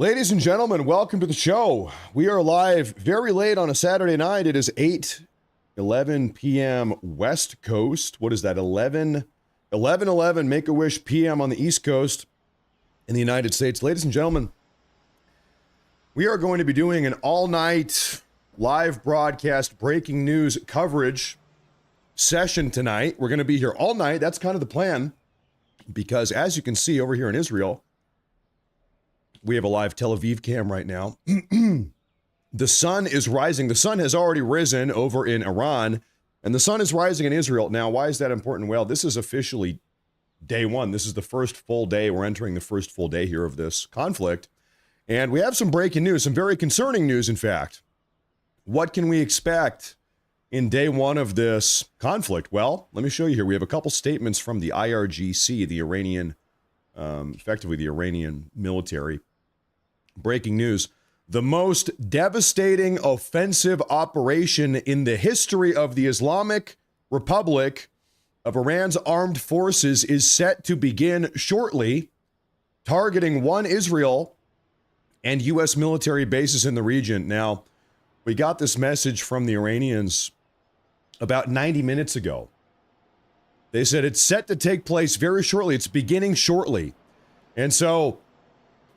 Ladies and gentlemen, welcome to the show. We are live very late on a Saturday night. It is 8:11 p.m. West Coast. What is that? 11 Make-A-Wish p.m. on the East Coast in the United States. Ladies and gentlemen, we are going to be doing an all-night live broadcast breaking news coverage session tonight. We're going to be here all night. That's kind of the plan because, as you can see over here in Israel, we have a live Tel Aviv cam right now. The sun is rising. The sun has already risen over in Iran, and the sun is rising in Israel. Now, why is that important? Well, this is officially day one. This is the first full day. We're entering the first full day here of this conflict. And we have some breaking news, some very concerning news, in fact. What can we expect in day one of this conflict? Well, let me show you here. We have a couple statements from the IRGC, the Iranian, effectively the Iranian military. Breaking news. The most devastating offensive operation in the history of the Islamic Republic of Iran's armed forces is set to begin shortly, targeting one Israel and U.S. military bases in the region. Now, we got this message from the Iranians about 90 minutes ago. They said it's set to take place very shortly. It's beginning shortly. And so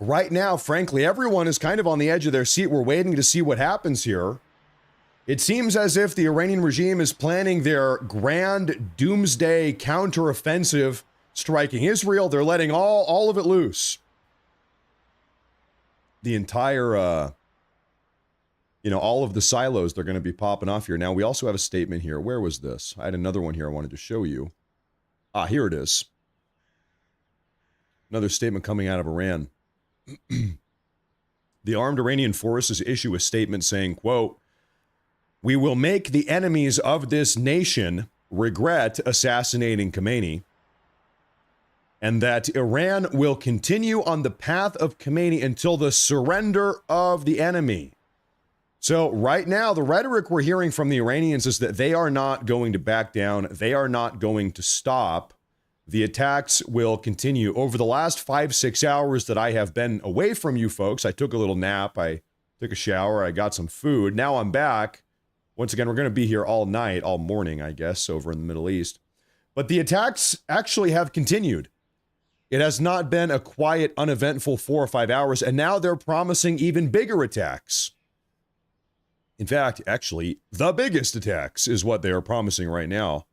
right now, frankly, everyone is kind of on the edge of their seat. We're waiting to see what happens here. It seems as if the Iranian regime is planning their grand doomsday counteroffensive, striking Israel. They're letting all of it loose. The entire, all of the silos, they're going to be popping off here. Now, we also have a statement here. Where was this? I had another one here I wanted to show you. Here it is. Another statement coming out of Iran. The armed Iranian forces issue a statement saying, quote, "We will make the enemies of this nation regret assassinating Khamenei, and that Iran will continue on the path of Khamenei until the surrender of the enemy." So right now, the rhetoric we're hearing from the Iranians is that they are not going to back down. They are not going to stop. The attacks will continue. Over the last 5-6 hours that I have been away from you folks, I took a little nap, I took a shower, I got some food. Now I'm back. Once again, we're going to be here all night, all morning, I guess, over in the Middle East. But the attacks actually have continued. It has not been a quiet, uneventful 4 or 5 hours, and now they're promising even bigger attacks. In fact, actually, the biggest attacks is what they are promising right now.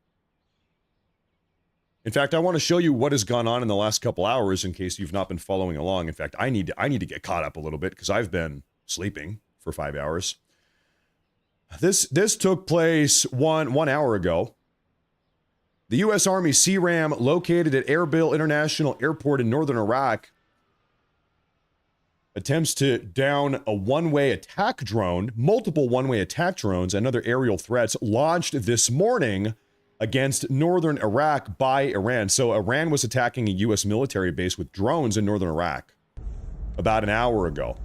In fact, I want to show you what has gone on in the last couple hours in case you've not been following along. In fact, I need to get caught up a little bit because I've been sleeping for 5 hours. This took place one hour ago. The U.S. Army CRAM located at Erbil International Airport in northern Iraq attempts to down a one-way attack drone, multiple one-way attack drones, and other aerial threats launched this morning against northern Iraq by Iran. So Iran was attacking a U.S. military base with drones in northern Iraq about an hour ago.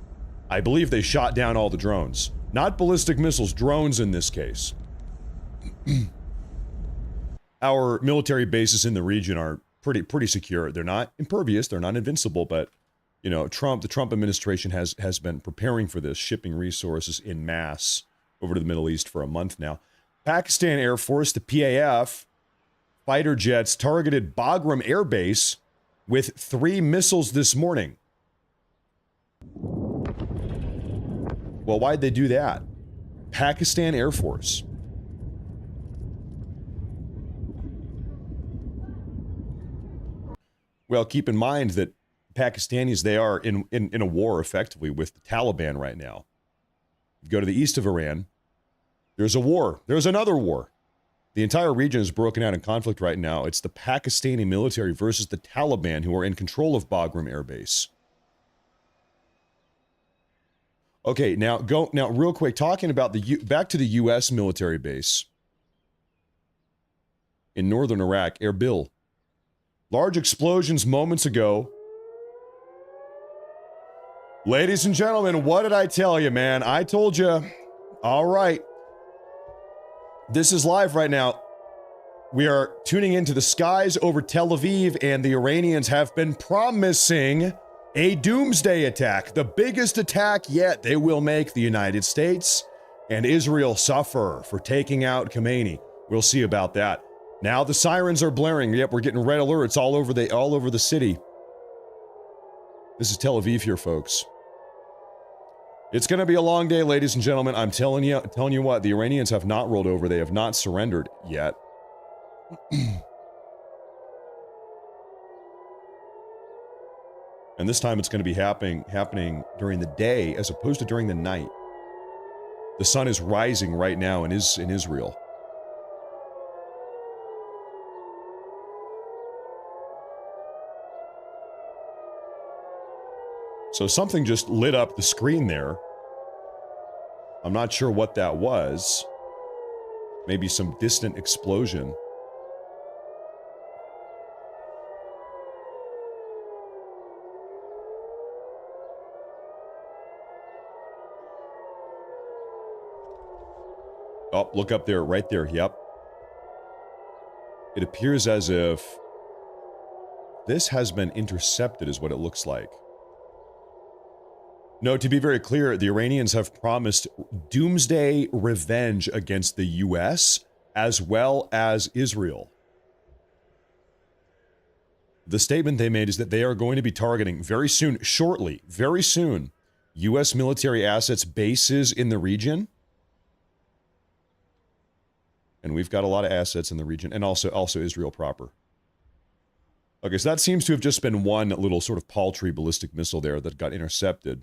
I believe they shot down all the drones. Not ballistic missiles, drones in this case. Our military bases in the region are pretty secure. They're not impervious, they're not invincible, but you know, the Trump administration has been preparing for this, shipping resources in mass over to the Middle East for a month now. Pakistan Air Force, the PAF, fighter jets targeted Bagram Air Base with 3 missiles this morning. Well, why'd they do that? Pakistan Air Force. Well, keep in mind that Pakistanis, they are in a war effectively with the Taliban right now. You go to the east of Iran, there's a war. There's another war. The entire region is broken out in conflict right now. It's the Pakistani military versus the Taliban who are in control of Bagram Air Base. Okay, now real quick, talking about back to the U.S. military base in northern Iraq, Erbil. Large explosions moments ago. Ladies and gentlemen, what did I tell you, man? I told you. All right. This is live right now. We are tuning into the skies over Tel Aviv, and the Iranians have been promising A doomsday attack, the biggest attack yet. They will make the United States and Israel suffer for taking out Khamenei. We'll see about that. Now the sirens are blaring. Yep, we're getting red alerts all over the city. This is Tel Aviv here, folks. It's going to be a long day, ladies and gentlemen. I'm telling you what, the Iranians have not rolled over. They have not surrendered yet. And this time it's going to be happening during the day as opposed to during the night. The sun is rising right now in Israel. So something just lit up the screen there. I'm not sure what that was. Maybe some distant explosion. Oh, look up there, right there, yep. It appears as if this has been intercepted is what it looks like. No, to be very clear, the Iranians have promised doomsday revenge against the US as well as Israel. The statement they made is that they are going to be targeting very soon, shortly, very soon, US military assets, bases in the region. And we've got a lot of assets in the region, and also Israel proper. Okay, so that seems to have just been one little sort of paltry ballistic missile there that got intercepted.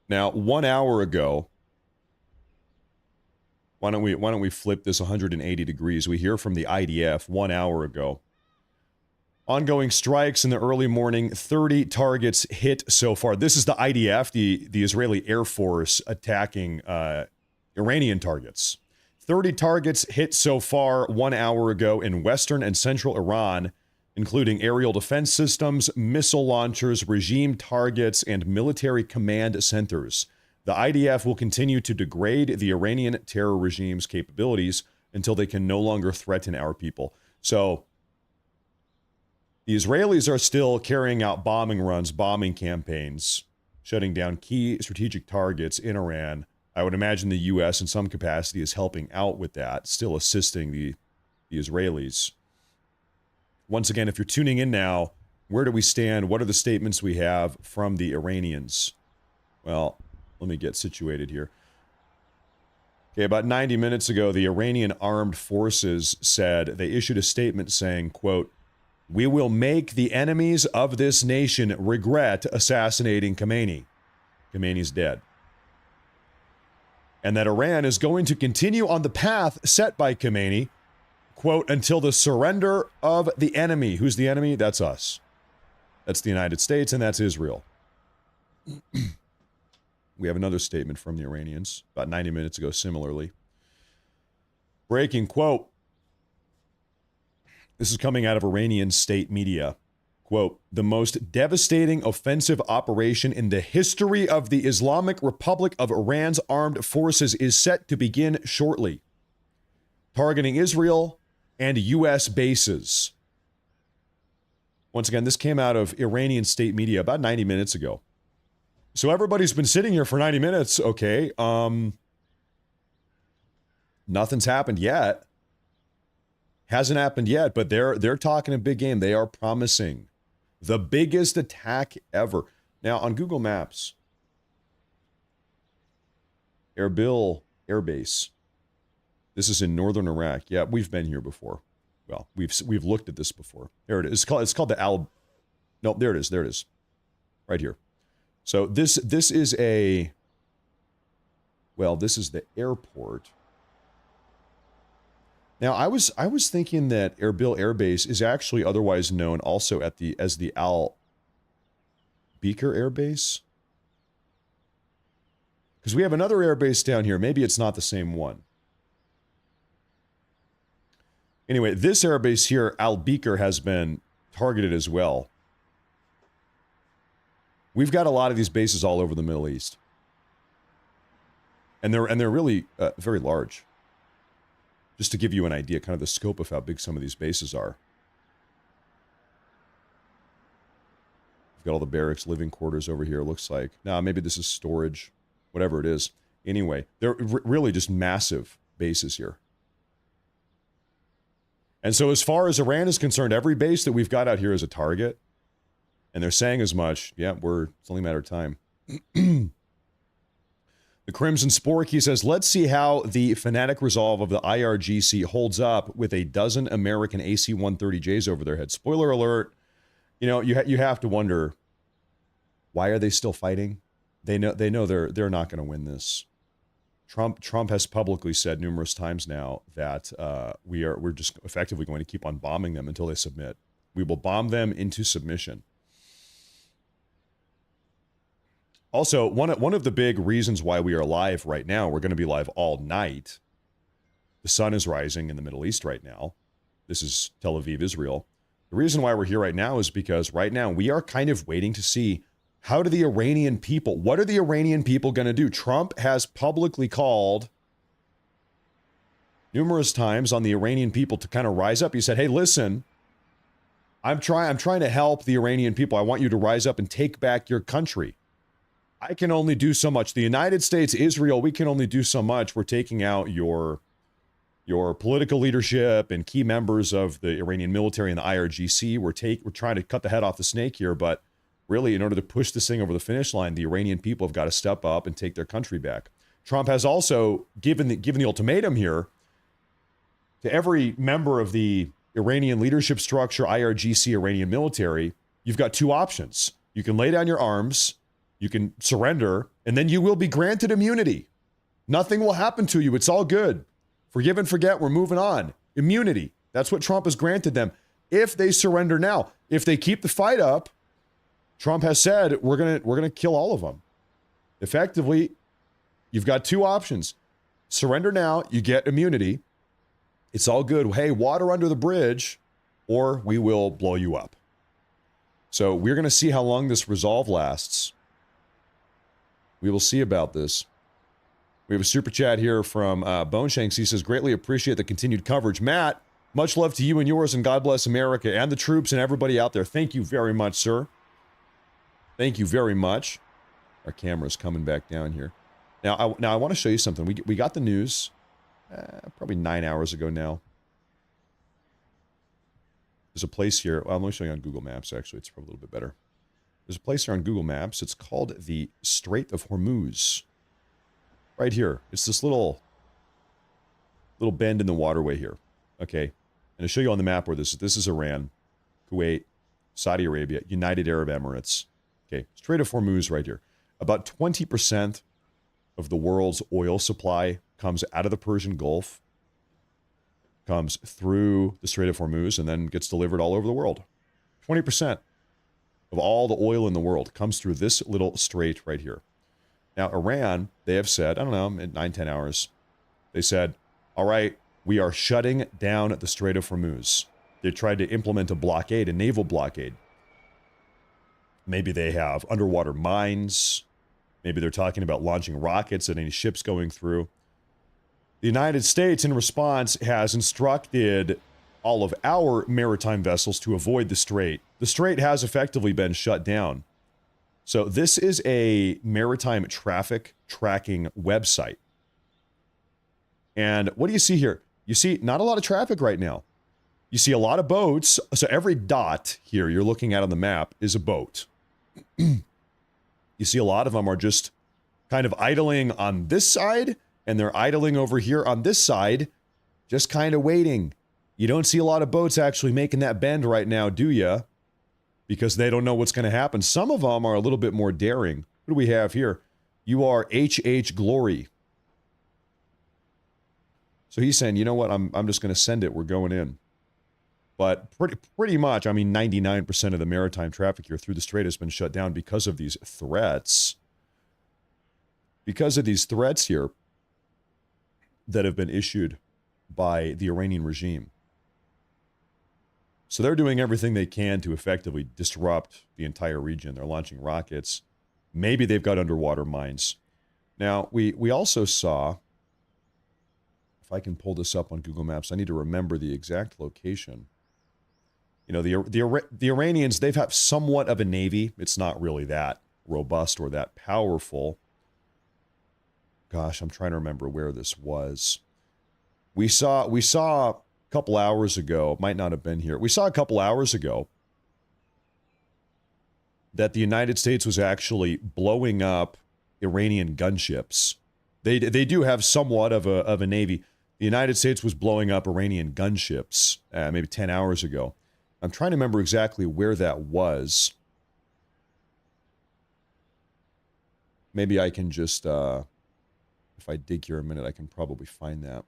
Now, 1 hour ago, why don't we flip this 180 degrees? We hear from the IDF 1 hour ago. Ongoing strikes in the early morning, 30 targets hit so far. This is the IDF, the Israeli Air Force, attacking Iranian targets. 30 targets hit so far 1 hour ago in western and central Iran, including aerial defense systems, missile launchers, regime targets, and military command centers. The IDF will continue to degrade the Iranian terror regime's capabilities until they can no longer threaten our people. So the Israelis are still carrying out bombing runs, bombing campaigns, shutting down key strategic targets in Iran. I would imagine the U.S. in some capacity is helping out with that, still assisting the Israelis. Once again, if you're tuning in now, where do we stand? What are the statements we have from the Iranians? Well, let me get situated here. Okay, about 90 minutes ago, the Iranian armed forces said, they issued a statement saying, quote, "We will make the enemies of this nation regret assassinating Khamenei." Khamenei's dead. And that Iran is going to continue on the path set by Khamenei, quote, "until the surrender of the enemy." Who's the enemy? That's us. That's the United States, and that's Israel. We have another statement from the Iranians about 90 minutes ago, similarly. Breaking, quote, this is coming out of Iranian state media. Quote, "The most devastating offensive operation in the history of the Islamic Republic of Iran's armed forces is set to begin shortly, targeting Israel and U.S. bases." Once again, this came out of Iranian state media about 90 minutes ago. So everybody's been sitting here for 90 minutes. Okay, nothing's happened yet. Hasn't happened yet, but they're talking a big game. They are promising the biggest attack ever. Now, on Google Maps, Erbil Air Base. This is in northern Iraq. Yeah, we've been here before. Well, we've looked at this before. There it is. It's called the No, there it is. There it is. Right here. So this is a, well, this is the airport. Now, I was thinking that Erbil Air Base is actually otherwise known also as the Al Beaker Air Base. Because we have another air base down here. Maybe it's not the same one. Anyway, this air base here, Al Beaker, has been targeted as well. We've got a lot of these bases all over the Middle East. And they're really very large. Just to give you an idea, kind of the scope of how big some of these bases are. We've got all the barracks, living quarters over here, looks like. Nah, maybe this is storage, whatever it is. Anyway, they're really just massive bases here. And so as far as Iran is concerned, every base that we've got out here is a target. And they're saying as much. Yeah, it's only a matter of time. The Crimson Sporky says, let's see how the fanatic resolve of the IRGC holds up with a dozen American AC-130Js over their head. Spoiler alert, you know, you have to wonder, why are they still fighting? They know they're not going to win this. Trump has publicly said numerous times now that we're just effectively going to keep on bombing them until they submit. We will bomb them into submission. Also, one of the big reasons why we are live right now, we're going to be live all night. The sun is rising in the Middle East right now. This is Tel Aviv, Israel. The reason why we're here right now is because right now we are kind of waiting to see how do the Iranian people, what are the Iranian people going to do? Trump has publicly called numerous times on the Iranian people to kind of rise up. He said, hey, listen, I'm trying to help the Iranian people. I want you to rise up and take back your country. I can only do so much. The United States, Israel, we can only do so much. We're taking out your political leadership and key members of the Iranian military and the IRGC. We're trying to cut the head off the snake here, but really, in order to push this thing over the finish line, the Iranian people have got to step up and take their country back. Trump has also given the ultimatum here to every member of the Iranian leadership structure, IRGC, Iranian military. You've got two options. You can lay down your arms, you can surrender, and then you will be granted immunity. Nothing will happen to you. It's all good. Forgive and forget. We're moving on. Immunity. That's what Trump has granted them if they surrender now. If they keep the fight up, Trump has said we're gonna kill all of them. Effectively, you've got two options. Surrender now, you get immunity. It's all good. Hey, water under the bridge, or we will blow you up. So we're going to see how long this resolve lasts. We will see about this. We have a super chat here from Boneshanks. He says, greatly appreciate the continued coverage. Matt, much love to you and yours, and God bless America and the troops and everybody out there. Thank you very much, sir. Thank you very much. Our camera's coming back down here. Now I want to show you something. We got the news probably 9 hours ago now. There's a place here. Well, I'm going to show you on Google Maps, actually. It's probably a little bit better. There's a place here on Google Maps. It's called the Strait of Hormuz. Right here. It's this little bend in the waterway here. Okay. And I'll show you on the map where this is Iran, Kuwait, Saudi Arabia, United Arab Emirates. Okay. Strait of Hormuz right here. About 20% of the world's oil supply comes out of the Persian Gulf, comes through the Strait of Hormuz, and then gets delivered all over the world. 20% of all the oil in the world comes through this little strait right here. Now, Iran, they have said, I don't know, in 9-10 hours, they said, all right, we are shutting down the Strait of Hormuz. They tried to implement a blockade, a naval blockade. Maybe they have underwater mines. Maybe they're talking about launching rockets at any ships going through. The United States, in response, has instructed all of our maritime vessels to avoid the strait. The strait has effectively been shut down. So this is a maritime traffic tracking website. And what do you see here? You see not a lot of traffic right now. You see a lot of boats. So every dot here you're looking at on the map is a boat. You see a lot of them are just kind of idling on this side, and they're idling over here on this side, just kind of waiting. You don't see a lot of boats actually making that bend right now, do you? Because they don't know what's going to happen. Some of them are a little bit more daring. What do we have here? You are HH Glory. So he's saying, you know what? I'm just going to send it. We're going in. But pretty much, I mean, 99% of the maritime traffic here through the strait has been shut down because of these threats. Because of these threats here that have been issued by the Iranian regime. So they're doing everything they can to effectively disrupt the entire region. They're launching rockets. Maybe they've got underwater mines. Now, we also saw if I can pull this up on Google Maps, I need to remember the exact location. You know, the Iranians, they've had somewhat of a navy. It's not really that robust or that powerful. Gosh, I'm trying to remember where this was. We saw a couple hours ago, might not have been here. We saw a couple hours ago that the United States was actually blowing up Iranian gunships. They do have somewhat of a navy. The United States was blowing up Iranian gunships maybe 10 hours ago. I'm trying to remember exactly where that was. Maybe I can just, if I dig here a minute, I can probably find that.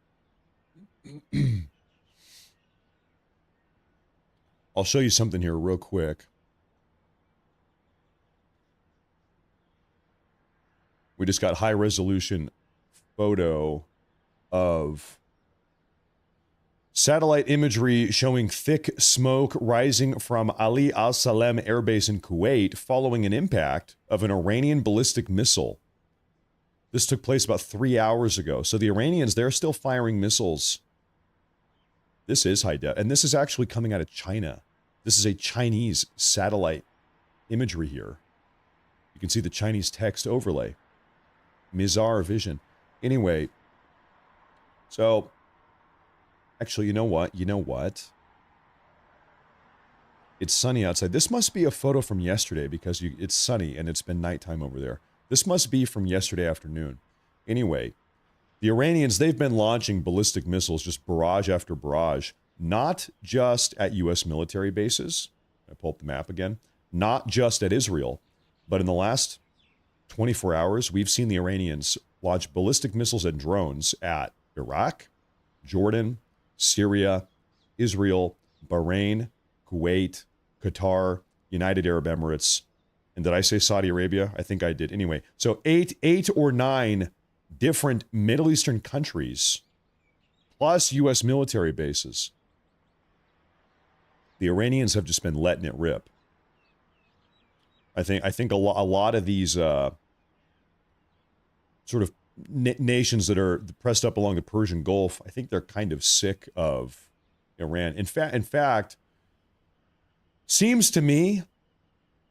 I'll show you something here real quick. We just got high-resolution photo of satellite imagery showing thick smoke rising from Ali Al Salem Air Base in Kuwait following an impact of an Iranian ballistic missile. This took place about 3 hours ago. So the Iranians, they're still firing missiles. This is high def, and this is actually coming out of China. This is a Chinese satellite imagery here. You can see the Chinese text overlay. Mizar vision. Anyway, so actually, you know what? It's sunny outside. This must be a photo from yesterday because it's sunny and it's been nighttime over there. This must be from yesterday afternoon. Anyway, the Iranians, they've been launching ballistic missiles, just barrage after barrage, not just at U.S. military bases. I pull up the map again. Not just at Israel, but in the last 24 hours, we've seen the Iranians launch ballistic missiles and drones at Iraq, Jordan, Syria, Israel, Bahrain, Kuwait, Qatar, United Arab Emirates, and did I say Saudi Arabia? I think I did. Anyway, so eight or nine different Middle Eastern countries, plus U.S. military bases. The Iranians have just been letting it rip. I think a lot of these sort of nations that are pressed up along the Persian Gulf, I think they're kind of sick of Iran. In fact, seems to be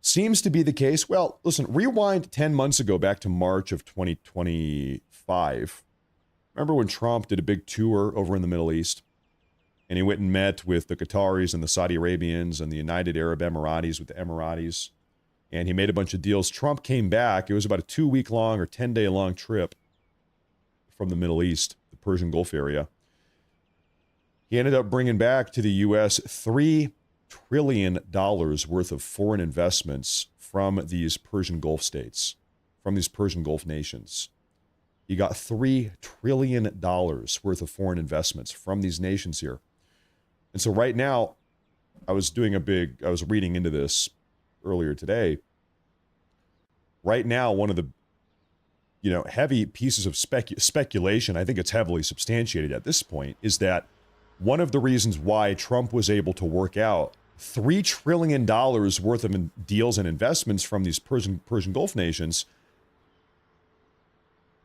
the case. Well, listen, rewind 10 months ago back to March of 2025. Remember when Trump did a big tour over in the Middle East? And he went and met with the Qataris and the Saudi Arabians and the United Arab Emiratis with the Emiratis. And he made a bunch of deals. Trump came back. It was about a 2-week-long or 10-day-long trip from the Middle East, the Persian Gulf area. He ended up bringing back to the U.S. $3 trillion worth of foreign investments from these Persian Gulf states, from these Persian Gulf nations. He got $3 trillion worth of foreign investments from these nations here. And so right now, I was reading into this earlier today. Right now, one of the heavy pieces of speculation, I think it's heavily substantiated at this point, is that one of the reasons why Trump was able to work out $3 trillion worth of deals and investments from these Persian Gulf nations,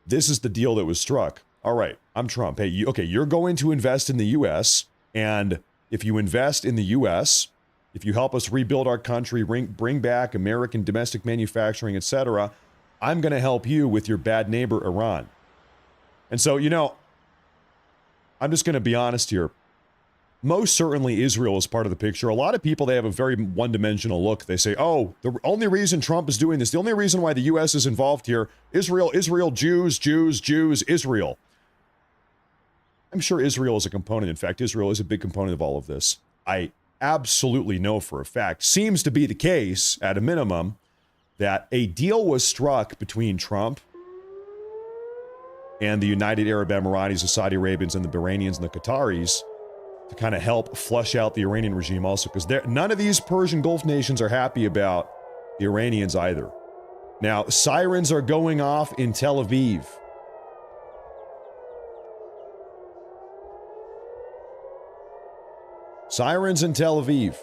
this is the deal that was struck. All right, I'm Trump. Hey, you're going to invest in the U.S., and if you invest in the U.S., if you help us rebuild our country, bring back American domestic manufacturing, etc., I'm going to help you with your bad neighbor, Iran. And so, I'm just going to be honest here. Most certainly Israel is part of the picture. A lot of people, they have a very one-dimensional look. They say, oh, the only reason Trump is doing this, the only reason why the U.S. is involved here, Israel, Jews, Israel. I'm sure Israel is a component. In fact, Israel is a big component of all of this. I absolutely know for a fact, seems to be the case, at a minimum, that a deal was struck between Trump and the United Arab Emiratis, the Saudi Arabians, and the Bahrainians and the Qataris to kind of help flush out the Iranian regime also, because none of these Persian Gulf nations are happy about the Iranians either. Now, sirens are going off in Tel Aviv. Sirens in Tel Aviv.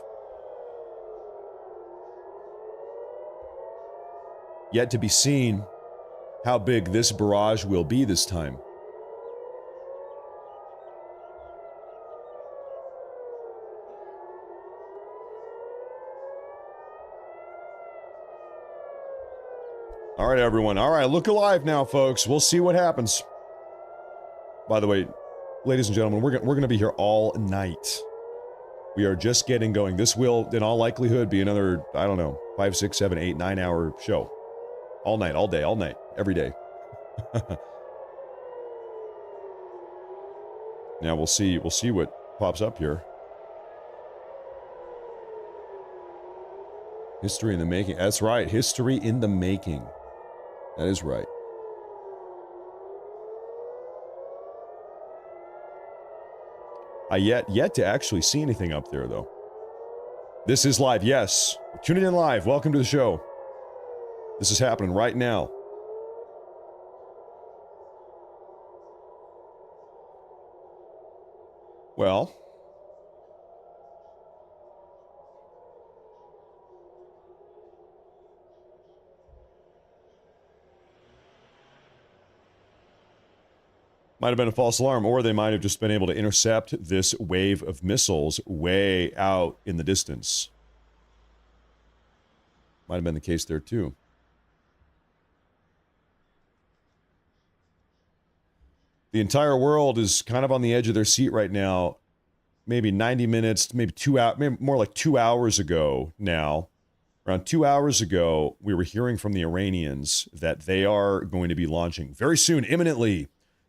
Yet to be seen how big this barrage will be this time. All right, everyone. All right, look alive now, folks. We'll see what happens. By the way, ladies and gentlemen, we're going to be here all night. We are just getting going. This will, in all likelihood, be another, I don't know, 5, 6, 7, 8, 9 hour show. All night, all day, all night, every day. Now we'll see what pops up here. History in the making. That's right. History in the making. That is right. I yet to actually see anything up there, though. This is live, yes. We're tuning in live. Welcome to the show. This is happening right now. Well, might have been a false alarm, or they might have just been able to intercept this wave of missiles way out in the distance. Might have been the case there, too. The entire world is kind of on the edge of their seat right now. Maybe 90 minutes, maybe 2 hours, maybe more like 2 hours ago now. Around 2 hours ago, we were hearing from the Iranians that they are going to be launching very soon, imminently,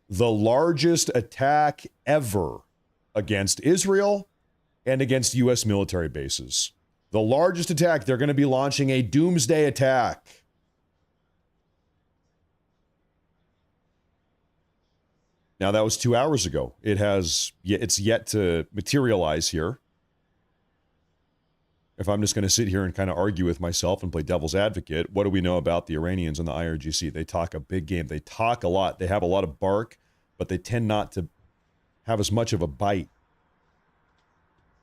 the largest attack ever against Israel and against U.S. military bases. The largest attack. They're going to be launching a doomsday attack. Now, that was 2 hours ago. It's yet to materialize here. If I'm just going to sit here and kind of argue with myself and play devil's advocate, what do we know about the Iranians and the IRGC? They talk a big game. They talk a lot. They have a lot of bark, but they tend not to have as much of a bite.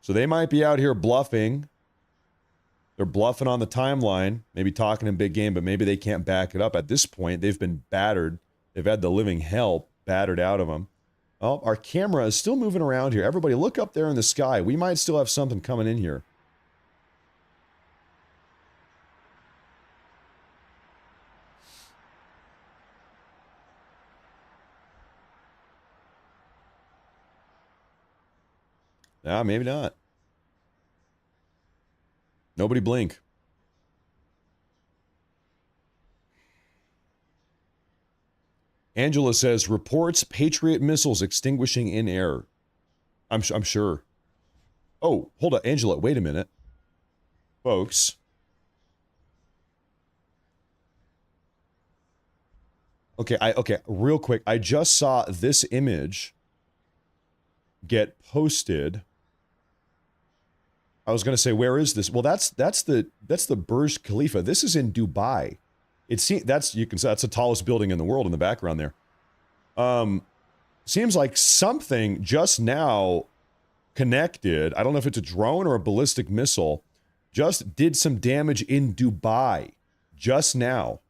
So they might be out here bluffing. They're bluffing on the timeline, maybe talking in big game, but maybe they can't back it up. At this point, they've been battered. They've had the living hell battered out of them. Oh, our camera is still moving around here. Everybody look up there in the sky. We might still have something coming in here. Nah, maybe not. Nobody blink. Angela says, reports Patriot missiles extinguishing in air. I'm sure. Oh, hold up, Angela, wait a minute. Folks. Okay, real quick. I just saw this image get posted. I was going to say, where is this? Well, that's the Burj Khalifa. This is in Dubai. That's the tallest building in the world in the background there. Seems like something just now connected. I don't know if it's a drone or a ballistic missile. Just did some damage in Dubai just now.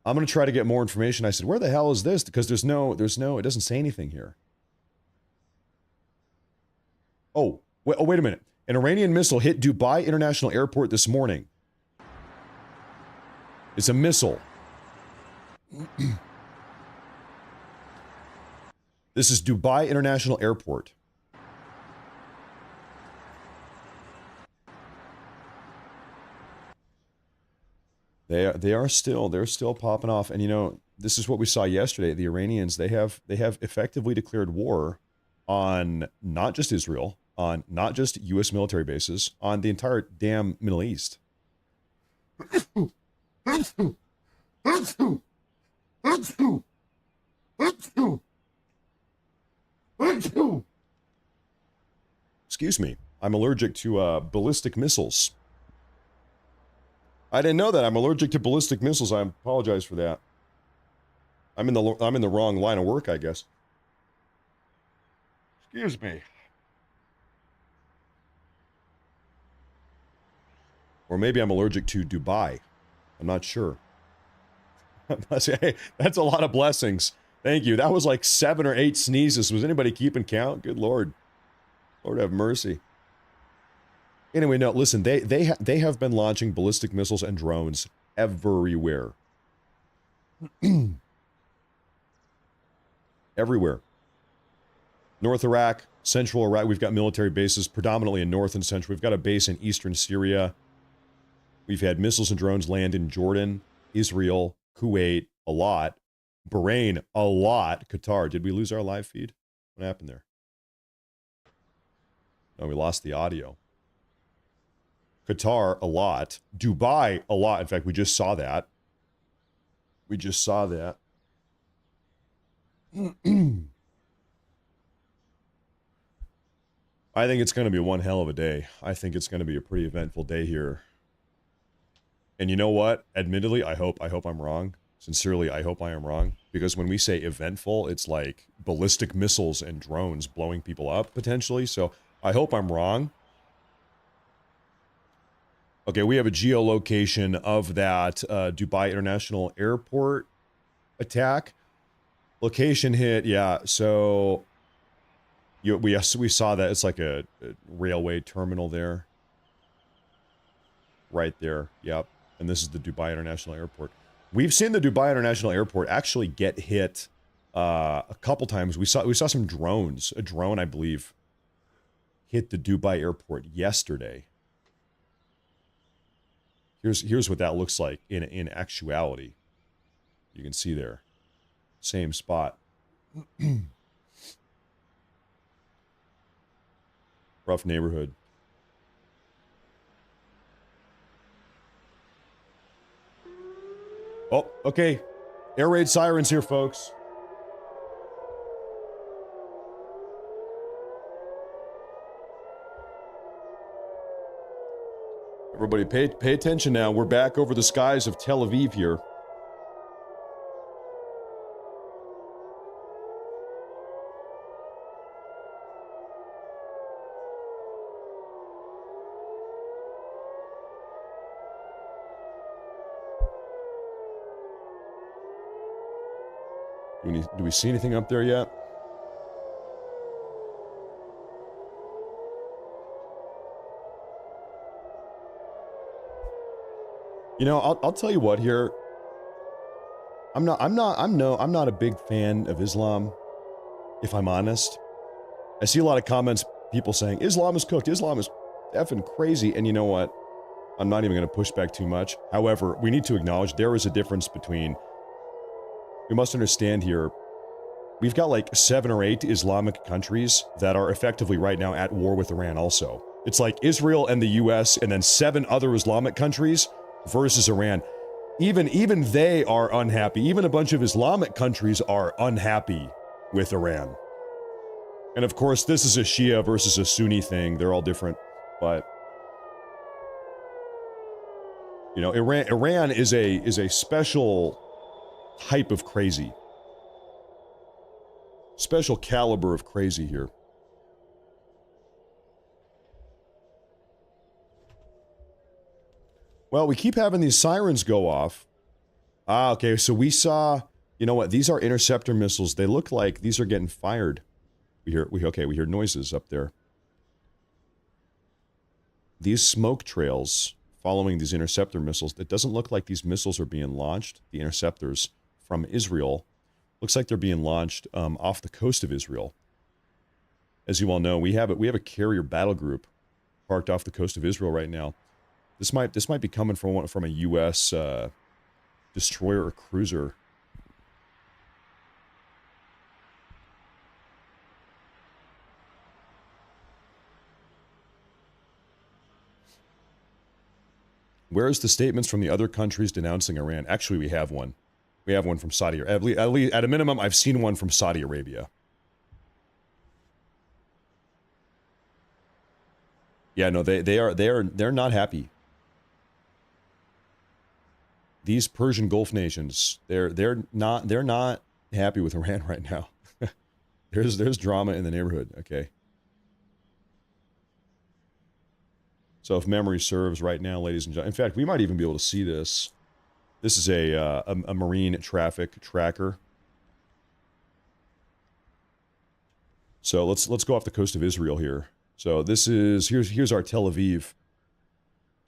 I'm going to try to get more information. I said, where the hell is this? Because there's no, it doesn't say anything here. Oh, wait a minute. An Iranian missile hit Dubai International Airport this morning. It's a missile. This is Dubai International Airport. They're still popping off. And you know, this is what we saw yesterday. The Iranians, they have effectively declared war on not just Israel, on not just US military bases, on the entire damn Middle East. Excuse me. I'm allergic to ballistic missiles. I didn't know that. I'm allergic to ballistic missiles. I apologize for that. I'm in the wrong line of work, I guess. Excuse me. Or maybe I'm allergic to Dubai. I'm not sure. Hey, that's a lot of blessings. Thank you. That was like 7 or 8 sneezes. Was anybody keeping count? Good Lord. Lord have mercy. Anyway, no, listen, they have been launching ballistic missiles and drones everywhere. Everywhere. North Iraq, central Iraq, we've got military bases predominantly in north and central. We've got a base in eastern Syria. We've had missiles and drones land in Jordan, Israel, Kuwait, a lot. Bahrain, a lot. Qatar. Did we lose our live feed? What happened there? No, we lost the audio. Qatar, a lot. Dubai, a lot. In fact, we just saw that. We just saw that. I think it's going to be one hell of a day. I think it's going to be a pretty eventful day here. And you know what? Admittedly, I hope I'm wrong. Sincerely, I hope I am wrong. Because when we say eventful, it's like ballistic missiles and drones blowing people up, potentially. So I hope I'm wrong. Okay, we have a geolocation of that Dubai International Airport attack. Location hit, yeah, so... we saw that. It's like a railway terminal there. Right there, yep. And this is the Dubai International Airport. We've seen the Dubai International Airport actually get hit a couple times. We saw some drones. A drone, I believe, hit the Dubai Airport yesterday. Here's what that looks like in actuality. You can see there. Same spot. Rough neighborhood. Oh, okay. Air raid sirens here, folks. Everybody pay attention now. We're back over the skies of Tel Aviv here. Do we see anything up there yet? You know, I'll tell you what here. I'm not a big fan of Islam, if I'm honest. I see a lot of comments, people saying Islam is cooked, Islam is effing crazy, and you know what? I'm not even going to push back too much. However, we need to acknowledge there is a difference between. We must understand here. We've got like 7 or 8 Islamic countries that are effectively right now at war with Iran also. It's like Israel and the US and then 7 other Islamic countries versus Iran. Even they are unhappy. Even a bunch of Islamic countries are unhappy with Iran. And of course, this is a Shia versus a Sunni thing. They're all different, but you know, Iran is a special type of crazy. Special caliber of crazy here. Well, we keep having these sirens go off. Ah, okay, so we saw, you know what, these are interceptor missiles. They look like these are getting fired. We hear noises up there. These smoke trails following these interceptor missiles, it doesn't look like these missiles are being launched, the interceptors from Israel. Looks like they're being launched off the coast of Israel. As you all know, we have a carrier battle group parked off the coast of Israel right now. This might be coming from a U.S. Destroyer or cruiser. Where's the statements from the other countries denouncing Iran? Actually, we have one. We have one from Saudi Arabia. At a minimum, I've seen one from Saudi Arabia. Yeah, no, they're not happy. These Persian Gulf nations, they're not happy with Iran right now. There's drama in the neighborhood. Okay. So if memory serves right now, ladies and gentlemen, in fact, we might even be able to see this. This is a marine traffic tracker. So let's go off the coast of Israel here. So this is here's our Tel Aviv.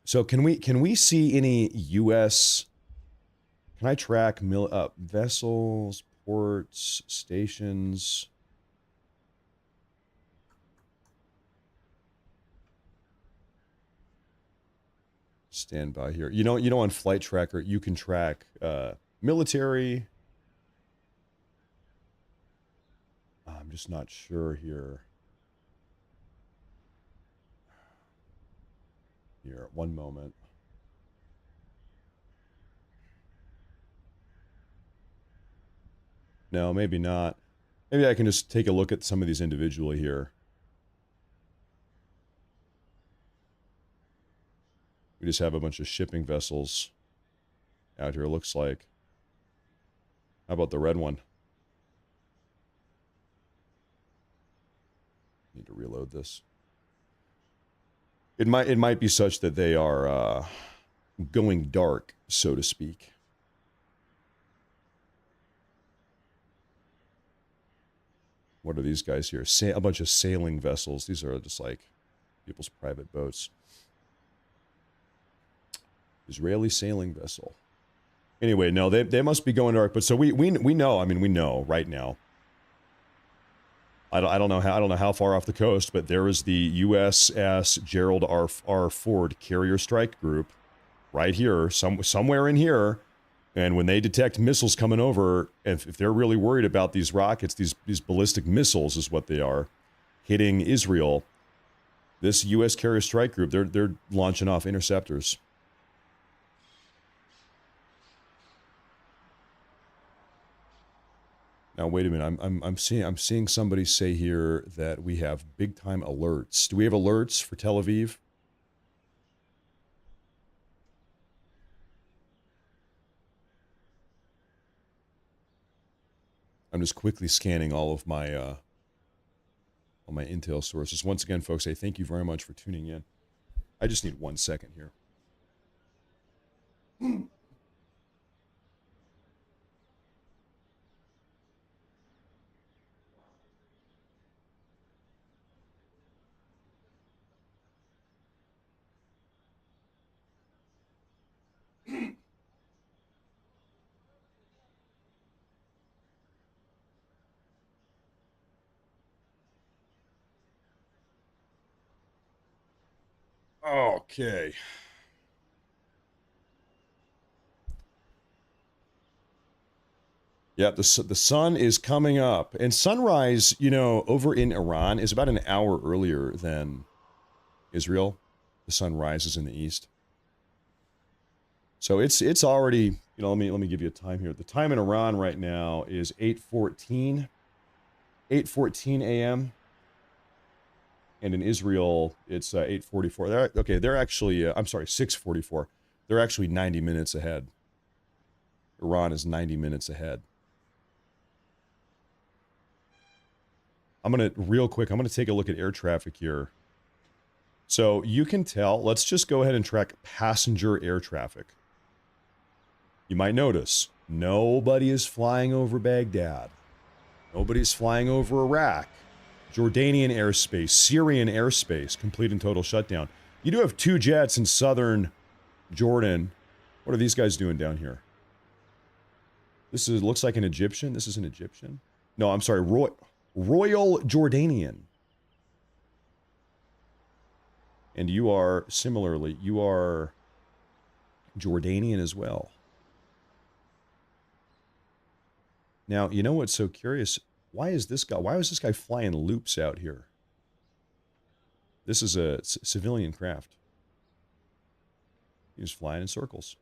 So can we see any U.S. Can I track vessels, ports, stations? Stand by here. You know, on Flight Tracker, you can track military. I'm just not sure here. Here, one moment. No, maybe not. Maybe I can just take a look at some of these individually here. We just have a bunch of shipping vessels out here, it looks like. How about the red one? Need to reload this. It might be such that they are going dark, so to speak. What are these guys here? A bunch of sailing vessels. These are just like people's private boats. Israeli sailing vessel. Anyway, no, they must be going dark. But so we know. I mean, we know right now. I don't know how far off the coast, but there is the USS Gerald R. Ford carrier strike group, right here, somewhere in here. And when they detect missiles coming over, if they're really worried about these rockets, these ballistic missiles is what they are, hitting Israel, this U.S. carrier strike group, they're launching off interceptors. Now wait a minute, I'm seeing somebody say here that we have big time alerts. Do we have alerts for Tel Aviv? I'm just quickly scanning all of my intel sources. Once again, folks, I thank you very much for tuning in. I just need 1 second here. Okay. Yeah, the sun is coming up. And sunrise, you know, over in Iran is about an hour earlier than Israel. The sun rises in the east. So it's already, you know, let me give you a time here. The time in Iran right now is 8:14 a.m. And in Israel, it's 8:44. They're actually, I'm sorry, 6:44. They're actually 90 minutes ahead. Iran is 90 minutes ahead. Real quick, I'm going to take a look at air traffic here. So you can tell, let's just go ahead and track passenger air traffic. You might notice, nobody is flying over Baghdad. Nobody's flying over Iraq. Jordanian airspace, Syrian airspace, complete and total shutdown. You do have 2 jets in southern Jordan. What are these guys doing down here? Looks like an Egyptian. This is an Egyptian. No, I'm sorry, Royal Jordanian. And you are, similarly, you are Jordanian as well. Now, you know what's so curious? Why was this guy flying loops out here? This is a civilian craft. He was flying in circles.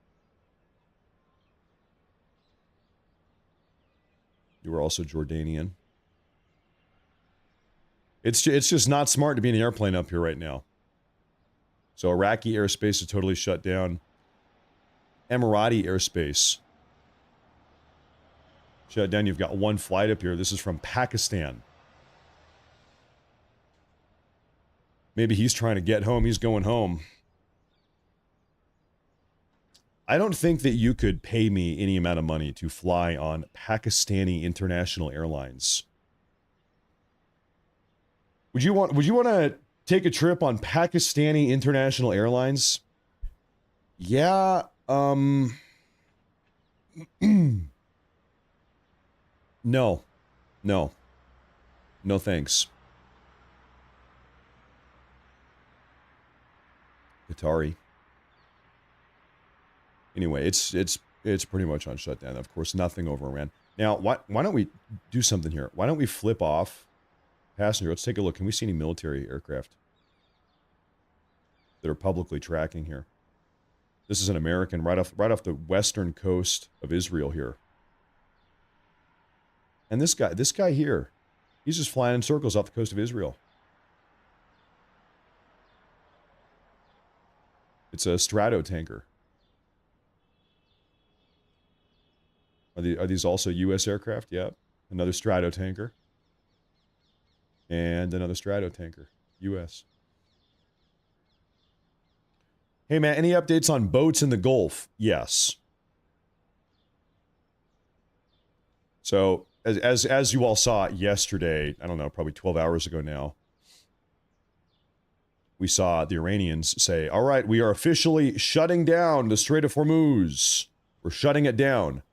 You were also Jordanian. It's just not smart to be in an airplane up here right now. So Iraqi airspace is totally shut down. Emirati airspace shut down. You've got 1 flight up here. This is from Pakistan. Maybe he's trying to get home. He's going home. I don't think that you could pay me any amount of money to fly on Pakistani International Airlines. Would you want to take a trip on Pakistani International Airlines? Yeah, No. No. No thanks. Qatari. Anyway, it's pretty much on shutdown. Of course, nothing over Iran. Now, why don't we do something here? Why don't we flip off passenger? Let's take a look. Can we see any military aircraft that are publicly tracking here? This is an American right off the western coast of Israel here. And this guy here, he's just flying in circles off the coast of Israel. It's a Strato tanker. Are these also U.S. aircraft? Yep. Another Strato tanker. And another Strato tanker. U.S. Hey, man, any updates on boats in the Gulf? Yes. So, as you all saw yesterday, I don't know, probably 12 hours ago now, we saw the Iranians say, all right, we are officially shutting down the Strait of Hormuz. We're shutting it down.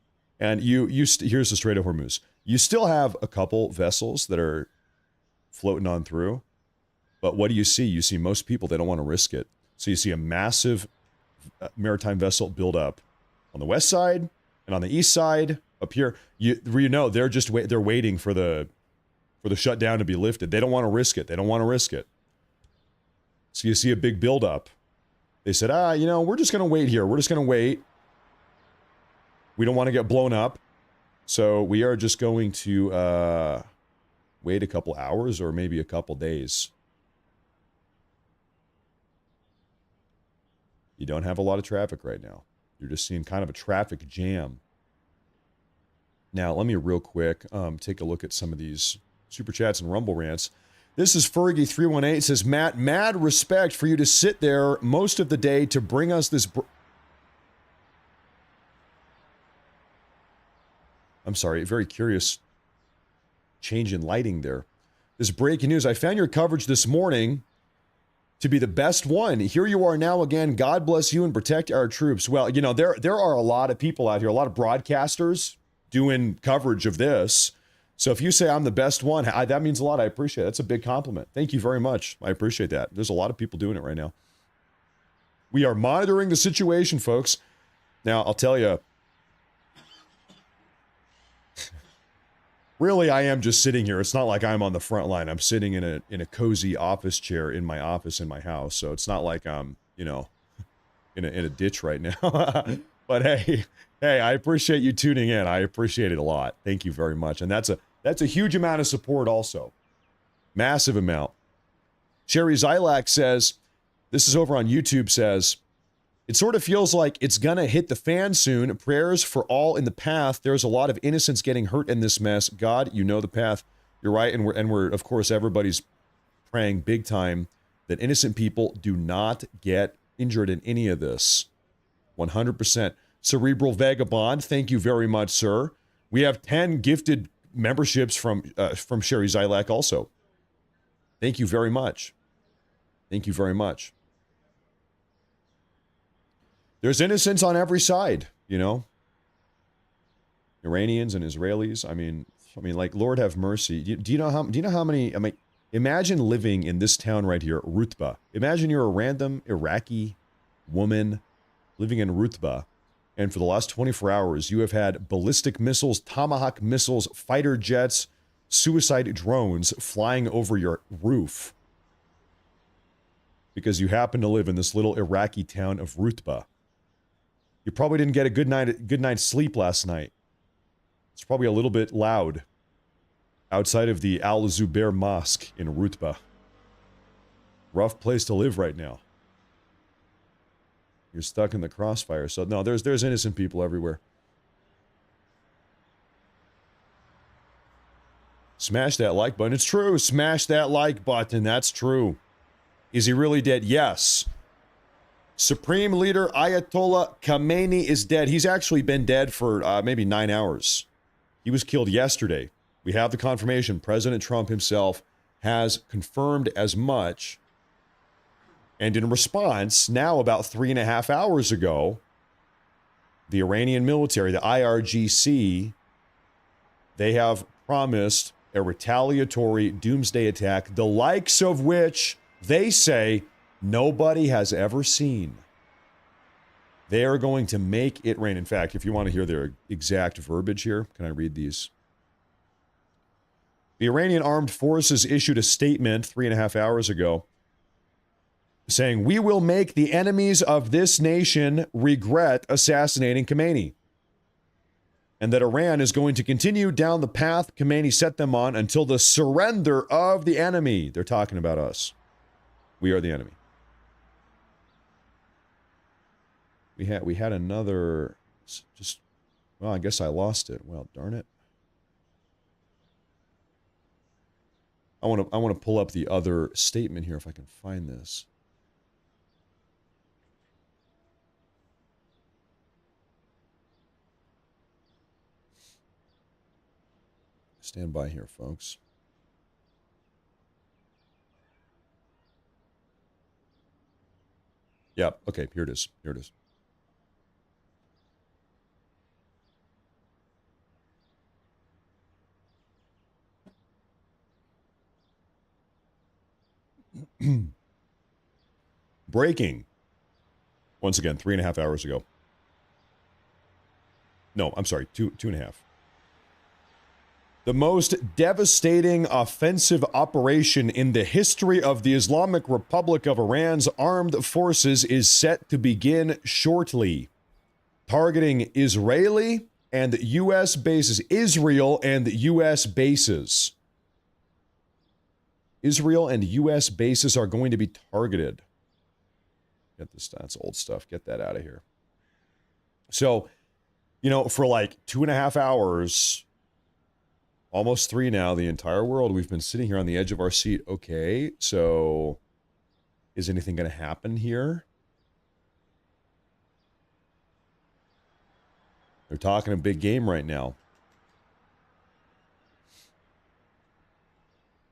And here's the Strait of Hormuz. You still have a couple vessels that are floating on through. But what do you see? You see most people, they don't want to risk it. So you see a massive maritime vessel build up on the west side and on the east side up here. They're waiting for the shutdown to be lifted. They don't want to risk it. They don't want to risk it. So you see a big build up. They said, we're just going to wait here. We're just going to wait. We don't want to get blown up. So we are just going to wait a couple hours or maybe a couple days. You don't have a lot of traffic right now. You're just seeing kind of a traffic jam. Now, let me real quick take a look at some of these super chats and rumble rants. This is Fergie318. It says, Matt, mad respect for you to sit there most of the day to bring us this... I'm sorry, very curious change in lighting there. This breaking news. I found your coverage this morning to be the best one. Here you are now again. God bless you and protect our troops. Well, there are a lot of people out here, a lot of broadcasters doing coverage of this. So if you say I'm the best one, that means a lot. I appreciate it. That's a big compliment. Thank you very much. I appreciate that. There's a lot of people doing it right now. We are monitoring the situation, folks. Now, I'll tell you, really, I am just sitting here. It's not like I'm on the front line. I'm sitting in a cozy office chair in my office in my house. So it's not like I'm, in a ditch right now. But hey, I appreciate you tuning in. I appreciate it a lot. Thank you very much. And that's a huge amount of support also. Massive amount. Sherry Zylak says, this is over on YouTube, says, it sort of feels like it's gonna hit the fan soon. Prayers for all in the path. There's a lot of innocents getting hurt in this mess. God, you know the path. You're right, and we're of course everybody's praying big time that innocent people do not get injured in any of this. 100%. Cerebral Vagabond, thank you very much, sir. We have 10 gifted memberships from Sherry Zylak also. Thank you very much. Thank you very much. There's innocents on every side, Iranians and Israelis. I mean, like, Lord have mercy. Do you know how many? Imagine living in this town right here, Rutba. Imagine you're a random Iraqi woman living in Rutba, and for the last 24 hours, you have had ballistic missiles, Tomahawk missiles, fighter jets, suicide drones flying over your roof because you happen to live in this little Iraqi town of Rutba. You probably didn't get a good night's sleep last night. It's probably a little bit loud outside of the Al Zubair Mosque in Rutba. Rough place to live right now. You're stuck in the crossfire. So no, there's innocent people everywhere. Smash that like button. It's true. Smash that like button. That's true. Is he really dead? Yes. Supreme Leader Ayatollah Khamenei is dead. He's actually been dead for maybe 9 hours. He was killed yesterday. We have the confirmation. President Trump himself has confirmed as much. And in response, now about 3.5 hours ago, the Iranian military, the IRGC, they have promised a retaliatory doomsday attack, the likes of which they say nobody has ever seen. They are going to make it rain. In fact, if you want to hear their exact verbiage here, can I read these? The Iranian Armed Forces issued a statement 3.5 hours ago saying, "We will make the enemies of this nation regret assassinating Khomeini, and that Iran is going to continue down the path Khomeini set them on until the surrender of the enemy." They're talking about us. We are the enemy. We had another, just, well, I guess I lost it. Well, darn it. I want to pull up the other statement here if I can find this. Stand by here, folks. Yep, okay, here it is. Here it is. Breaking. Once again, 3.5 hours ago. No, I'm sorry, two and a half. The most devastating offensive operation in the history of the Islamic Republic of Iran's armed forces is set to begin shortly, targeting Israeli and U.S. bases. Israel and U.S. bases. Israel and U.S. bases are going to be targeted. Get this, that's old stuff. Get that out of here. So, you know, for like 2.5 hours, almost 3 now, the entire world, we've been sitting here on the edge of our seat. Okay, so is anything going to happen here? They're talking a big game right now.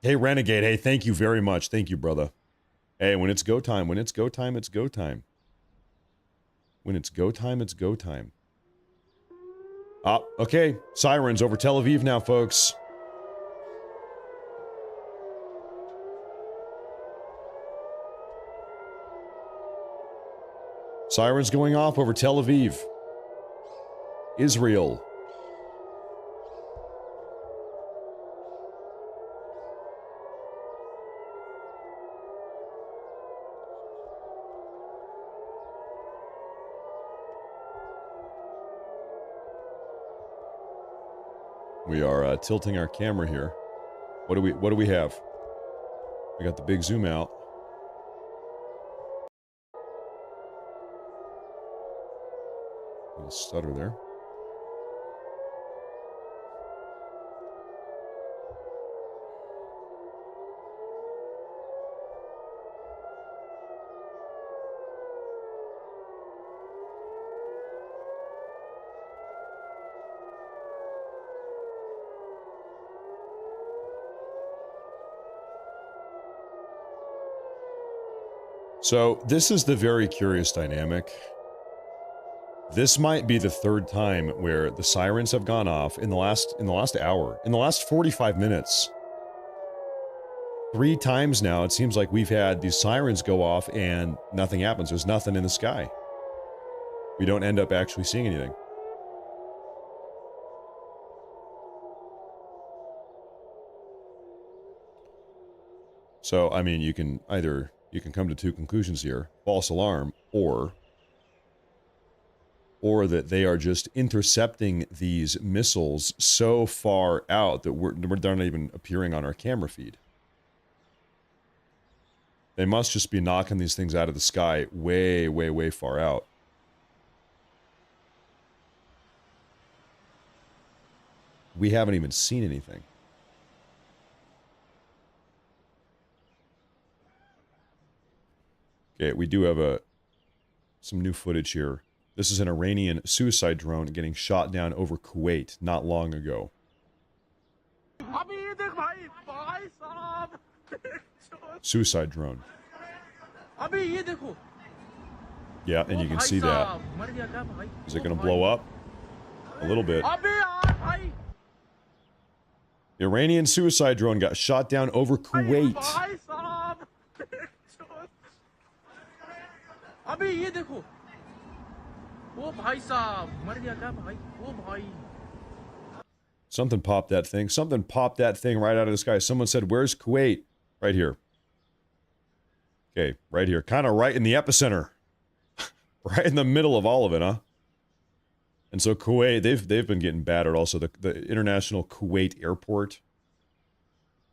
Hey, Renegade. Hey, thank you very much. Thank you, brother. Hey, when it's go time, when it's go time, it's go time. When it's go time, it's go time. Ah, okay. Sirens over Tel Aviv now, folks. Sirens going off over Tel Aviv. Israel. We are tilting our camera here. What do we have? We got the big zoom out. Little stutter there. So this is the very curious dynamic. This might be the 3rd time where the sirens have gone off in the last hour, in the last 45 minutes. 3 times now, it seems like we've had these sirens go off and nothing happens. There's nothing in the sky. We don't end up actually seeing anything. So, I mean, you can come to 2 conclusions here. False alarm, or that they are just intercepting these missiles so far out that they're not even appearing on our camera feed. They must just be knocking these things out of the sky way, way, way far out. We haven't even seen anything. Okay, we do have some new footage here. This is an Iranian suicide drone getting shot down over Kuwait not long ago. Suicide drone. Yeah, and you can see that. Is it going to blow up? A little bit. The Iranian suicide drone got shot down over Kuwait. Something popped that thing. Something popped that thing right out of the sky. Someone said, where's Kuwait? Right here. Okay, right here. Kind of right in the epicenter. Right in the middle of all of it, huh? And so Kuwait, they've been getting battered also. The International Kuwait Airport.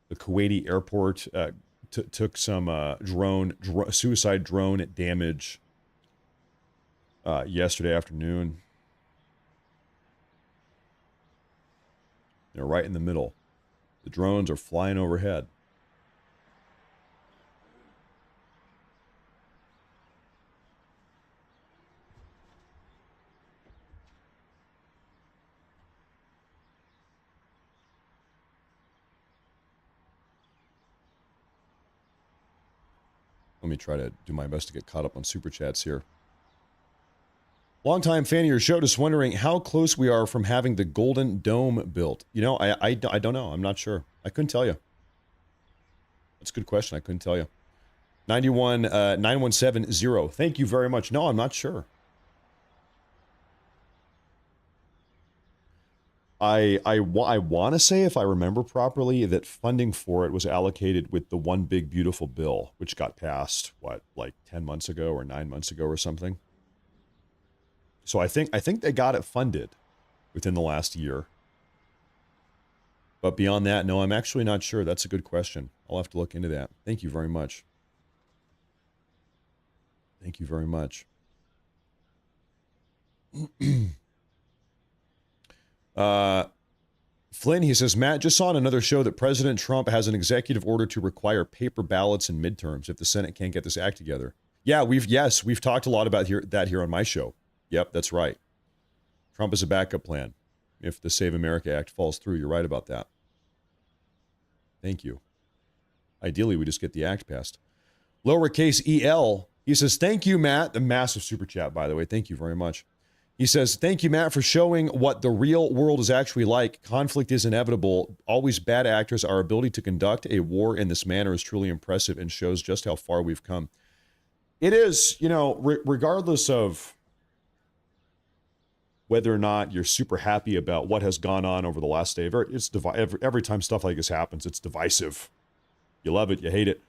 The Kuwaiti airport took some suicide drone damage yesterday afternoon. They're right in the middle. The drones are flying overhead. Let me try to do my best to get caught up on super chats here. Longtime fan of your show, just wondering how close we are from having the Golden Dome built. You know, I don't know. I'm not sure. I couldn't tell you. That's a good question. I couldn't tell you. 9170. Thank you very much. No, I'm not sure. I want to say, if I remember properly, that funding for it was allocated with the One Big Beautiful Bill, which got passed, what, like 10 months ago or 9 months ago or something. So I think they got it funded within the last year. But beyond that, no, I'm actually not sure. That's a good question. I'll have to look into that. Thank you very much. Thank you very much. Flynn, he says, Matt, just saw on another show that President Trump has an executive order to require paper ballots in midterms if the Senate can't get this act together. Yeah, we've talked a lot about that here on my show. Yep, that's right. Trump is a backup plan if the Save America Act falls through. You're right about that. Thank you. Ideally, we just get the act passed. Lowercase EL, he says, thank you, Matt. The massive super chat, by the way. Thank you very much. He says, thank you, Matt, for showing what the real world is actually like. Conflict is inevitable. Always bad actors. Our ability to conduct a war in this manner is truly impressive and shows just how far we've come. It is, you know, regardless of whether or not you're super happy about what has gone on over the last day, every time stuff like this happens, it's divisive. You love it, you hate it,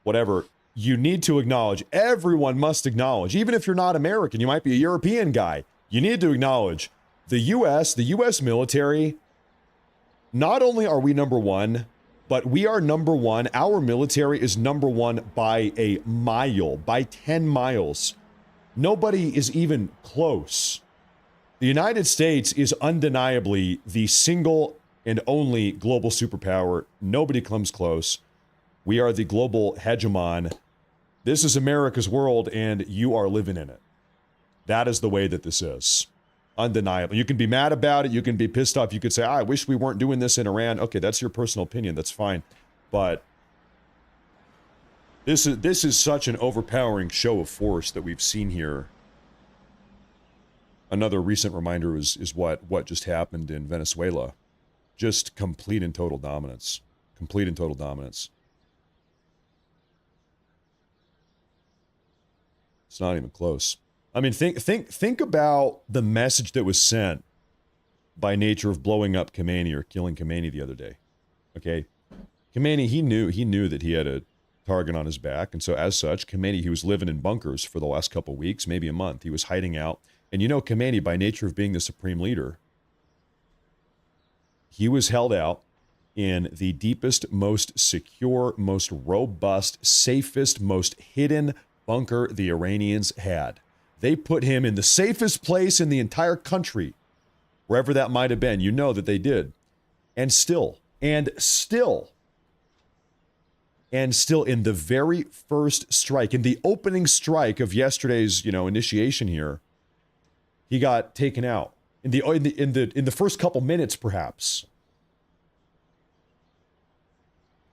whatever. You need to acknowledge, everyone must acknowledge, even if you're not American, you might be a European guy, you need to acknowledge the U.S. military, not only are we number one, but we are number one. Our military is number one by a mile, by 10 miles. Nobody is even close. The United States is undeniably the single and only global superpower. Nobody comes close. We are the global hegemon. This is America's world, and you are living in it. That is the way that this is. Undeniable. You can be mad about it. You can be pissed off. You could say, I wish we weren't doing this in Iran. Okay, that's your personal opinion. That's fine. But this is such an overpowering show of force that we've seen here. Another recent reminder is what just happened in Venezuela. Just complete and total dominance. Complete and total dominance. It's not even close. I mean, think about the message that was sent by nature of blowing up Khamenei or killing Khamenei the other day. Okay? Khamenei, he knew that he had a target on his back, and so as such, Khamenei, he was living in bunkers for the last couple of weeks, maybe a month. He was hiding out. And you know, Khamenei, by nature of being the supreme leader, he was held out in the deepest, most secure, most robust, safest, most hidden bunker the Iranians had. They put him in the safest place in the entire country, wherever that might have been. You know that they did. And still, in the very first strike, in the opening strike of yesterday's, initiation here, he got taken out in the first couple minutes, perhaps.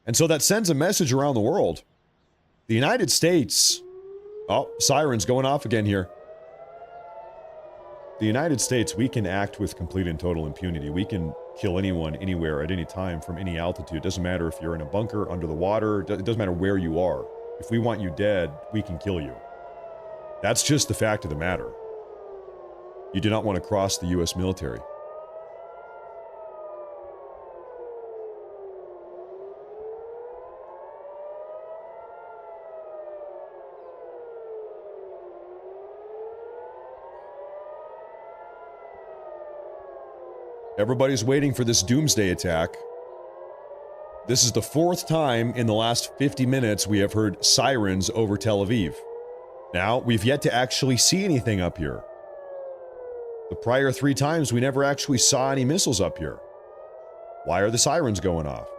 And so that sends a message around the world. The United States, Oh, sirens going off again here. The United States, we can act with complete and total impunity. We can kill anyone, anywhere, at any time, from any altitude. It doesn't matter if you're in a bunker, under the water. It doesn't matter where you are. If we want you dead, we can kill you. That's just the fact of the matter. You do not want to cross the U.S. military. Everybody's waiting for this doomsday attack. This is the 4th time in the last 50 minutes we have heard sirens over Tel Aviv. Now, we've yet to actually see anything up here. The prior 3 times, we never actually saw any missiles up here. Why are the sirens going off?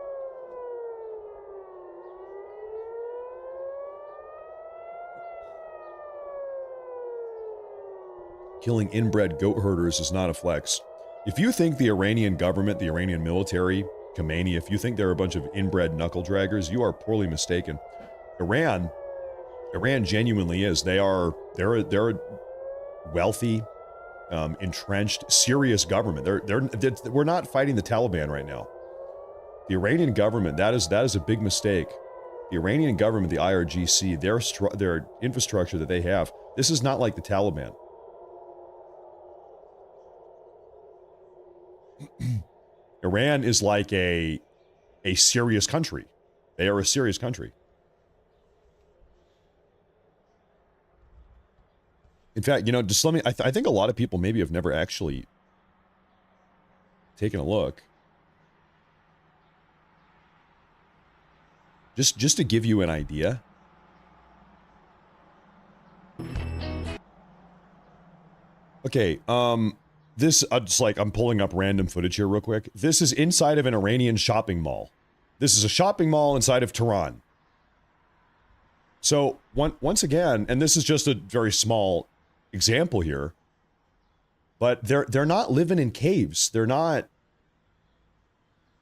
Killing inbred goat herders is not a flex. If you think the Iranian government, the Iranian military, Khomeini, if you think they're a bunch of inbred knuckle draggers, you are poorly mistaken. Iran genuinely is. They're a wealthy, entrenched, serious government. We're not fighting the Taliban right now. The Iranian government, that is a big mistake. The Iranian government, the IRGC, their infrastructure that they have, this is not like the Taliban. Iran is like a serious country. They are a serious country. In fact, you know, just let me, I think a lot of people maybe have never actually taken a look. Just to give you an idea. Okay, this, I'm pulling up random footage here real quick. This is inside of an Iranian shopping mall. This is a shopping mall inside of Tehran. So, once again, and this is just a very small example here, but they're not living in caves. They're not,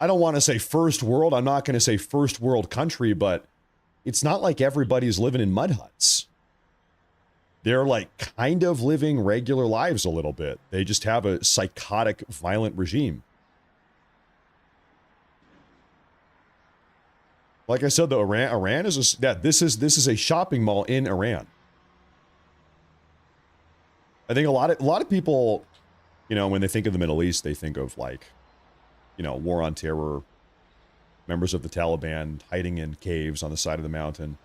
I don't want to say first world, I'm not going to say first world country, but it's not like everybody's living in mud huts. They're like kind of living regular lives a little bit. They just have a psychotic, violent regime. Like I said, though, Iran is this is a shopping mall in Iran. I think a lot of people, you know, when they think of the Middle East, they think of like, you know, war on terror, members of the Taliban hiding in caves on the side of the mountain.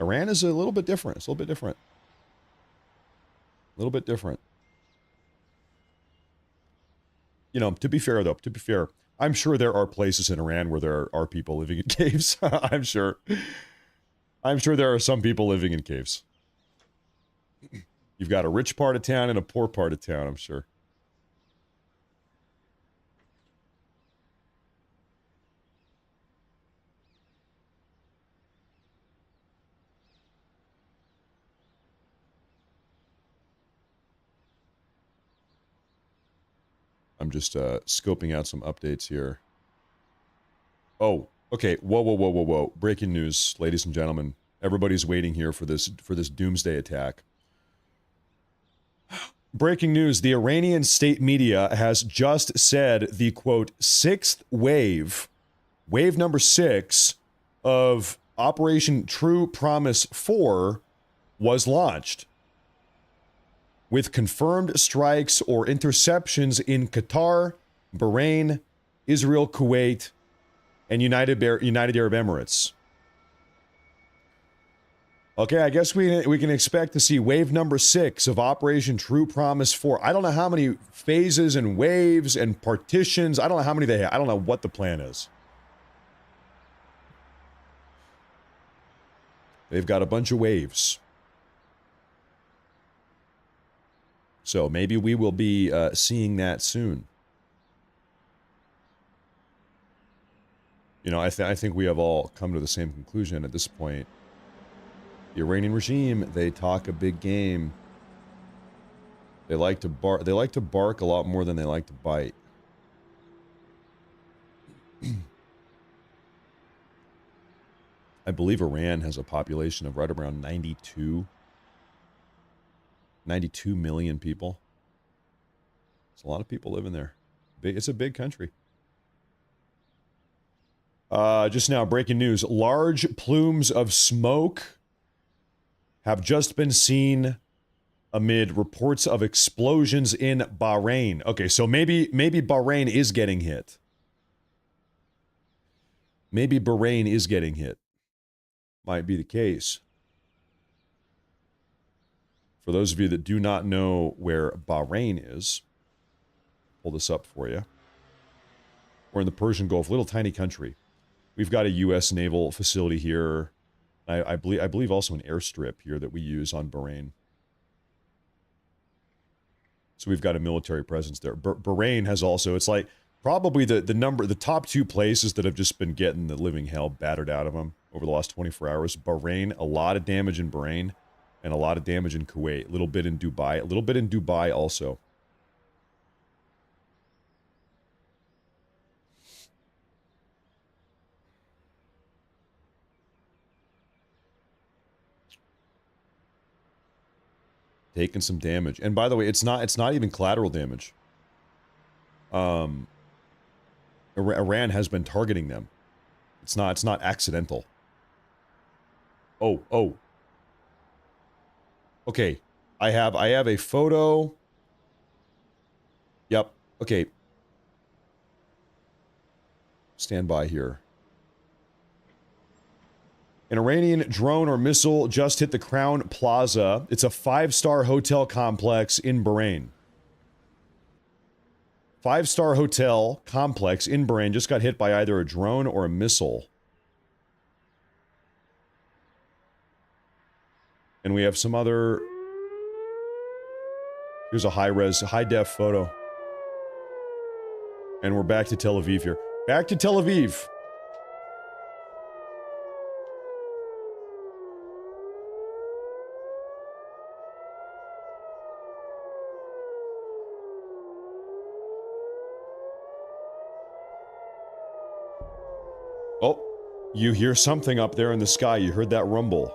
Iran is a little bit different. It's a little bit different. A little bit different. You know, to be fair, though, I'm sure there are places in Iran where there are people living in caves. I'm sure there are some people living in caves. You've got a rich part of town and a poor part of town, I'm sure. I'm just scoping out some updates here. Oh, okay. Whoa. Breaking news, ladies and gentlemen. Everybody's waiting here for this doomsday attack. Breaking news, the Iranian state media has just said the, quote, 6th wave number 6 of Operation True Promise 4 was launched, with confirmed strikes or interceptions in Qatar, Bahrain, Israel, Kuwait, and United Arab Emirates. Okay, I guess we can expect to see wave number 6 of Operation True Promise 4. I don't know how many phases and waves and partitions. I don't know how many they have. I don't know what the plan is. They've got a bunch of waves. So maybe we will be seeing that soon. You know, I think we have all come to the same conclusion at this point. The Iranian regime, they talk a big game. They like to bark a lot more than they like to bite. I believe Iran has a population of right around 92 92 million people. There's a lot of people living there. It's a big country. Just now, breaking news. Large plumes of smoke have just been seen amid reports of explosions in Bahrain. Okay, so maybe Bahrain is getting hit. Maybe Bahrain is getting hit. Might be the case. For those of you that do not know where Bahrain is, pull this up for you. We're in the Persian Gulf, little tiny country. We've got a U.S. naval facility here. I believe also an airstrip here that we use on Bahrain. So we've got a military presence there. Bahrain has also, it's like probably the top two places that have just been getting the living hell battered out of them over the last 24 hours. Bahrain, a lot of damage in Bahrain, and a lot of damage in Kuwait. A little bit in Dubai also. Taking some damage. And by the way, it's not even collateral damage. Iran has been targeting them. It's not accidental. Oh. Okay. I have a photo. Yep. Okay. Stand by here. An Iranian drone or missile just hit the Crown Plaza. It's a 5-star hotel complex in Bahrain. 5-star hotel complex in Bahrain just got hit by either a drone or a missile. And we have some other... Here's a high-res, high-def photo. And we're back to Tel Aviv here. Back to Tel Aviv. Oh, you hear something up there in the sky. You heard that rumble.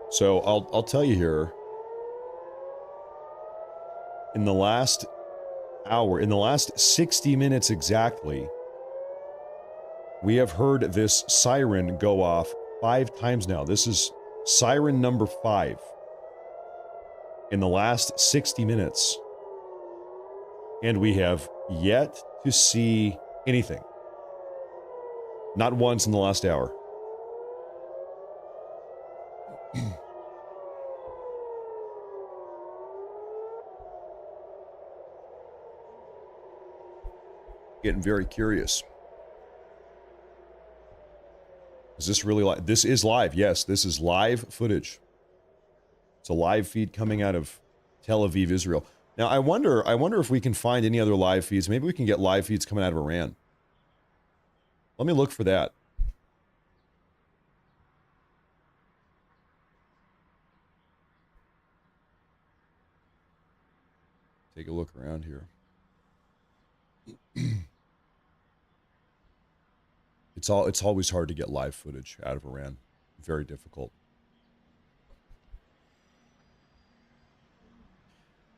So I'll tell you here, in the last hour, in the last 60 minutes exactly, we have heard this siren go off 5 times now. This is siren number 5 in the last 60 minutes. And we have yet to see anything. Not once in the last hour. Getting very curious. Is this really live? This is live. Yes, this is live footage. It's a live feed coming out of Tel Aviv, Israel. Now, I wonder if we can find any other live feeds. Maybe we can get live feeds coming out of Iran. Let me look for that. Take a look around here. It's always hard to get live footage out of Iran. Very difficult.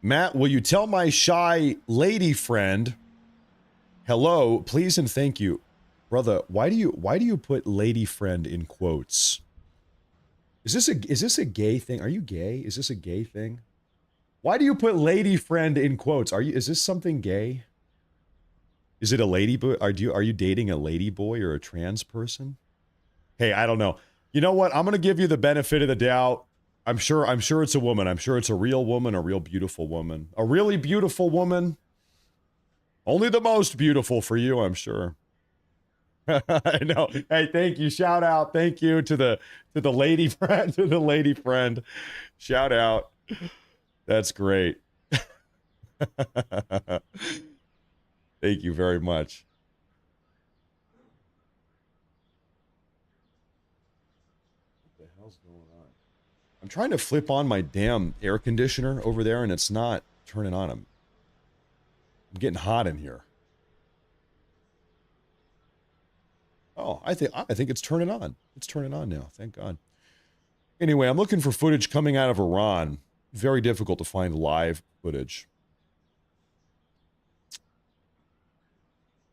Matt, will you tell my shy lady friend hello, please and thank you. Brother, why do you put lady friend in quotes? Is this a gay thing? Are you gay? Is this a gay thing? Why do you put lady friend in quotes? Is this something gay? Is it a lady boy? Are you dating a lady boy or a trans person? Hey, I don't know. You know what? I'm gonna give you the benefit of the doubt. I'm sure it's a woman. I'm sure it's a real woman, a real beautiful woman. A really beautiful woman. Only the most beautiful for you, I'm sure. I know. Hey, thank you. Shout out. Thank you to the lady friend, to the lady friend. Shout out. That's great. Thank you very much. What the hell's going on? I'm trying to flip on my damn air conditioner over there, and it's not turning on. I'm getting hot in here. Oh, I think it's turning on. It's turning on now. Thank God. Anyway, I'm looking for footage coming out of Iran. Very difficult to find live footage.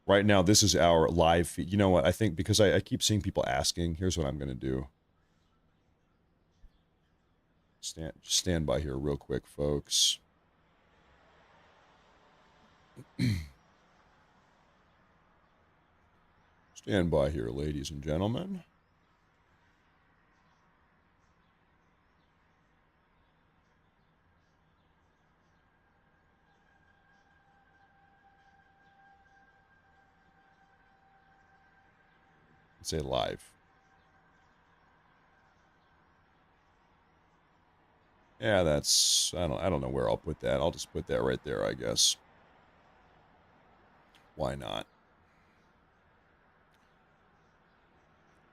Right now, this is our live feed. You know what? I think because I keep seeing people asking, here's what I'm going to do. Stand by here real quick, folks. Stand by here, ladies and gentlemen. Say live. Yeah, that's I don't know where I'll put that. I'll just put that right there, I guess. Why not?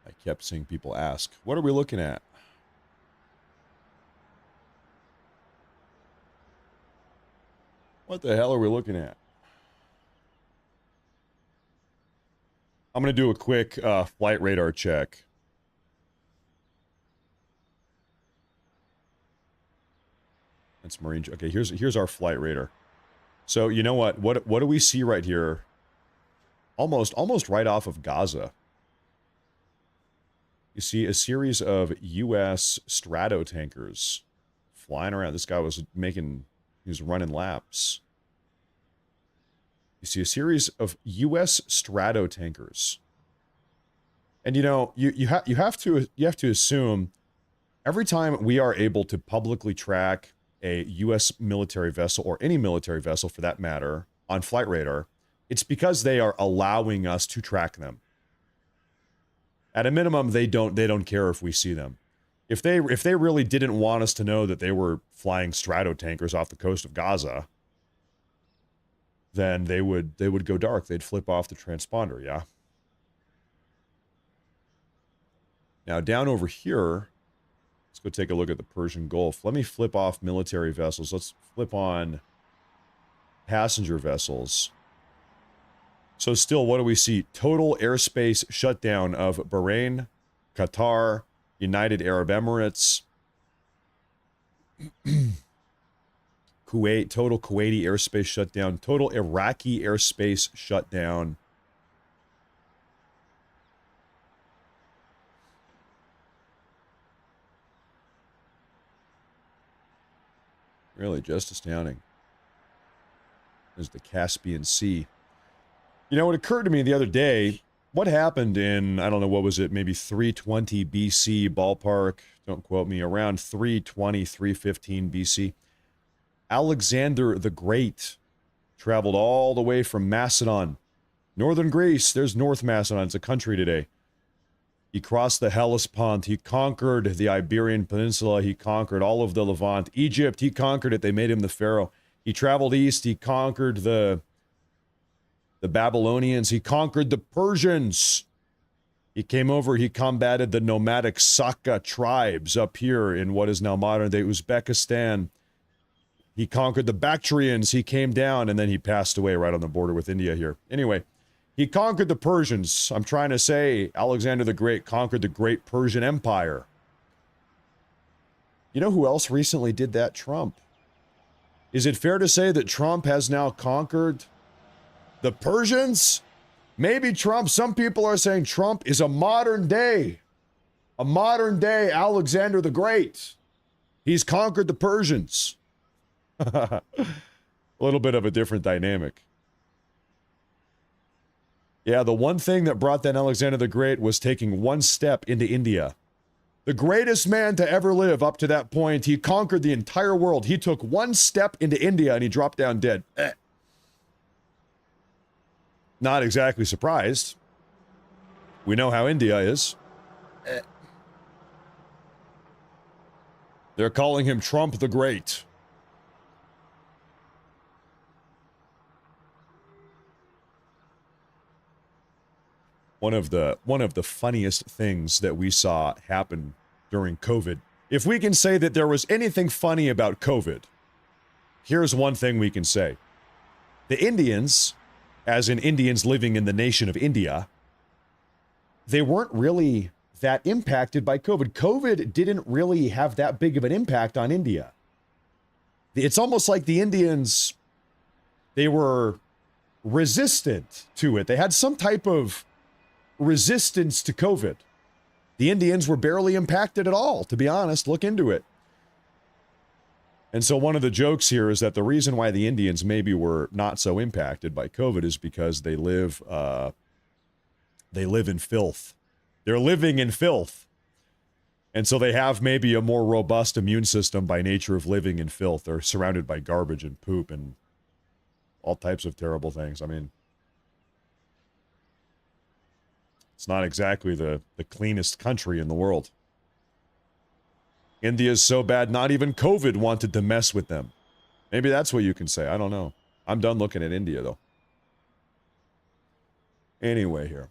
I kept seeing people ask, what are we looking at? What the hell are we looking at? I'm going to do a quick flight radar check. That's Marine. Okay, here's our flight radar. So, you know what? What do we see right here? Almost right off of Gaza. You see a series of U.S. Stratotankers flying around. This guy was running laps. You see a series of U.S. Stratotankers. And you know, you have to assume every time we are able to publicly track a U.S. military vessel, or any military vessel for that matter, on flight radar, it's because they are allowing us to track them. At a minimum, they don't care if we see them. If they really didn't want us to know that they were flying Stratotankers off the coast of Gaza, then they would go dark. They'd flip off the transponder, yeah? Now, down over here, let's go take a look at the Persian Gulf. Let me flip off military vessels. Let's flip on passenger vessels. So still, what do we see? Total airspace shutdown of Bahrain, Qatar, United Arab Emirates, Kuwait, total Kuwaiti airspace shutdown, total Iraqi airspace shutdown. Really, just astounding. There's the Caspian Sea. You know, it occurred to me the other day, what happened in, I don't know, what was it, maybe 320 BC ballpark, don't quote me, around 320, 315 BC. Alexander the Great traveled all the way from Macedon, northern Greece. There's North Macedon, it's a country today. He crossed the Hellespont, he conquered the Iberian Peninsula, he conquered all of the Levant. Egypt, he conquered it, they made him the pharaoh. He traveled east, he conquered the Babylonians, he conquered the Persians. He came over, he combated the nomadic Saka tribes up here in what is now modern-day Uzbekistan. He conquered the Bactrians, he came down, and then he passed away right on the border with India here. Anyway, he conquered the Persians. I'm trying to say Alexander the Great conquered the Great Persian Empire. You know who else recently did that? Trump. Is it fair to say that Trump has now conquered the Persians? Maybe Trump, some people are saying Trump is a modern day Alexander the Great. He's conquered the Persians. A little bit of a different dynamic. Yeah, the one thing that brought down Alexander the Great was taking one step into India. The greatest man to ever live up to that point. He conquered the entire world. He took one step into India and he dropped down dead. Not exactly surprised. We know how India is. They're calling him Trump the Great. one of the funniest things that we saw happen during COVID. If we can say that there was anything funny about COVID, here's one thing we can say. The Indians, as in Indians living in the nation of India, they weren't really that impacted by COVID. COVID didn't really have that big of an impact on India. It's almost like the Indians, they were resistant to it. They had some type of resistance to COVID. The Indians were barely impacted at all, to be honest. Look into it. And so one of the jokes here is that the reason why the Indians maybe were not so impacted by COVID is because they live in filth. They're living in filth. And so they have maybe a more robust immune system by nature of living in filth. They're surrounded by garbage and poop and all types of terrible things. I mean, it's not exactly the cleanest country in the world. India's so bad, not even COVID wanted to mess with them. Maybe that's what you can say. I don't know. I'm done looking at India, though. Anyway, here.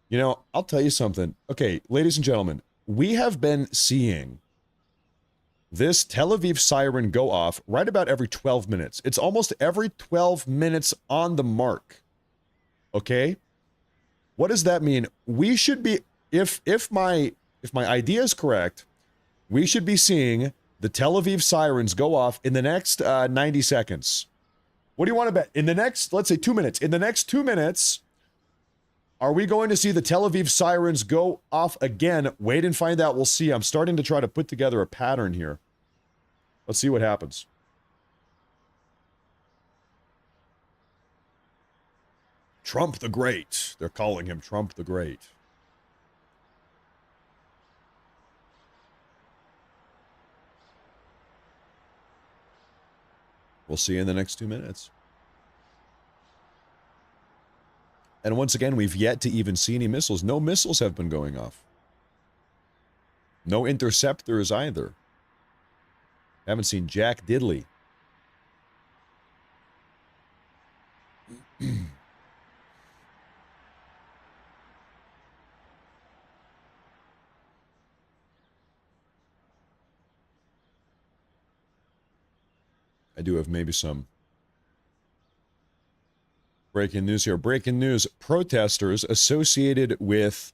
You know, I'll tell you something. Okay, ladies and gentlemen, we have been seeing this Tel Aviv siren go off right about every 12 minutes. It's almost every 12 minutes on the mark. Okay? What does that mean? We should be, if my idea is correct, we should be seeing the Tel Aviv sirens go off in the next 90 seconds. What do you want to bet? In the next, let's say 2 minutes. In the next 2 minutes, are we going to see the Tel Aviv sirens go off again? Wait and find out. We'll see. I'm starting to try to put together a pattern here. Let's see what happens. Trump the Great. They're calling him Trump the Great. We'll see in the next 2 minutes. And once again, we've yet to even see any missiles. No missiles have been going off. No interceptors either. Haven't seen Jack Diddley. I do have maybe some breaking news here. Breaking news. Protesters associated with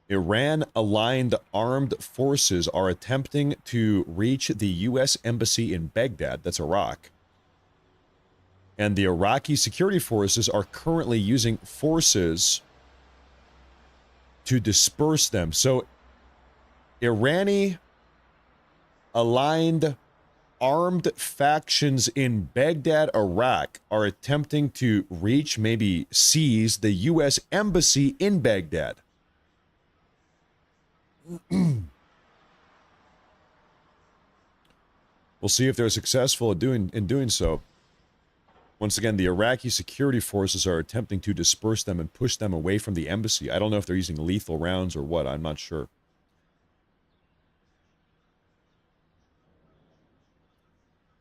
Iran-aligned armed forces are attempting to reach the U.S. Embassy in Baghdad. That's Iraq. And the Iraqi security forces are currently using forces to disperse them. So, Irani-aligned armed factions in Baghdad, Iraq, are attempting to reach, maybe seize, the U.S. Embassy in Baghdad. We'll see if they're successful in doing so. Once again, the Iraqi security forces are attempting to disperse them and push them away from the embassy. I don't know if they're using lethal rounds or what. I'm not sure.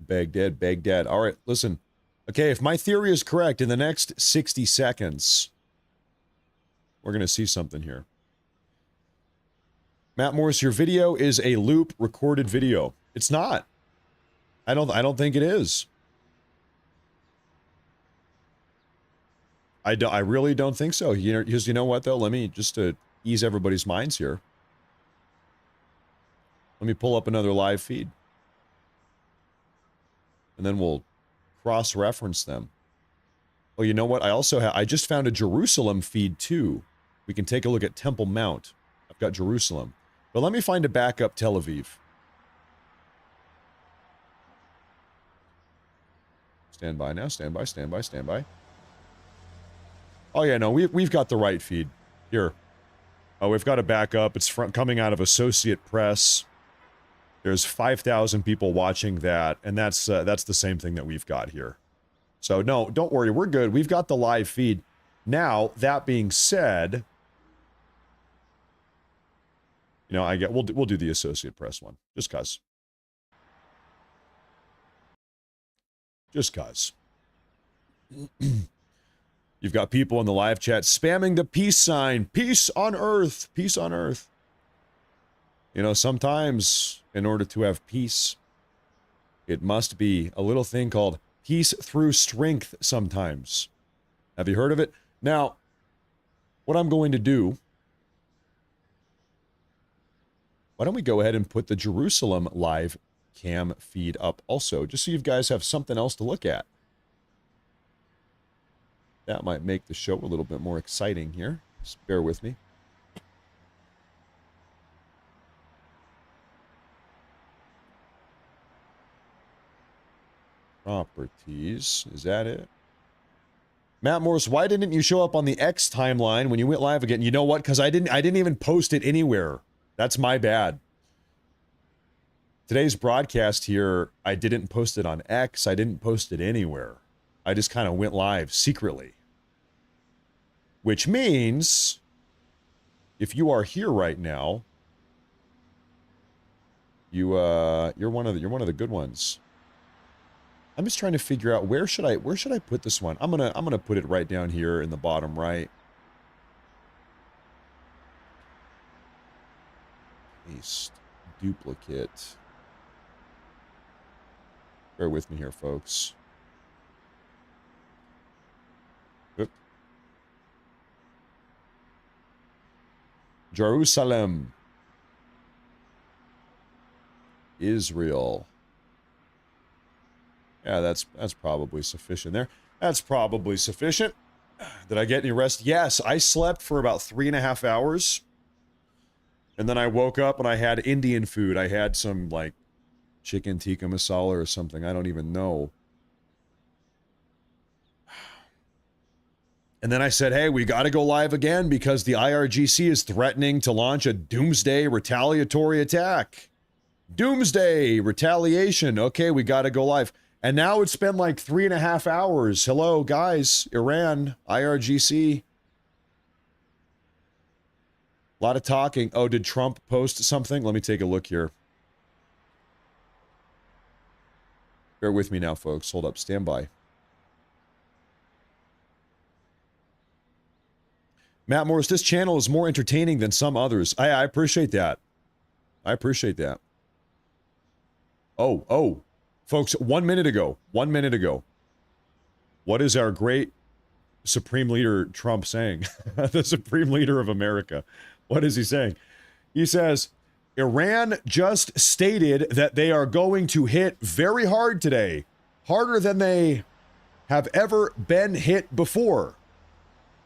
Baghdad. All right, listen. Okay, if my theory is correct, in the next 60 seconds, we're going to see something here. Matt Morris, your video is a loop recorded video. It's not. I don't think it is. I really don't think so. You know what though? Let me just to ease everybody's minds here. Let me pull up another live feed. And then we'll cross-reference them. Oh, you know what? I just found a Jerusalem feed too. We can take a look at Temple Mount. I've got Jerusalem. But let me find a backup Tel Aviv. Stand by now. Stand by. Oh yeah, no, we've got the right feed. Here. Oh, we've got a backup. It's coming out of Associate Press. There's 5,000 people watching that, and that's the same thing that we've got here. So no, don't worry, we're good. We've got the live feed. Now, that being said, you know, we'll do the Associate Press one, just cause. Just cause. You've got people in the live chat spamming the peace sign. Peace on earth. Peace on earth. You know, sometimes in order to have peace, it must be a little thing called peace through strength sometimes. Have you heard of it? Now, what I'm going to do, why don't we go ahead and put the Jerusalem live cam feed up also, just so you guys have something else to look at. That might make the show a little bit more exciting here. Just bear with me. Properties, is that it? Matt Morris, why didn't you show up on the X timeline when you went live again? You know what? Because I didn't even post it anywhere. That's my bad. Today's broadcast here, I didn't post it on X. I didn't post it anywhere. I just kind of went live secretly. Which means, if you are here right now, you're one of the good ones. I'm just trying to figure out where should I put this one? I'm gonna put it right down here in the bottom right. Paste duplicate. Bear with me here, folks. Oop. Jerusalem. Israel. Yeah, that's probably sufficient there. That's probably sufficient. Did I get any rest? Yes, I slept for about 3.5 hours. And then I woke up and I had Indian food. I had some, like, chicken tikka masala or something. I don't even know. And then I said, hey, we got to go live again because the IRGC is threatening to launch a doomsday retaliatory attack. Doomsday retaliation. Okay, we got to go live. And now it's been like 3.5 hours. Hello, guys. Iran, IRGC. A lot of talking. Oh, did Trump post something? Let me take a look here. Bear with me now, folks. Hold up. Stand by. Matt Morris, this channel is more entertaining than some others. I appreciate that. I appreciate that. Oh. Folks, 1 minute ago. What is our great Supreme Leader Trump saying? The Supreme Leader of America. What is he saying? He says, Iran just stated that they are going to hit very hard today. Harder than they have ever been hit before.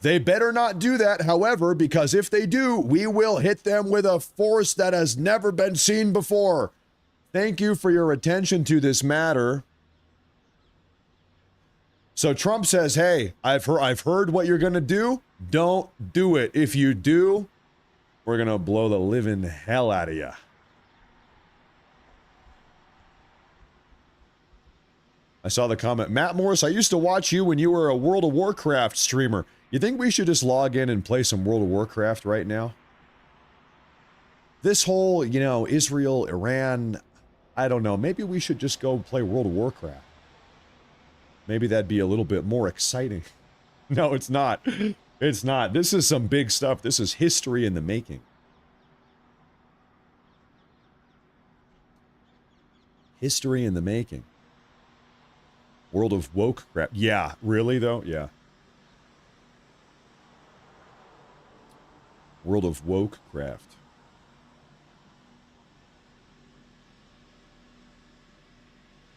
They better not do that, however, because if they do, we will hit them with a force that has never been seen before. Thank you for your attention to this matter. So Trump says, hey, I've heard what you're going to do. Don't do it. If you do, we're going to blow the living hell out of you. I saw the comment. Matt Morris, I used to watch you when you were a World of Warcraft streamer. You think we should just log in and play some World of Warcraft right now? This whole, you know, Israel, Iran, I don't know. Maybe we should just go play World of Warcraft. Maybe that'd be a little bit more exciting. No, it's not. It's not. This is some big stuff. This is history in the making. History in the making. World of woke crap. Yeah, really though? Yeah. World of woke craft.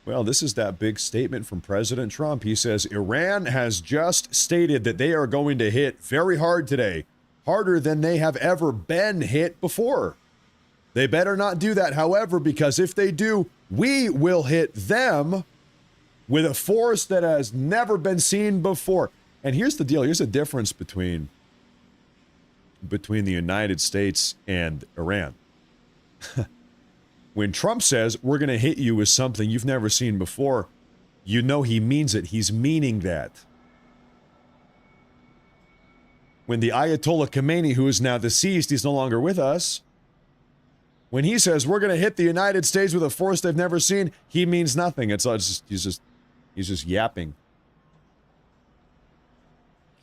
Well, this is that big statement from President Trump. He says, Iran has just stated that they are going to hit very hard today, harder than they have ever been hit before. They better not do that, however, because if they do, we will hit them with a force that has never been seen before. And here's the deal. Here's the difference between the United States and Iran. When Trump says, we're going to hit you with something you've never seen before, you know he means it. He's meaning that. When the Ayatollah Khomeini, who is now deceased, he's no longer with us. When he says, we're going to hit the United States with a force they've never seen, he means nothing. He's just yapping.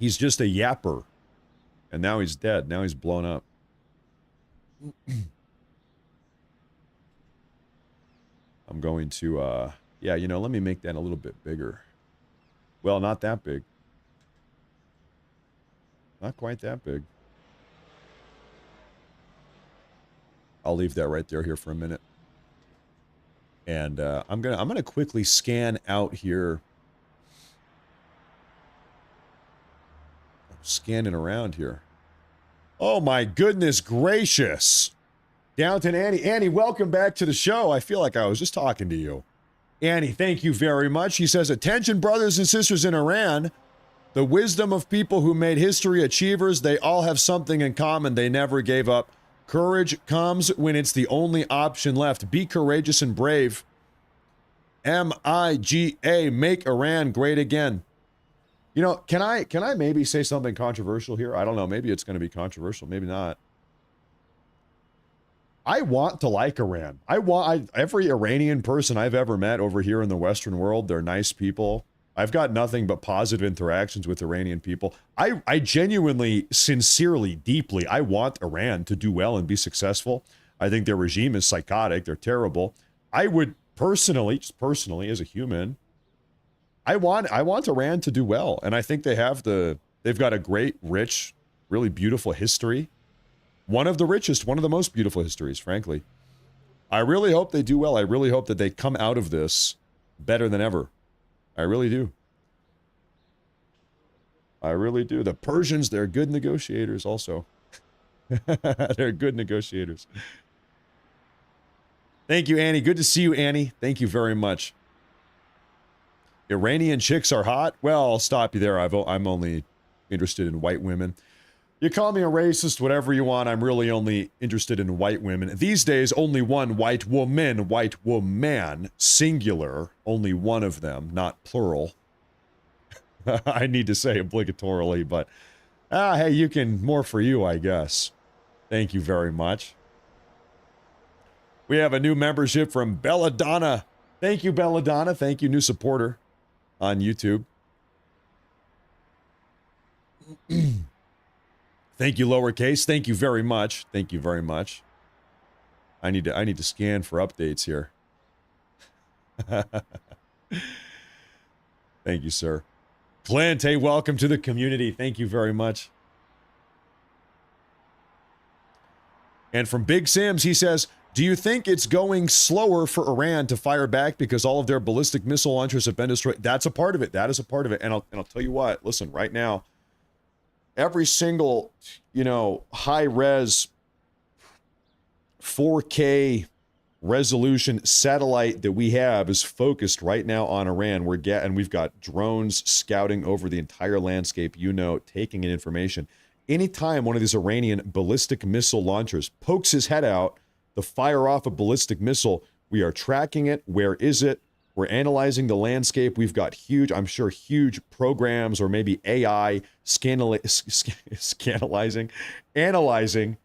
He's just a yapper. And now he's dead. Now he's blown up. I'm going to, yeah, you know, let me make that a little bit bigger. Well, not that big. Not quite that big. I'll leave that right there here for a minute. And I'm gonna quickly scan out here. I'm scanning around here. Oh my goodness gracious. Downton Annie. Annie, welcome back to the show. I feel like I was just talking to you. Annie, thank you very much. She says, attention brothers and sisters in Iran. The wisdom of people who made history achievers, they all have something in common. They never gave up. Courage comes when it's the only option left. Be courageous and brave. MIGA, make Iran great again. You know, can I maybe say something controversial here? I don't know. Maybe it's going to be controversial. Maybe not. I want to like Iran. Every Iranian person I've ever met over here in the Western world, they're nice people. I've got nothing but positive interactions with Iranian people. I genuinely, sincerely, deeply, I want Iran to do well and be successful. I think their regime is psychotic. They're terrible. I would personally, just personally as a human, I want Iran to do well. And I think they've got a great, rich, really beautiful history. One of the richest, one of the most beautiful histories, frankly. I really hope they do well. I really hope that they come out of this better than ever. I really do. I really do. The Persians, they're good negotiators also. They're good negotiators. Thank you, Annie. Good to see you, Annie. Thank you very much. Iranian chicks are hot? Well, I'll stop you there. I'm only interested in white women. You call me a racist, whatever you want. I'm really only interested in white women. These days, only one white woman, singular, only one of them, not plural. I need to say obligatorily, but hey, you can, more for you, I guess. Thank you very much. We have a new membership from Belladonna. Thank you, Belladonna. Thank you, new supporter on YouTube. Thank you, lowercase. Thank you very much. Thank you very much. I need to scan for updates here. Thank you, sir. Clint, hey, welcome to the community. Thank you very much. And from Big Sims, he says, do you think it's going slower for Iran to fire back because all of their ballistic missile launchers have been destroyed? That's a part of it. That is a part of it. And I'll tell you what, listen, right now, every single, you know, high-res 4K resolution satellite that we have is focused right now on Iran. And we've got drones scouting over the entire landscape, you know, taking in information. Anytime one of these Iranian ballistic missile launchers pokes his head out to fire off a ballistic missile, we are tracking it. Where is it? We're analyzing the landscape. We've got huge, I'm sure, huge programs or maybe AI analyzing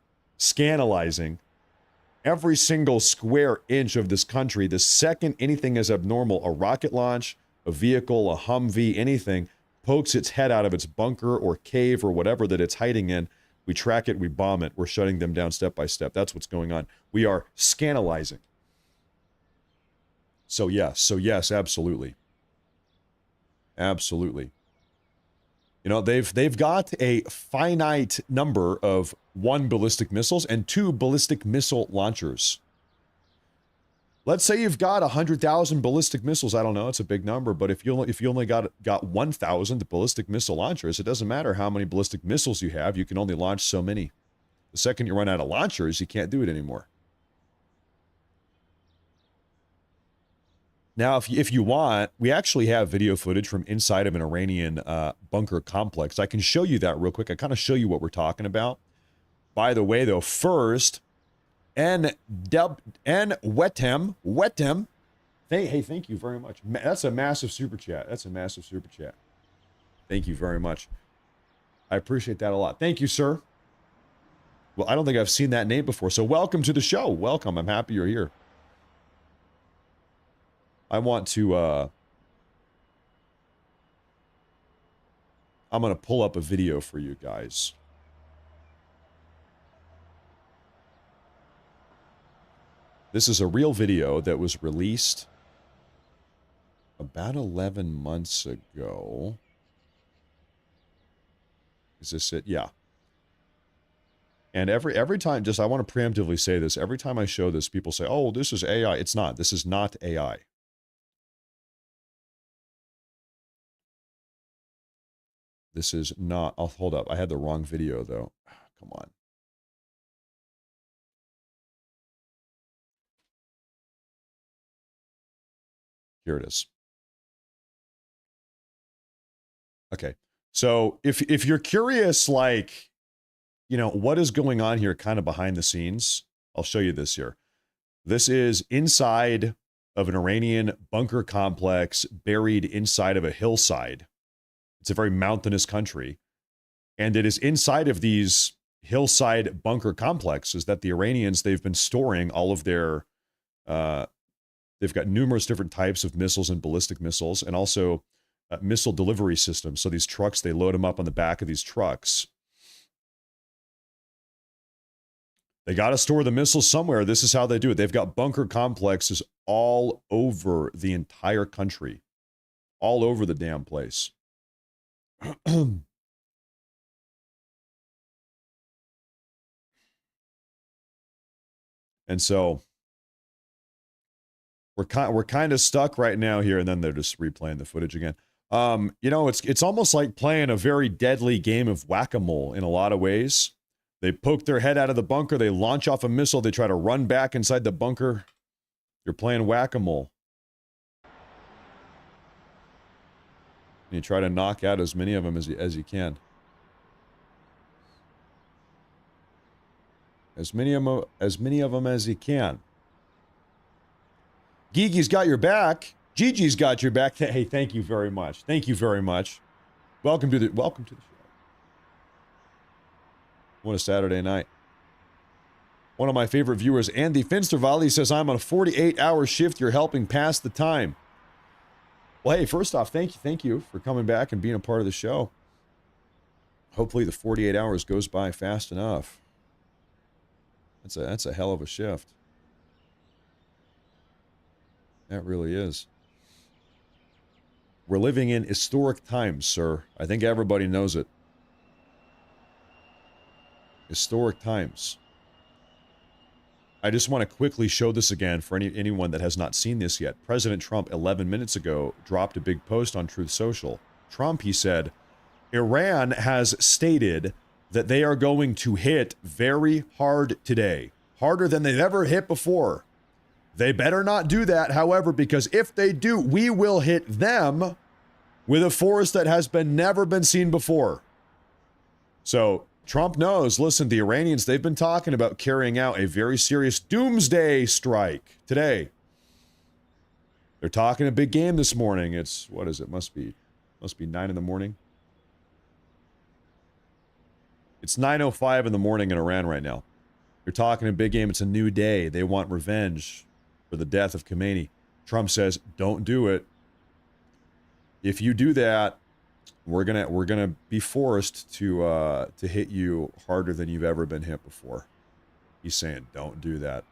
every single square inch of this country. The second anything is abnormal, a rocket launch, a vehicle, a Humvee, anything, pokes its head out of its bunker or cave or whatever that it's hiding in, we track it, we bomb it. We're shutting them down step by step. That's what's going on. We are scandalizing. So yes, absolutely. Absolutely. You know, they've got a finite number of 1 ballistic missiles and 2 ballistic missile launchers. Let's say you've got 100,000 ballistic missiles. I don't know, it's a big number, but if you only got 1,000 ballistic missile launchers, it doesn't matter how many ballistic missiles you have. You can only launch so many. The second you run out of launchers, you can't do it anymore. Now, if you want, we actually have video footage from inside of an Iranian bunker complex. I can show you that real quick. I kind of show you what we're talking about. By the way, though, first, Wetem. Hey, thank you very much. That's a massive super chat. That's a massive super chat. Thank you very much. I appreciate that a lot. Thank you, sir. Well, I don't think I've seen that name before, so welcome to the show. Welcome. I'm happy you're here. I want to gonna pull up a video for you guys. This is a real video that was released about 11 months ago. Is this it? Yeah. And every time, just I want to preemptively say this, every time I show this, people say, oh, this is AI. It's not. This is not AI. This is not. I'll hold up. I had the wrong video, though. Come on. Here it is. Okay. So if you're curious, like, you know, what is going on here kind of behind the scenes, I'll show you this here. This is inside of an Iranian bunker complex buried inside of a hillside. It's a very mountainous country. And it is inside of these hillside bunker complexes that the Iranians, they've been storing all of their, they've got numerous different types of missiles and ballistic missiles, and also missile delivery systems. So these trucks, they load them up on the back of these trucks. They got to store the missiles somewhere. This is how they do it. They've got bunker complexes all over the entire country, all over the damn place. And so we're kind of stuck right now here, and then they're just replaying the footage again. You know, it's almost like playing a very deadly game of whack-a-mole in a lot of ways. They poke their head out of the bunker, they launch off a missile, they try to run back inside the bunker. You're playing whack-a-mole. You try to knock out as many of them as you can. As many of them as you can. Gigi's got your back. Gigi's got your back. Hey, thank you very much. Thank you very much. Welcome to the show. What a Saturday night. One of my favorite viewers, Andy Finstervalley, says, I'm on a 48-hour shift. You're helping pass the time. Well, hey, first off, thank you for coming back and being a part of the show. Hopefully the 48 hours goes by fast enough. That's a hell of a shift. That really is. We're living in historic times, sir. I think everybody knows it. Historic times. I just want to quickly show this again for anyone that has not seen this yet. President Trump, 11 minutes ago, dropped a big post on Truth Social. Trump, he said, Iran has stated that they are going to hit very hard today. Harder than they've ever hit before. They better not do that, however, because if they do, we will hit them with a force that has never been seen before. So Trump knows, listen, the Iranians, they've been talking about carrying out a very serious doomsday strike today. They're talking a big game this morning. It's, what is it? Must be 9 in the morning. It's 9:05 in the morning in Iran right now. They're talking a big game. It's a new day. They want revenge for the death of Khomeini. Trump says, don't do it. If you do that, we're gonna be forced to hit you harder than you've ever been hit before. He's saying, don't do that.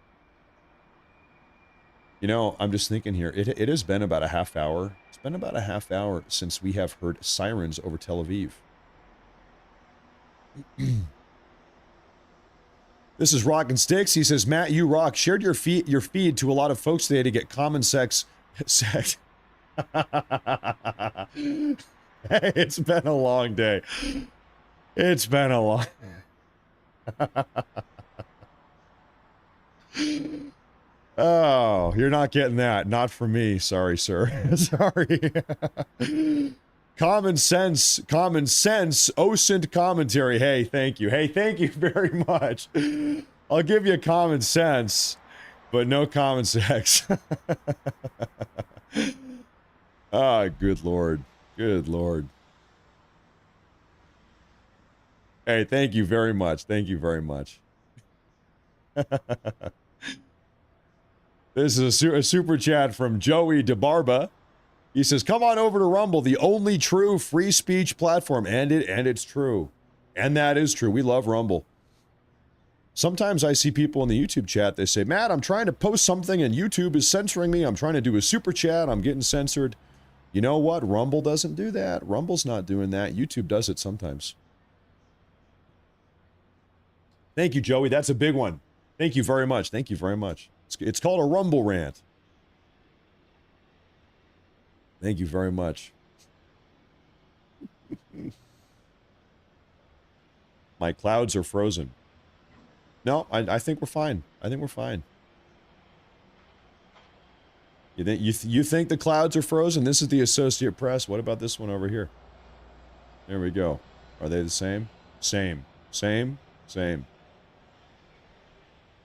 You know, I'm just thinking here, it has been about a half hour. It's been about a half hour since we have heard sirens over Tel Aviv. This is Rockin' Sticks. He says, Matt, you rock. Shared your feed to a lot of folks today to get common sex. Hey, it's been a long day. It's been a long... Oh, you're not getting that. Not for me. Sorry, sir. Sorry. Common sense, OSINT commentary. Hey, thank you. Hey, thank you very much. I'll give you common sense, but no common sex. Ah, good Lord. Good Lord. Hey, thank you very much. Thank you very much. This is a super chat from Joey DeBarba. He says, come on over to Rumble, the only true free speech platform. And it's true. And that is true. We love Rumble. Sometimes I see people in the YouTube chat, they say, Matt, I'm trying to post something and YouTube is censoring me. I'm trying to do a super chat. I'm getting censored. You know what? Rumble doesn't do that. Rumble's not doing that. YouTube does it sometimes. Thank you, Joey. That's a big one. Thank you very much. Thank you very much. It's called a Rumble rant. Thank you very much. My clouds are frozen. No, I think we're fine. I think we're fine. You think the clouds are frozen? This is the Associate Press. What about this one over here? There we go. Are they the same? Same. Same? Same.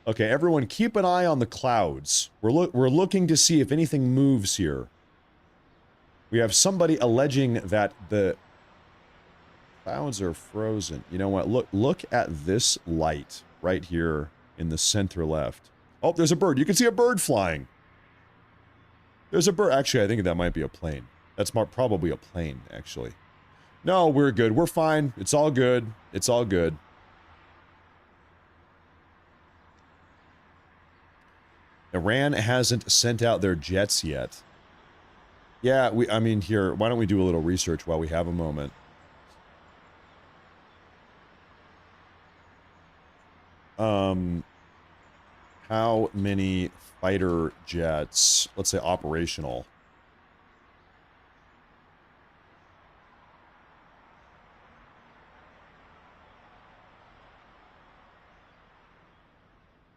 Okay, everyone, keep an eye on the clouds. We're looking to see if anything moves here. We have somebody alleging that the clouds are frozen. You know what? Look at this light right here in the center left. Oh, there's a bird. You can see a bird flying. There's a bird. Actually, I think that might be a plane. That's probably a plane, actually. No, we're good. We're fine. It's all good. It's all good. Iran hasn't sent out their jets yet. Yeah, I mean, here, why don't we do a little research while we have a moment? How many fighter jets, let's say operational?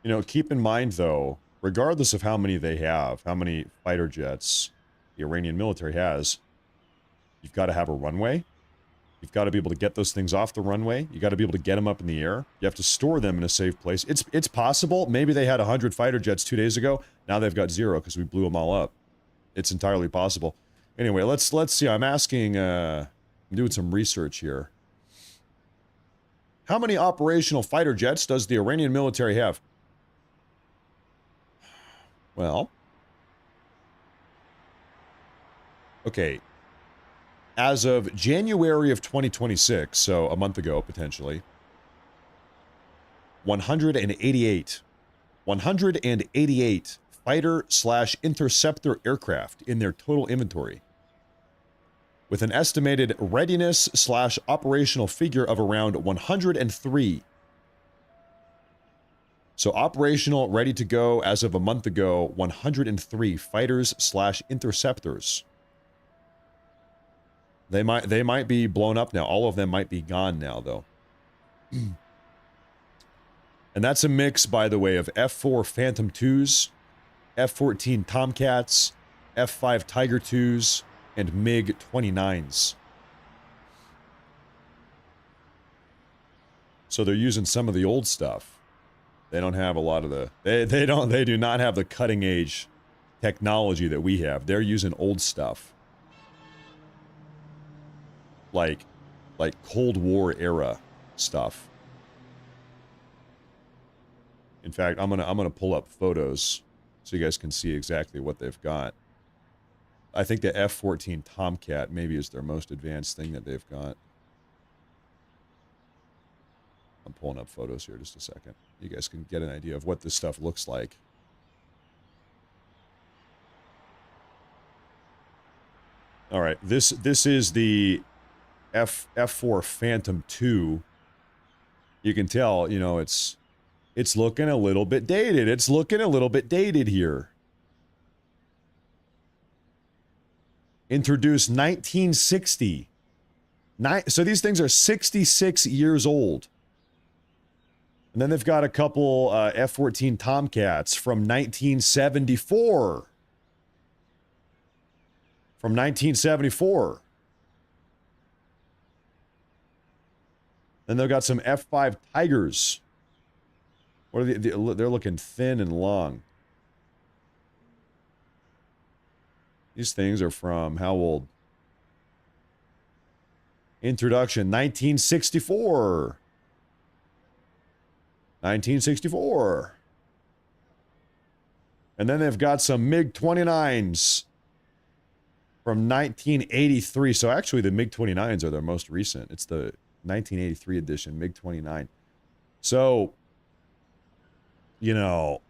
You know, keep in mind, though, regardless of how many they have, how many fighter jets the Iranian military has, you've got to have a runway. You've got to be able to get those things off the runway. You got to be able to get them up in the air. You have to store them in a safe place. It's possible. Maybe they had 100 fighter jets 2 days ago. Now they've got 0 because we blew them all up. It's entirely possible. Anyway, let's see. I'm asking, I'm doing some research here. How many operational fighter jets does the Iranian military have? Well, okay. As of January of 2026, so a month ago, potentially, 188 fighter/interceptor aircraft in their total inventory, with an estimated readiness/operational figure of around 103. So operational, ready to go as of a month ago, 103 fighters/interceptors. They might be blown up now. All of them might be gone now, though. And that's a mix, by the way, of F-4 Phantom IIs, F-14 Tomcats, F-5 Tiger IIs, and MiG-29s. So they're using some of the old stuff. They don't have a lot of the... They do not have the cutting-edge technology that we have. They're using old stuff. Like Cold War era stuff. In fact, I'm gonna pull up photos so you guys can see exactly what they've got. I think the F-14 Tomcat maybe is their most advanced thing that they've got. I'm pulling up photos here just a second. You guys can get an idea of what this stuff looks like. All right, this is the F4 Phantom II. You can tell, you know, it's looking a little bit dated. It's looking a little bit dated here. Introduced 1960. So these things are 66 years old. And then they've got a couple F-14 Tomcats from 1974. From 1974. Then they've got some F-5 Tigers. What are they're looking thin and long. These things are from how old? Introduction, 1964. 1964. And then they've got some MiG-29s. from 1983. So actually the MiG-29s are their most recent. It's the 1983 edition, MiG-29. So, you know,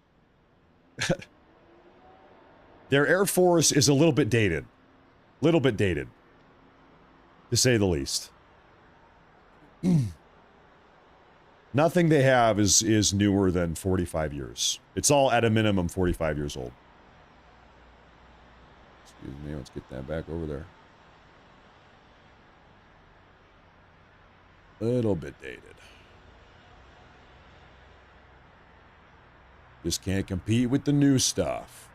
their Air Force is a little bit dated. Little bit dated, to say the least. Nothing they have is newer than 45 years. It's all at a minimum 45 years old. Excuse me, let's get that back over there. Little bit dated. Just can't compete with the new stuff.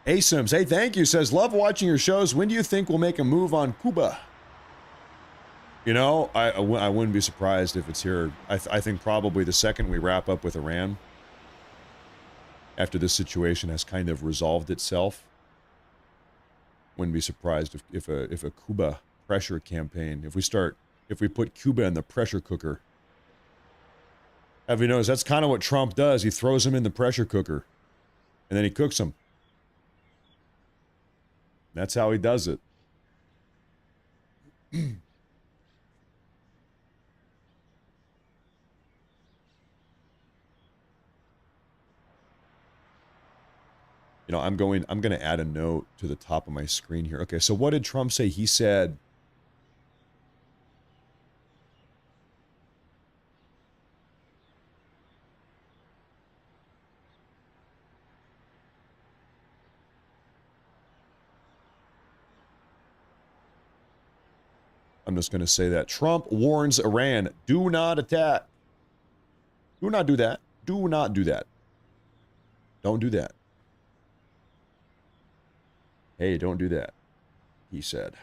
Asims, hey, thank you, says, love watching your shows. When do you think we'll make a move on Cuba? You know, I wouldn't be surprised if it's here. I think probably the second we wrap up with Iran, after this situation has kind of resolved itself, wouldn't be surprised if a Cuba pressure campaign, if we put Cuba in the pressure cooker. Have you noticed that's kind of what Trump does? He throws them in the pressure cooker, and then he cooks them. That's how he does it. You know, I'm going to add a note to the top of my screen here. Okay, so what did Trump say? He said, I'm just going to say that Trump warns Iran, do not attack. Do not do that. Do not do that. Don't do that. Hey, don't do that, he said.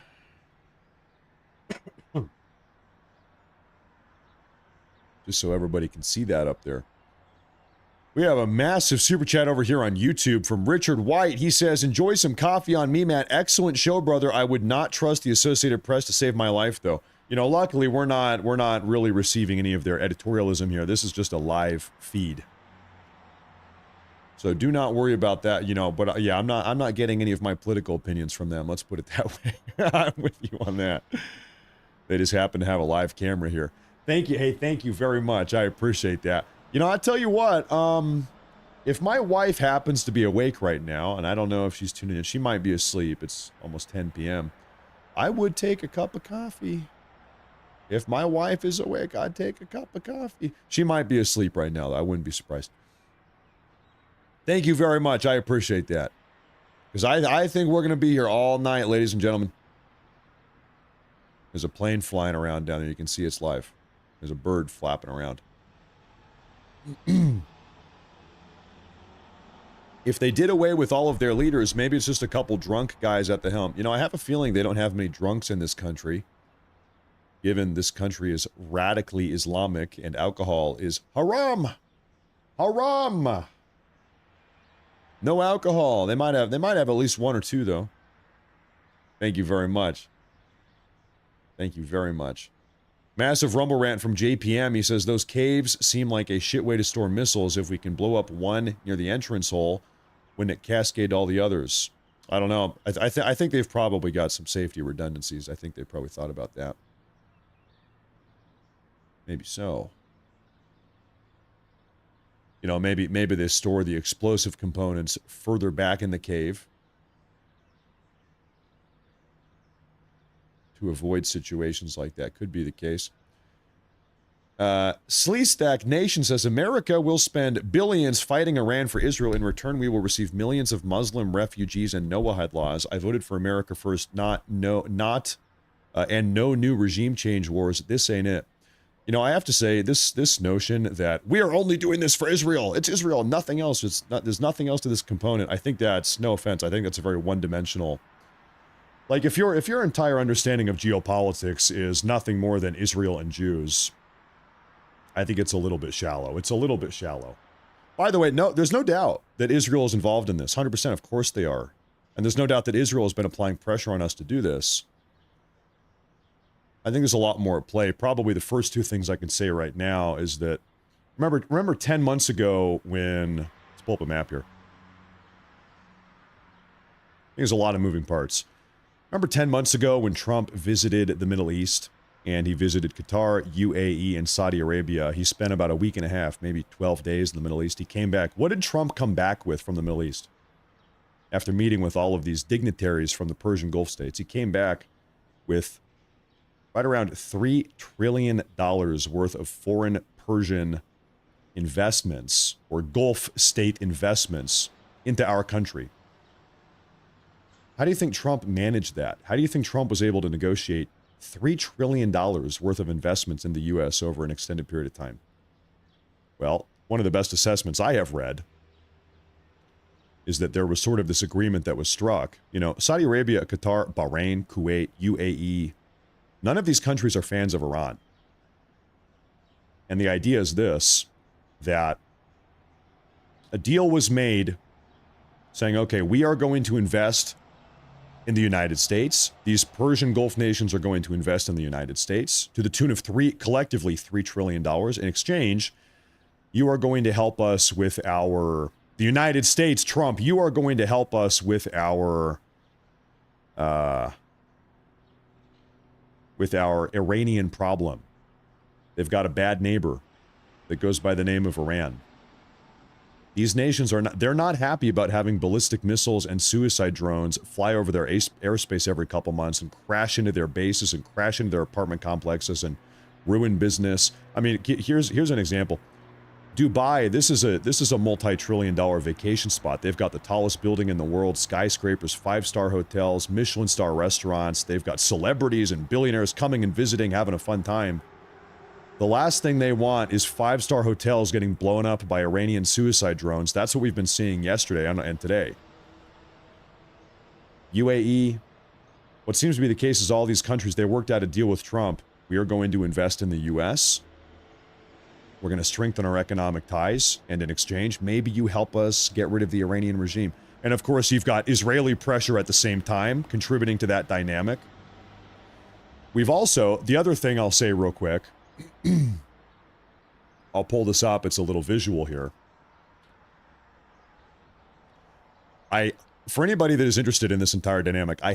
Just so everybody can see that up there. We have a massive super chat over here on YouTube from Richard White. He says, enjoy some coffee on me, Matt. Excellent show, brother. I would not trust the Associated Press to save my life, though. You know, luckily, we're not really receiving any of their editorialism here. This is just a live feed. So do not worry about that, you know, but yeah, I'm not getting any of my political opinions from them. Let's put it that way. I'm with you on that. They just happen to have a live camera here. Thank you. Hey, thank you very much. I appreciate that. You know, I tell you what, if my wife happens to be awake right now, and I don't know if she's tuning in, she might be asleep. It's almost 10 p.m. I would take a cup of coffee. If my wife is awake, I'd take a cup of coffee. She might be asleep right now, though. I wouldn't be surprised. Thank you very much. I appreciate that. Because I think we're going to be here all night, ladies and gentlemen. There's a plane flying around down there. You can see it's live. There's a bird flapping around. If they did away with all of their leaders, maybe it's just a couple drunk guys at the helm. You know, I have a feeling they don't have many drunks in this country, given this country is radically Islamic and alcohol is haram. Haram. No alcohol. They might have at least one or two, though. Thank you very much. Thank you very much. Massive rumble rant from JPM. He says, those caves seem like a shit way to store missiles if we can blow up one near the entrance hole when it cascade all the others. I don't know. I think they've probably got some safety redundancies. I think they probably thought about that. Maybe so. You know, maybe they store the explosive components further back in the cave to avoid situations like that. Could be the case. Sleestack Nation says, America will spend billions fighting Iran for Israel. In return, we will receive millions of Muslim refugees and Noahide laws. I voted for America first, and no new regime change wars. This ain't it. You know, I have to say, this notion that we are only doing this for Israel. It's Israel, nothing else. There's nothing else to this component. I think that's, no offense, I think that's a very one-dimensional. Like, if your entire understanding of geopolitics is nothing more than Israel and Jews, I think it's a little bit shallow. It's a little bit shallow. By the way, no, there's no doubt that Israel is involved in this. 100%, of course they are. And there's no doubt that Israel has been applying pressure on us to do this. I think there's a lot more at play. Probably the first two things I can say right now is that, remember 10 months ago when, let's pull up a map here. There's a lot of moving parts. Remember 10 months ago when Trump visited the Middle East and he visited Qatar, UAE, and Saudi Arabia? He spent about a week and a half, maybe 12 days in the Middle East. He came back. What did Trump come back with from the Middle East? After meeting with all of these dignitaries from the Persian Gulf states, he came back with right around $3 trillion worth of foreign Persian investments or Gulf state investments into our country. How do you think Trump managed that? How do you think Trump was able to negotiate $3 trillion worth of investments in the U.S. over an extended period of time? Well, one of the best assessments I have read is that there was sort of this agreement that was struck. You know, Saudi Arabia, Qatar, Bahrain, Kuwait, UAE, none of these countries are fans of Iran. And the idea is this, that a deal was made saying, okay, we are going to invest in the United States. These Persian Gulf nations are going to invest in the United States to the tune of collectively $3 trillion. In exchange, you are going to help us with the United States, Trump, you are going to help us with our Iranian problem. They've got a bad neighbor that goes by the name of Iran. These nations they're not happy about having ballistic missiles and suicide drones fly over their airspace every couple months and crash into their bases and crash into their apartment complexes and ruin business. I mean, here's an example. Dubai, this is a multi-trillion-dollar vacation spot. They've got the tallest building in the world, skyscrapers, 5-star hotels, Michelin-star restaurants. They've got celebrities and billionaires coming and visiting, having a fun time. The last thing they want is 5-star hotels getting blown up by Iranian suicide drones. That's what we've been seeing yesterday and today. UAE, what seems to be the case is all these countries, they worked out a deal with Trump. We are going to invest in the U.S., we're going to strengthen our economic ties, and in exchange, maybe you help us get rid of the Iranian regime. And of course, you've got Israeli pressure at the same time, contributing to that dynamic. We've also, the other thing I'll say real quick, I'll pull this up, it's a little visual here. For anybody that is interested in this entire dynamic, I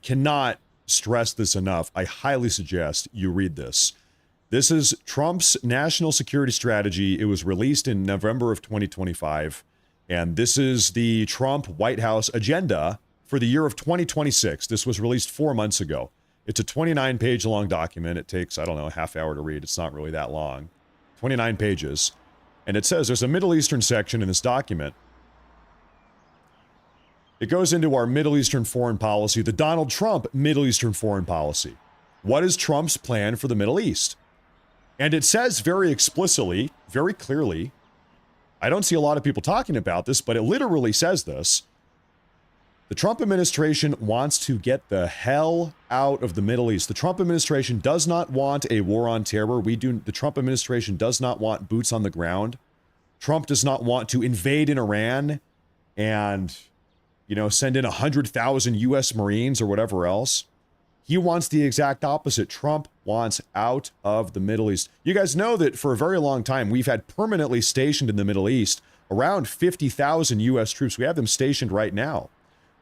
cannot stress this enough. I highly suggest you read this. This is Trump's national security strategy. It was released in November of 2025. And this is the Trump White House agenda for the year of 2026. This was released 4 months ago. It's a 29-page long document. It takes, I don't know, a half hour to read. It's not really that long. 29 pages. And it says there's a Middle Eastern section in this document. It goes into our Middle Eastern foreign policy, the Donald Trump Middle Eastern foreign policy. What is Trump's plan for the Middle East? And it says very explicitly, very clearly, I don't see a lot of people talking about this, but it literally says this. The Trump administration wants to get the hell out of the Middle East. The Trump administration does not want a war on terror. The Trump administration does not want boots on the ground. Trump does not want to invade in Iran and, send in 100,000 U.S. Marines or whatever else. He wants the exact opposite. Trump wants out of the Middle East. You guys know that for a very long time, we've had permanently stationed in the Middle East around 50,000 U.S. troops. We have them stationed right now.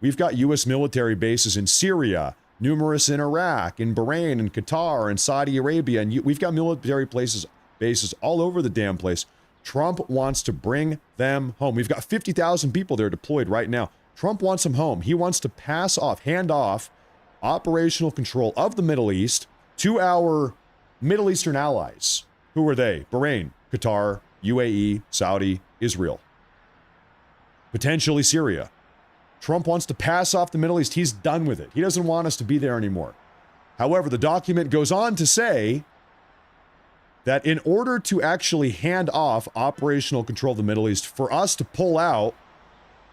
We've got U.S. military bases in Syria, numerous in Iraq, in Bahrain, in Qatar, and Saudi Arabia, and we've got military bases all over the damn place. Trump wants to bring them home. We've got 50,000 people there deployed right now. Trump wants them home. He wants to hand off operational control of the Middle East to our Middle Eastern allies. Who are they? Bahrain, Qatar, UAE, Saudi, Israel. Potentially Syria. Trump wants to pass off the Middle East. He's done with it. He doesn't want us to be there anymore. However, the document goes on to say that in order to actually hand off operational control of the Middle East, for us to pull out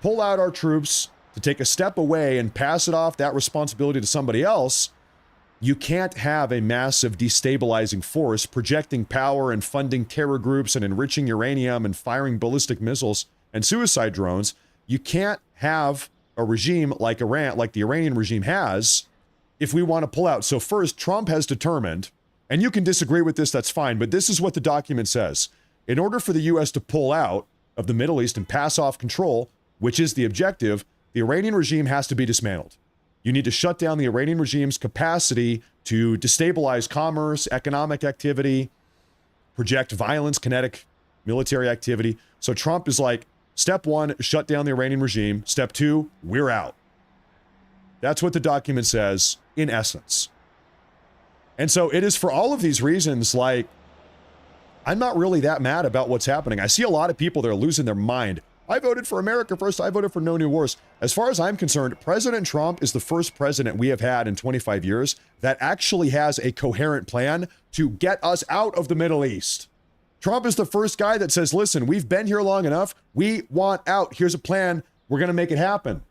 our troops, to take a step away and pass it off, that responsibility to somebody else, you can't have a massive destabilizing force projecting power and funding terror groups and enriching uranium and firing ballistic missiles and suicide drones. You can't have a regime like Iran, like the Iranian regime has, if we want to pull out. So first, Trump has determined, and you can disagree with this, that's fine, but this is what the document says. In order for the U.S. to pull out of the Middle East and pass off control, which is the objective, The Iranian regime has to be dismantled. You need to shut down the Iranian regime's capacity to destabilize commerce, economic activity, project violence, kinetic military activity. So Trump is like, step one, shut down the Iranian regime. Step two, we're out. That's what the document says in essence. And so it is for all of these reasons, like, I'm not really that mad about what's happening. I see a lot of people that are losing their mind. I voted for America first. I voted for no new wars. As far as I'm concerned, President Trump is the first president we have had in 25 years that actually has a coherent plan to get us out of the Middle East. Trump is the first guy that says, listen, we've been here long enough. We want out. Here's a plan. We're going to make it happen.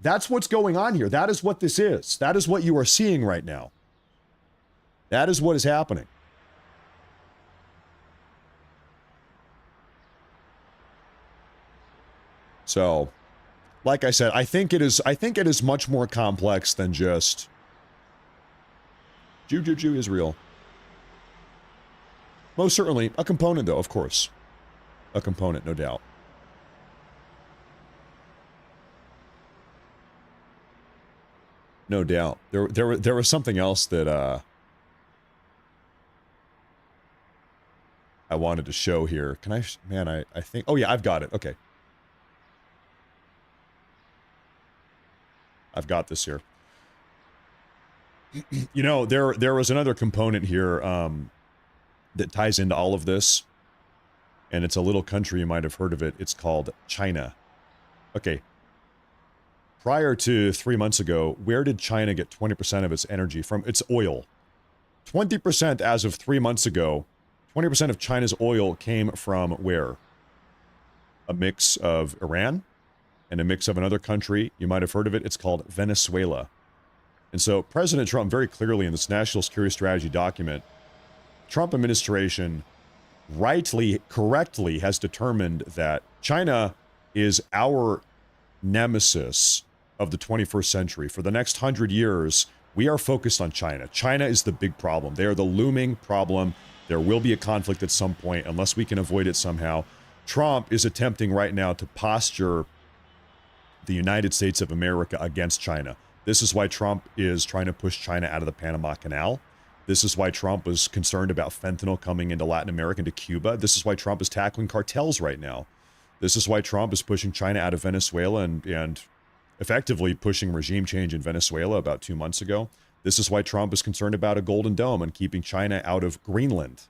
That's what's going on here. That is what this is. That is what you are seeing right now. That is what is happening. So, like I said, I think it is much more complex than just Jew Israel. Most certainly a component, though, of course. A component, no doubt. No doubt. There was something else that I wanted to show here. Can I, man, I think, oh yeah, I've got it. Okay. I've got this here. You know, there was another component here that ties into all of this, and it's a little country, you might have heard of it. It's called China. Okay. Prior to 3 months ago, where did China get 20% of its energy from? Its oil. 20% as of 3 months ago, 20% of China's oil came from where? A mix of Iran and a mix of another country. You might have heard of it. It's called Venezuela. And so President Trump very clearly in this national security strategy document, Trump administration rightly, correctly has determined that China is our nemesis of the 21st century. For the next 100 years, we are focused on China. China is the big problem. They are the looming problem. There will be a conflict at some point unless we can avoid it somehow. Trump is attempting right now to posture the United States of America against China. This is why Trump is trying to push China out of the Panama Canal. This is why Trump was concerned about fentanyl coming into Latin America, into Cuba. This is why Trump is tackling cartels right now. This is why Trump is pushing China out of Venezuela and effectively pushing regime change in Venezuela about 2 months ago. This is why Trump is concerned about a Golden Dome and keeping China out of Greenland.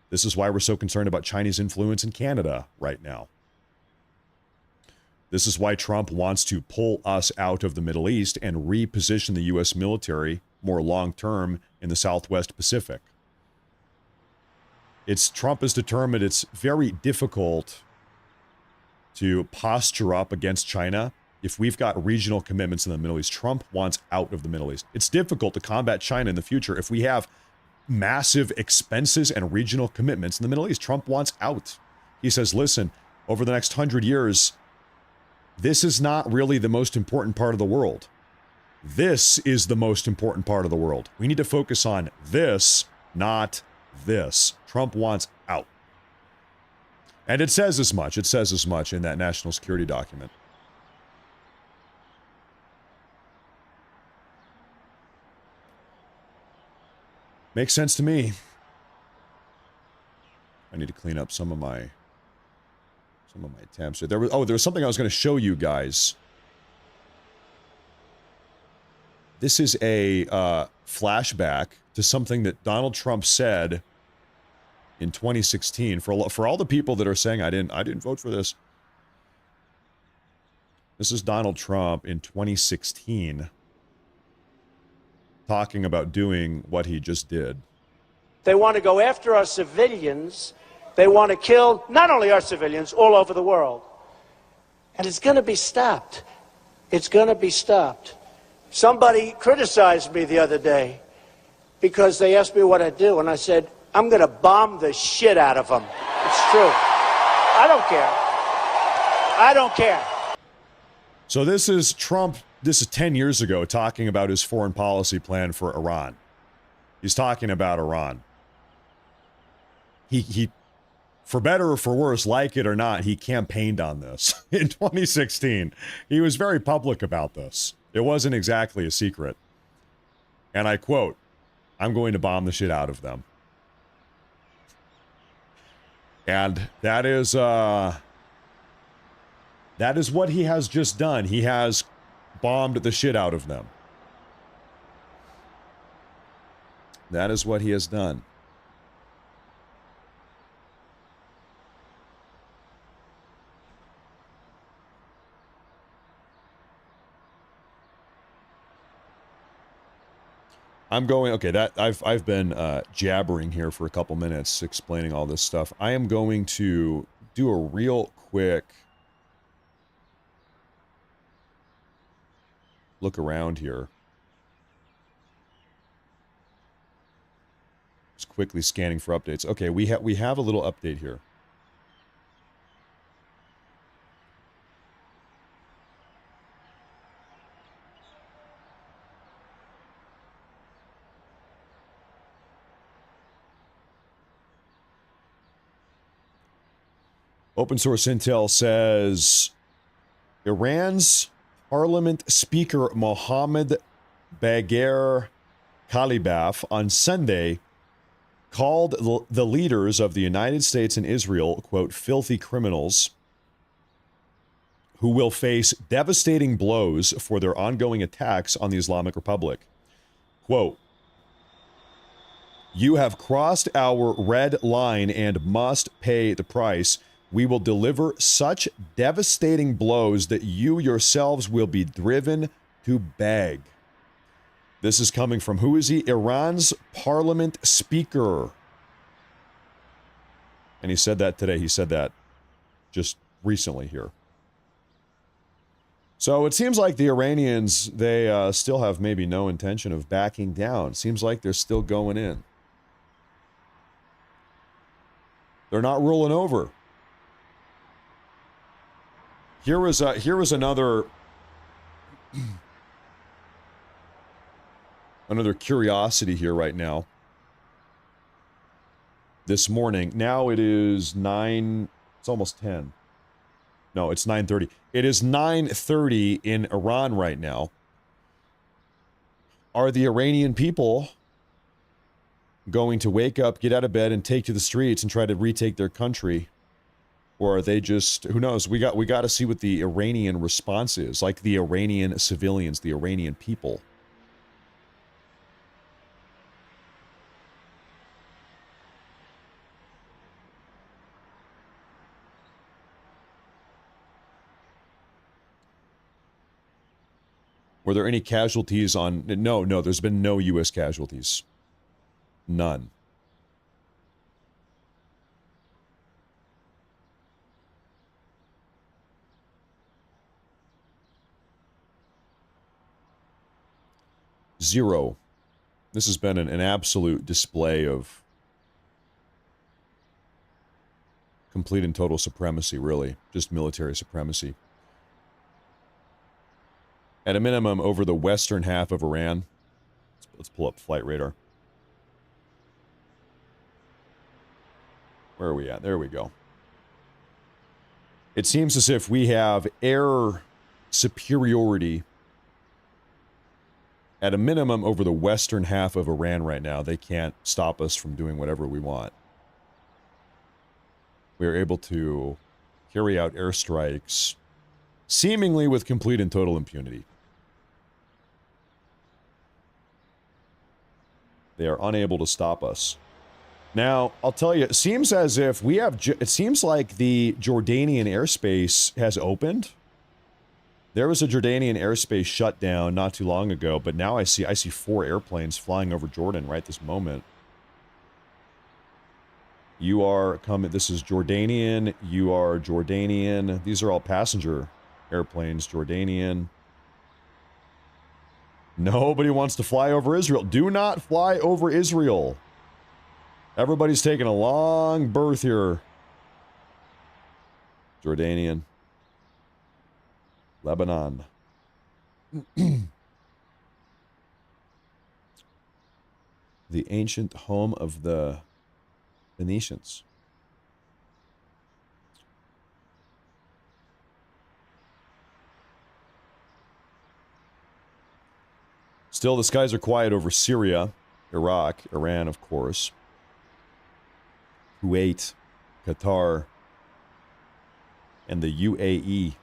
This is why we're so concerned about Chinese influence in Canada right now. This is why Trump wants to pull us out of the Middle East and reposition the U.S. military more long-term in the Southwest Pacific. Trump is determined it's very difficult to posture up against China if we've got regional commitments in the Middle East. Trump wants out of the Middle East. It's difficult to combat China in the future if we have massive expenses and regional commitments in the Middle East. Trump wants out. He says, listen, over the next 100 years, this is not really the most important part of the world. This is the most important part of the world. We need to focus on this, not this. Trump wants out. And it says as much. It says as much in that national security document. Makes sense to me. I need to clean up some of my tabs here. There was something I was going to show you guys. This is a flashback to something that Donald Trump said in 2016. For all the people that are saying I didn't vote for this. This is Donald Trump in 2016 talking about doing what he just did. They want to go after our civilians. They want to kill not only our civilians, all over the world. And it's going to be stopped. It's going to be stopped. Somebody criticized me the other day because they asked me what I do, and I said, I'm going to bomb the shit out of them. It's true. I don't care. I don't care. So this is Trump, this is 10 years ago, talking about his foreign policy plan for Iran. He's talking about Iran. He for better or for worse, like it or not, he campaigned on this in 2016. He was very public about this. It wasn't exactly a secret. And I quote, "I'm going to bomb the shit out of them." And that is what he has just done. He has bombed the shit out of them. That is what he has done. I'm going, okay, that I've been jabbering here for a couple minutes explaining all this stuff. I am going to do a real quick look around here. Just quickly scanning for updates. Okay, we have a little update here. Open source intel says Iran's parliament speaker Mohammad Bagher Kalibaf on Sunday called the leaders of the United States and Israel, quote, filthy criminals who will face devastating blows for their ongoing attacks on the Islamic Republic. Quote, "You have crossed our red line and must pay the price. We will deliver such devastating blows that you yourselves will be driven to beg." This is coming from, who is he? Iran's parliament speaker. And he said that today. He said that just recently here. So it seems like the Iranians, they still have maybe no intention of backing down. Seems like they're still going in. They're not rolling over. Here was another another curiosity here right now. This morning, now it is 9, it's almost 10. No, it's 9:30. It is 9:30 in Iran right now. Are the Iranian people going to wake up, get out of bed, and take to the streets and try to retake their country? Or are they just, who knows? We got to see what the Iranian response is, like the Iranian civilians, the Iranian people. Were there any casualties on... No, there's been no U.S. casualties. None. Zero. This has been an absolute display of complete and total supremacy, really. Just military supremacy. At a minimum, over the western half of Iran. Let's pull up flight radar. Where are we at? There we go. It seems as if we have air superiority at a minimum over the western half of Iran right now. They can't stop us from doing whatever we want. We are able to carry out airstrikes seemingly with complete and total impunity. They are unable to stop us. Now, I'll tell you, it seems as if we have... It seems like the Jordanian airspace has opened. There was a Jordanian airspace shut down not too long ago, but now I see 4 airplanes flying over Jordan right this moment. You are coming... This is Jordanian. You are Jordanian. These are all passenger airplanes. Jordanian. Nobody wants to fly over Israel. Do not fly over Israel. Everybody's taking a long berth here. Jordanian. Lebanon. The ancient home of the Phoenicians. Still, the skies are quiet over Syria, Iraq, Iran, of course, Kuwait, Qatar, and the UAE.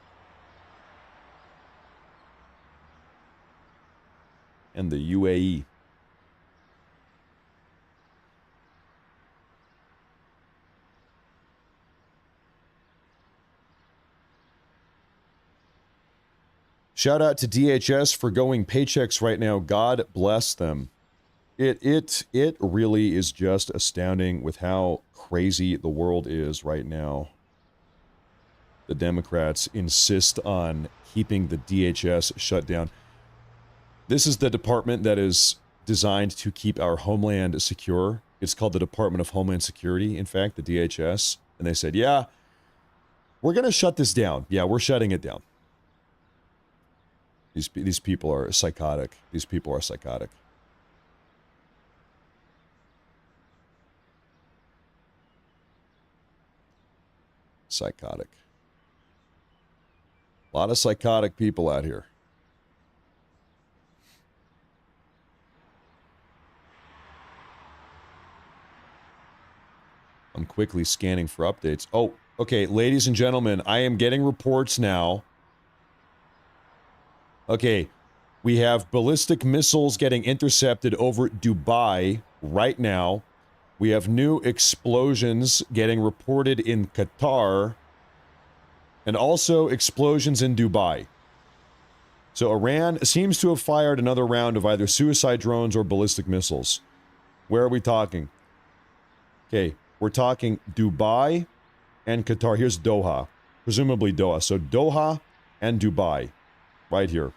And the UAE. Shout out to DHS for going paychecks right now. God bless them. It really is just astounding with how crazy the world is right now. The Democrats insist on keeping the DHS shut down. This is the department that is designed to keep our homeland secure. It's called the Department of Homeland Security, in fact, the DHS. And they said, yeah, we're going to shut this down. Yeah, we're shutting it down. These people are psychotic. These people are psychotic. Psychotic. A lot of psychotic people out here. I'm quickly scanning for updates. Oh, okay, ladies and gentlemen, I am getting reports now. Okay, we have ballistic missiles getting intercepted over Dubai right now. We have new explosions getting reported in Qatar. And also explosions in Dubai. So Iran seems to have fired another round of either suicide drones or ballistic missiles. Where are we talking? Okay, we're talking Dubai and Qatar. Here's Doha. Presumably Doha. So Doha and Dubai. Right here.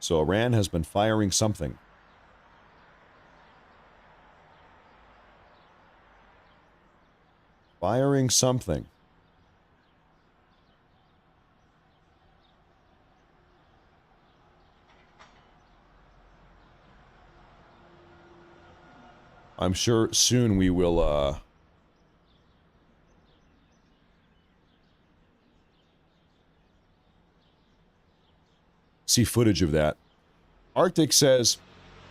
So Iran has been firing something. Firing something. I'm sure soon we will, see footage of that. Arctic says,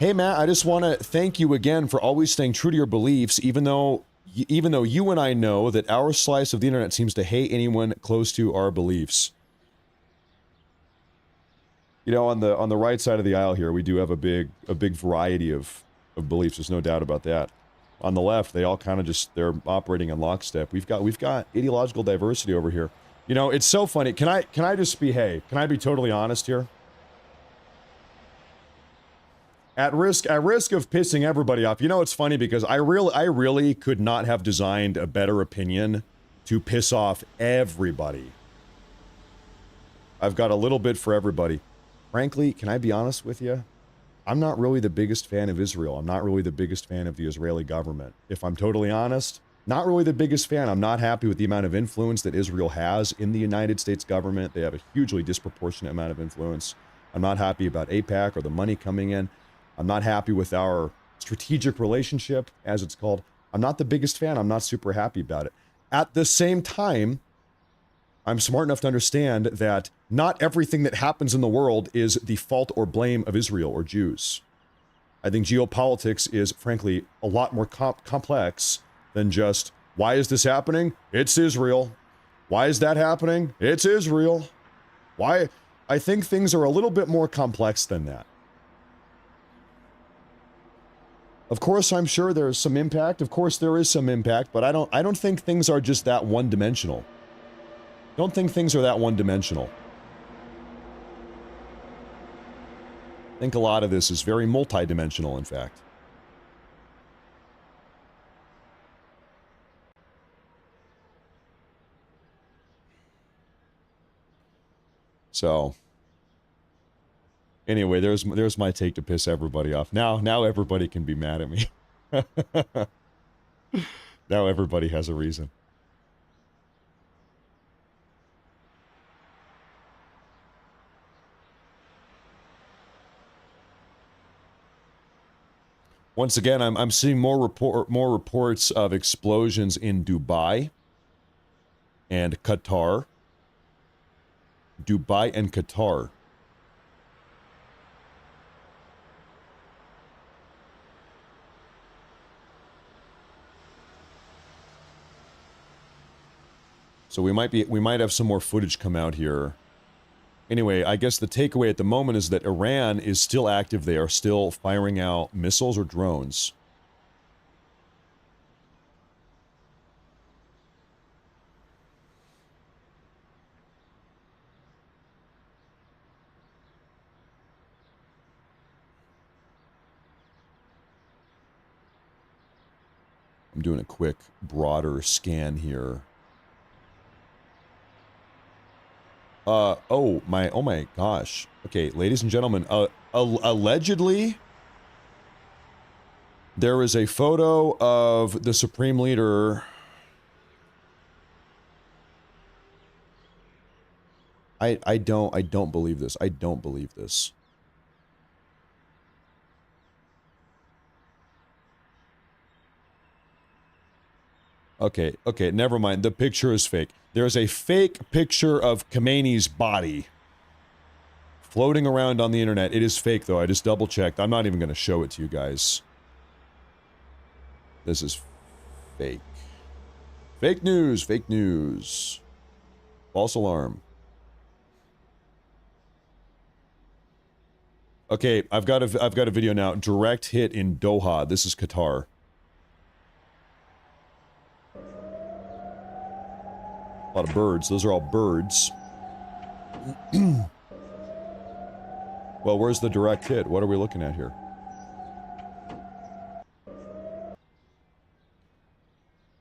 hey Matt, I just want to thank you again for always staying true to your beliefs, even though you and I know that our slice of the internet seems to hate anyone close to our beliefs. You know, on the right side of the aisle here, we do have a big variety of beliefs. There's no doubt about that. On the left, they all kind of just, they're operating in lockstep. We've got ideological diversity over here. You know, it's so funny. Can I just be, hey, can I be totally honest here? At risk of pissing everybody off. You know, it's funny because I really could not have designed a better opinion to piss off everybody. I've got a little bit for everybody. Frankly, can I be honest with you? I'm not really the biggest fan of Israel. I'm not really the biggest fan of the Israeli government. If I'm totally honest, not really the biggest fan. I'm not happy with the amount of influence that Israel has in the United States government. They have a hugely disproportionate amount of influence. I'm not happy about AIPAC or the money coming in. I'm not happy with our strategic relationship, as it's called. I'm not the biggest fan. I'm not super happy about it. At the same time, I'm smart enough to understand that not everything that happens in the world is the fault or blame of Israel or Jews. I think geopolitics is, frankly, a lot more complex than just, why is this happening? It's Israel. Why is that happening? It's Israel. Why? I think things are a little bit more complex than that. Of course, I'm sure there's some impact. Of course, there is some impact, but I don't think things are just that one-dimensional. Don't think things are that one-dimensional. I think a lot of this is very multi-dimensional, in fact. So, anyway, there's my take to piss everybody off. Now everybody can be mad at me. Now everybody has a reason. Once again, I'm seeing more reports of explosions in Dubai. and Qatar. Dubai and Qatar. So we might have some more footage come out here. Anyway, I guess the takeaway at the moment is that Iran is still active. They are still firing out missiles or drones. I'm doing a quick, broader scan here. oh my gosh. Okay, ladies and gentlemen, allegedly, there is a photo of the Supreme Leader. I don't believe this. I don't believe this. Okay, never mind. The picture is fake. There's a fake picture of Khamenei's body floating around on the internet. It is fake, though. I just double-checked. I'm not even going to show it to you guys. This is fake. Fake news, fake news. False alarm. Okay, I've got a video now. Direct hit in Doha. This is Qatar. A lot of birds. Those are all birds. Well, where's the direct hit? What are we looking at here?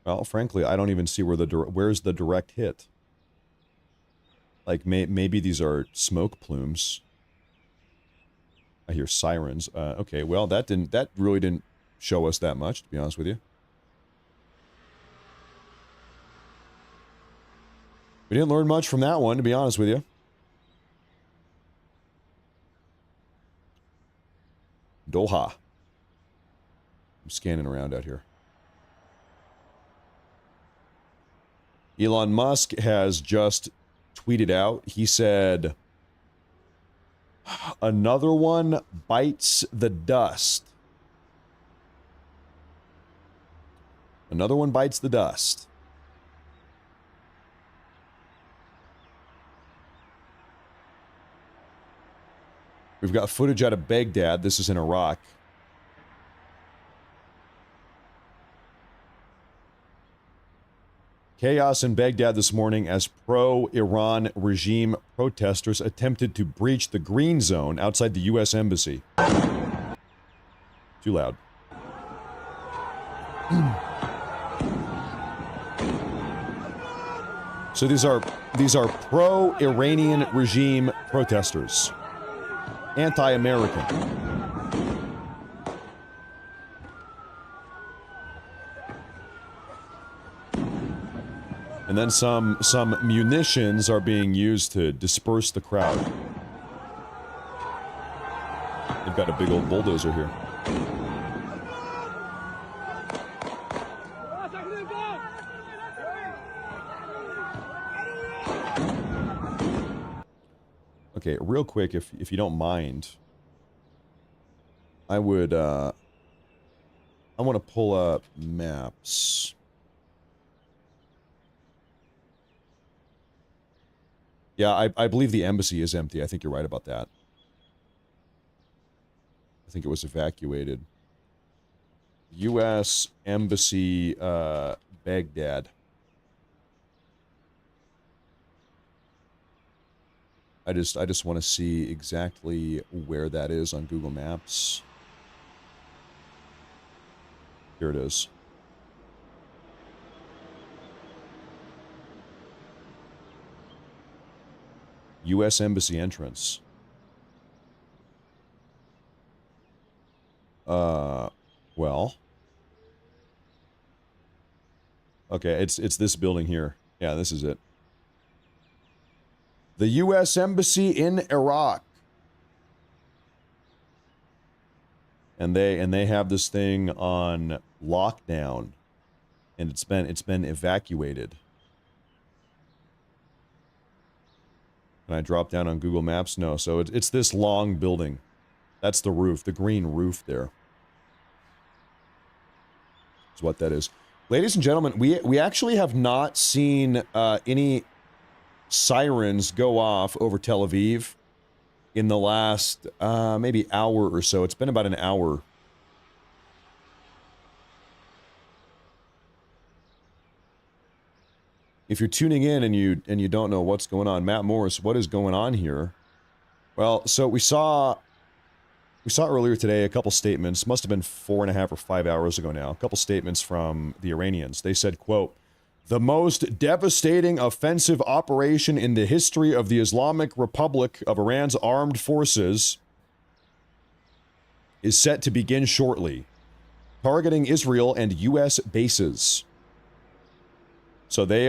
Well, frankly, I don't even see where where's the direct hit. Like, maybe these are smoke plumes. I hear sirens. Okay, well, that really didn't show us that much, to be honest with you. We didn't learn much from that one, to be honest with you. Doha. I'm scanning around out here. Elon Musk has just tweeted out, he said, another one bites the dust. Another one bites the dust. We've got footage out of Baghdad. This is in Iraq. Chaos in Baghdad this morning as pro-Iran regime protesters attempted to breach the green zone outside the U.S. Embassy. Too loud. So these are pro-Iranian regime protesters. Anti-American. And then some munitions are being used to disperse the crowd. They've got a big old bulldozer here. Okay, real quick, if you don't mind, I would, I want to pull up maps. Yeah, I believe the embassy is empty. I think you're right about that. I think it was evacuated. U.S. Embassy, Baghdad. I just want to see exactly where that is on Google Maps. Here it is. U.S. Embassy entrance. Well. Okay, it's this building here. Yeah, this is it. The U.S. Embassy in Iraq. And they have this thing on lockdown. And it's been evacuated. Can I drop down on Google Maps? No. So it's this long building. That's the roof, the green roof there. Is what that is. Ladies and gentlemen, we actually have not seen any sirens go off over Tel Aviv in the last maybe hour or so. It's been about an hour. If you're tuning in and you don't know what's going on, Matt Morris, what is going on here? Well, so we saw earlier today a couple statements, must have been 4.5 or 5 hours ago now, a couple statements from the Iranians. They said, quote, "The most devastating offensive operation in the history of the Islamic Republic of Iran's armed forces is set to begin shortly, targeting Israel and U.S. bases." So the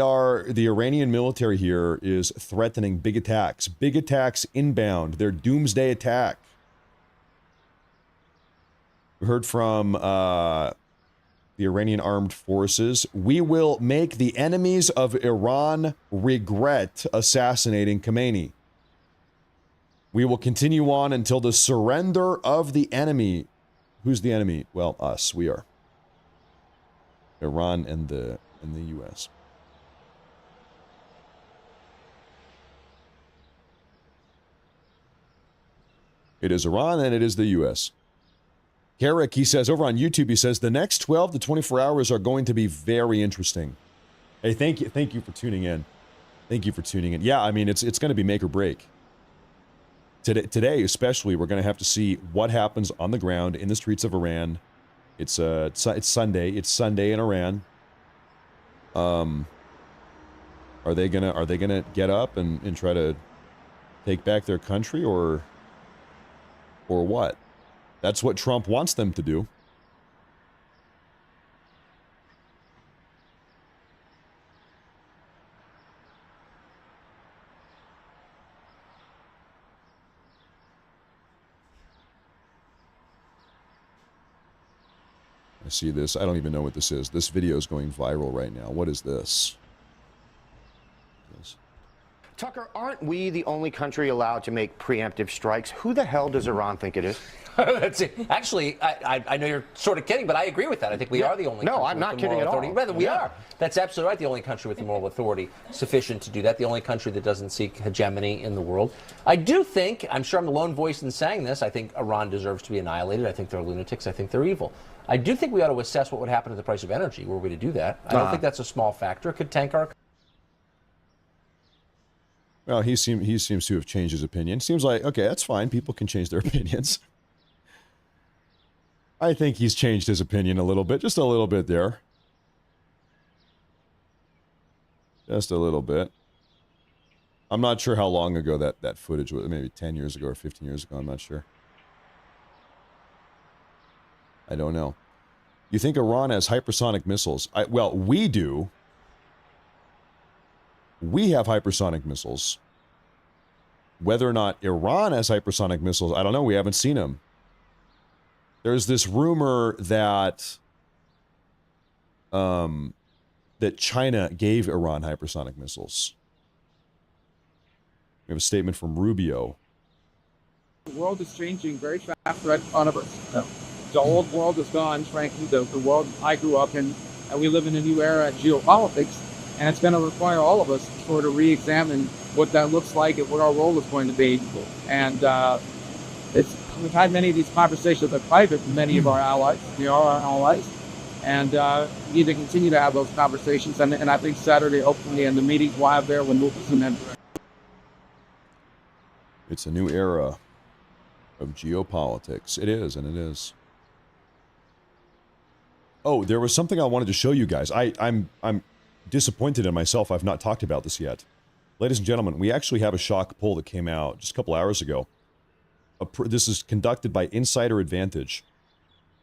Iranian military here is threatening big attacks inbound, their doomsday attack. We heard from the Iranian armed forces. "We will make the enemies of Iran regret assassinating Khamenei. We will continue on until the surrender of the enemy." Who's the enemy? Well, us. We are. Iran and the U.S. It is Iran and it is the U.S. Carrick, he says, over on YouTube, he says, "The next 12 to 24 hours are going to be very interesting." Hey, thank you for tuning in. Thank you for tuning in. Yeah, I mean, it's going to be make or break. Today, especially, we're going to have to see what happens on the ground in the streets of Iran. It's Sunday. It's Sunday in Iran. Are they gonna get up and try to take back their country, or what? That's what Trump wants them to do. I see this. I don't even know what this is. This video is going viral right now. What is this? Tucker, aren't we the only country allowed to make preemptive strikes? Who the hell does Iran think it is? That's it. Actually, I know you're sort of kidding, but I agree with that. I think we are the only country I'm not with the kidding moral at all. authority. Rather, we are. That's absolutely right. The only country with the moral authority sufficient to do that. The only country that doesn't seek hegemony in the world. I do think, I'm sure I'm the lone voice in saying this, I think Iran deserves to be annihilated. I think they're lunatics. I think they're evil. I do think we ought to assess what would happen to the price of energy were we to do that. I don't think that's a small factor. It could tank our... Well, he seems to have changed his opinion. Seems like, okay, that's fine. People can change their opinions. I think he's changed his opinion a little bit. Just a little bit there. Just a little bit. I'm not sure how long ago that footage was. Maybe 10 years ago or 15 years ago. I'm not sure. I don't know. You think Iran has hypersonic missiles? Well, we do. We have hypersonic missiles. Whether or not Iran has hypersonic missiles, I don't know. We haven't seen them. There's this rumor that that China gave Iran hypersonic missiles. We have a statement from Rubio. The world is changing very fast right in front of us. The old world is gone, frankly, the world I grew up in, and we live in a new era in geopolitics. And it's going to require all of us to sort of re-examine what that looks like and what our role is going to be. And we've had many of these conversations in private with many of our allies. They are our allies. And we need to continue to have those conversations. And I think Saturday, hopefully, and the meetings we'll have there will move us in that direction. It's a new era of geopolitics. It is, and it is. Oh, there was something I wanted to show you guys. I'm disappointed in myself. I've not talked about this yet. Ladies and gentlemen, we actually have a shock poll that came out just a couple hours ago. This is conducted by Insider Advantage.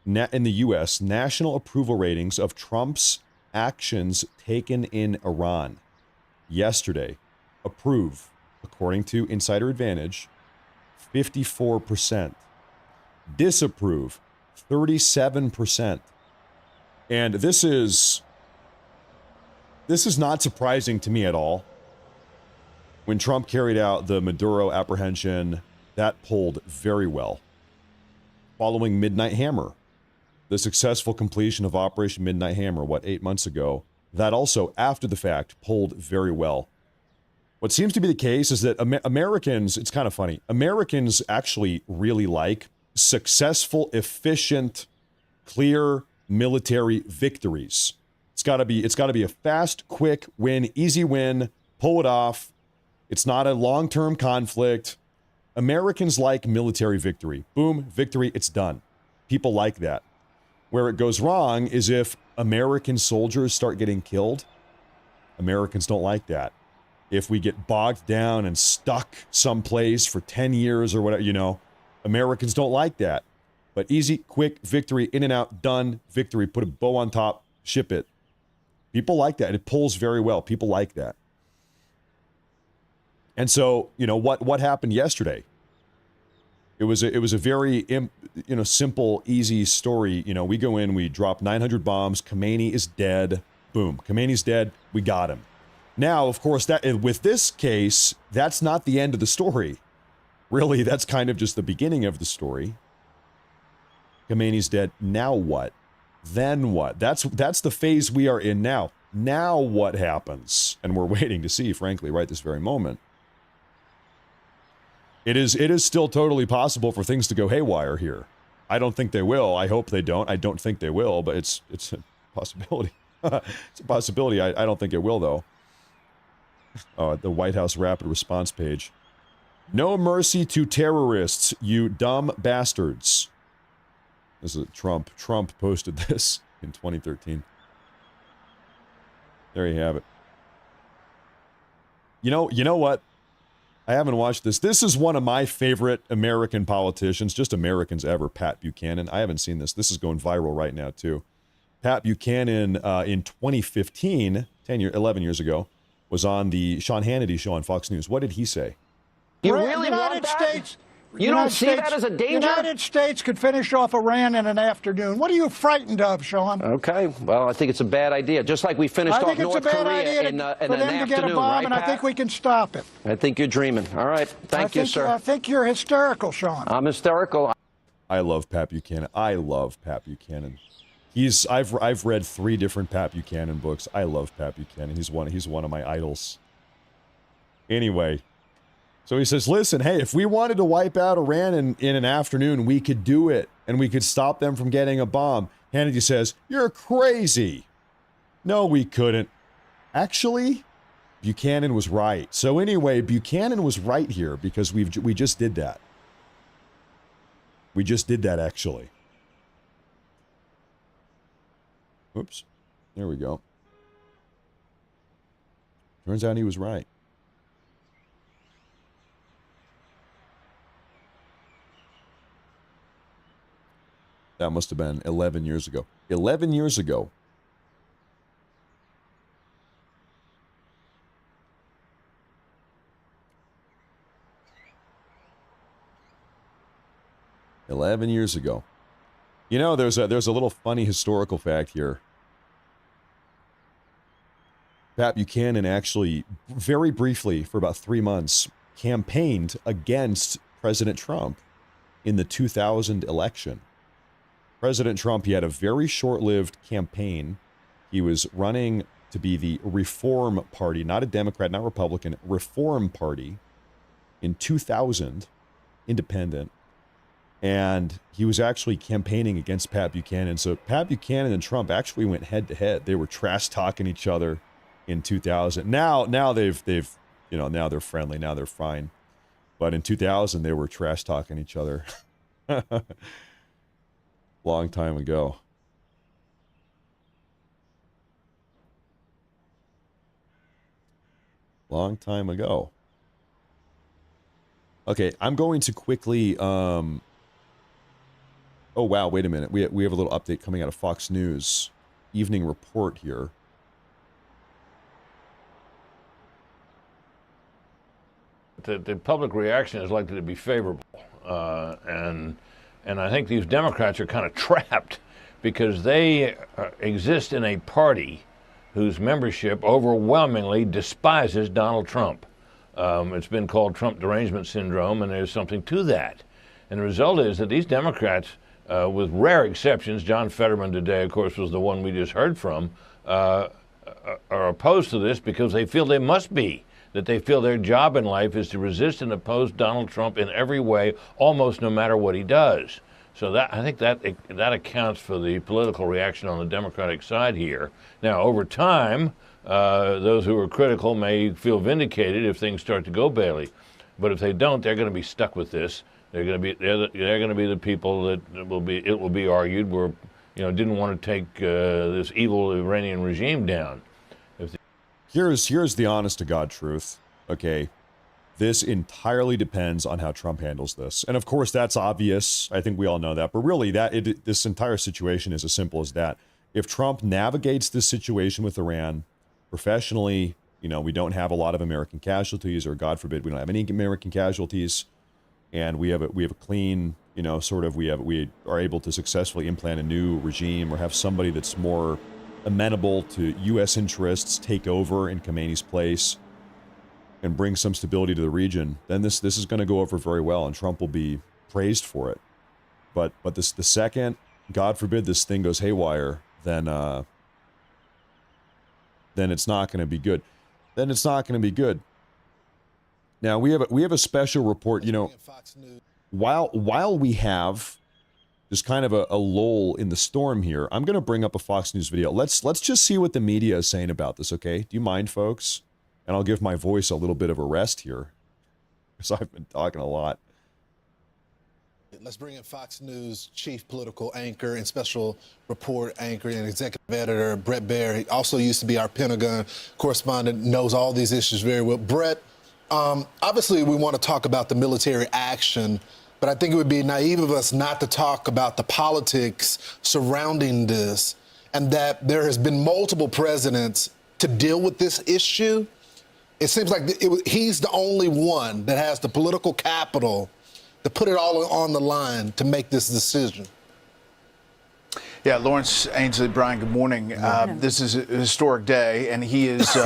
In the U.S., national approval ratings of Trump's actions taken in Iran. Yesterday, approve, according to Insider Advantage, 54%. Disapprove, 37%. And this is not surprising to me at all. when Trump carried out the Maduro apprehension, that polled very well. Following Midnight Hammer, the successful completion of Operation Midnight Hammer, 8 months ago, that also, after the fact, polled very well. What seems to be the case is that Americans, it's kind of funny, Americans actually really like successful, efficient, clear military victories. It's got to be a fast, quick win, easy win, pull it off. It's not a long-term conflict. Americans like military victory. Boom, victory, it's done. People like that. Where it goes wrong is if American soldiers start getting killed. Americans don't like that. If we get bogged down and stuck someplace for 10 years or whatever, Americans don't like that. But easy, quick victory, in and out, done, victory, put a bow on top, ship it. People like that. It pulls very well. People like that. And so, what happened yesterday? It was a very, simple, easy story. We go in, we drop 900 bombs. Khamenei is dead. Boom. Khamenei's dead. We got him. Now, of course, that with this case, that's not the end of the story. Really, that's kind of just the beginning of the story. Khamenei's dead. Now what? Then what? That's the phase we are in now. Now what happens? And we're waiting to see, frankly, right this very moment. It is still totally possible for things to go haywire here. I don't think they will. I hope they don't. I don't think they will, but it's a possibility. It's a possibility. I don't think it will, though. The White House rapid response page. No mercy to terrorists, you dumb bastards. This is Trump. Trump posted this in 2013. There you have it. You know what? I haven't watched this. This is one of my favorite American politicians, just Americans ever, Pat Buchanan. I haven't seen this. This is going viral right now, too. Pat Buchanan, in 2015, 11 years ago, was on the Sean Hannity show on Fox News. What did he say? You really want that? You don't see that as a danger? The United States could finish off Iran in an afternoon. What are you frightened of, Sean? Okay, well, I think it's a bad idea. Just like we finished off North Korea in an afternoon, for them to get a bomb, right, and I think we can stop it. I think you're dreaming. All right, thank you, sir. I think you're hysterical, Sean. I'm hysterical. I love Pat Buchanan. I love Pat Buchanan. I've read 3 different Pat Buchanan books. I love Pat Buchanan. He's one of my idols. Anyway. So he says, listen, hey, if we wanted to wipe out Iran in an afternoon, we could do it, and we could stop them from getting a bomb. Hannity says, you're crazy. No, we couldn't. Actually, Buchanan was right. So anyway, Buchanan was right here because we just did that. We just did that, actually. Oops. There we go. Turns out he was right. That must have been 11 years ago. 11 years ago. There's a little funny historical fact here. Pat Buchanan actually, very briefly, for about 3 months, campaigned against President Trump in the 2000 election. President Trump, he had a very short-lived campaign. He was running to be the Reform Party, not a Democrat, not Republican, Reform Party in 2000, independent. And he was actually campaigning against Pat Buchanan. So Pat Buchanan and Trump actually went head-to-head. They were trash-talking each other in 2000. Now they've now they're friendly, now they're fine. But in 2000, they were trash-talking each other. Long time ago. Long time ago. Okay, I'm going to quickly, oh wow, wait a minute. We have a little update coming out of Fox News. Evening report here. The public reaction is likely to be favorable. And I think these Democrats are kind of trapped because they exist in a party whose membership overwhelmingly despises Donald Trump. It's been called Trump derangement syndrome, and there's something to that. And the result is that these Democrats, with rare exceptions, John Fetterman today, of course, was the one we just heard from, are opposed to this because they feel they must be, that they feel their job in life is to resist and oppose Donald Trump in every way, almost no matter what he does. So that, I think that accounts for the political reaction on the Democratic side here. Now, over time, those who are critical may feel vindicated if things start to go badly, but if they don't, they're going to be stuck with this. They're going to be the people that it will be argued were, didn't want to take this evil Iranian regime down. Here's the honest to God truth. Okay, this entirely depends on how Trump handles this, and of course that's obvious. I think we all know that, but really this entire situation is as simple as that. If Trump navigates this situation with Iran professionally, we don't have a lot of American casualties, or God forbid, we don't have any American casualties, and we have a clean, we are able to successfully implant a new regime or have somebody that's more amenable to U.S. interests take over in Khamenei's place and bring some stability to the region, then this is going to go over very well, and Trump will be praised for it. But the second, God forbid, this thing goes haywire, then it's not going to be good. Then it's not going to be good. Now we have a special report. While we have just kind of a lull in the storm here, I'm going to bring up a Fox News video. Let's just see what the media is saying about this, okay? Do you mind, folks? And I'll give my voice a little bit of a rest here, because I've been talking a lot. Let's bring in Fox News chief political anchor and special report anchor and executive editor, Brett Baier. He also used to be our Pentagon correspondent, knows all these issues very well. Brett, obviously we want to talk about the military action, but I think it would be naive of us not to talk about the politics surrounding this, and that there has been multiple presidents to deal with this issue. It seems like he's the only one that has the political capital to put it all on the line to make this decision. Yeah, Lawrence, Ainsley, Brian, good morning. This is a historic day, and he is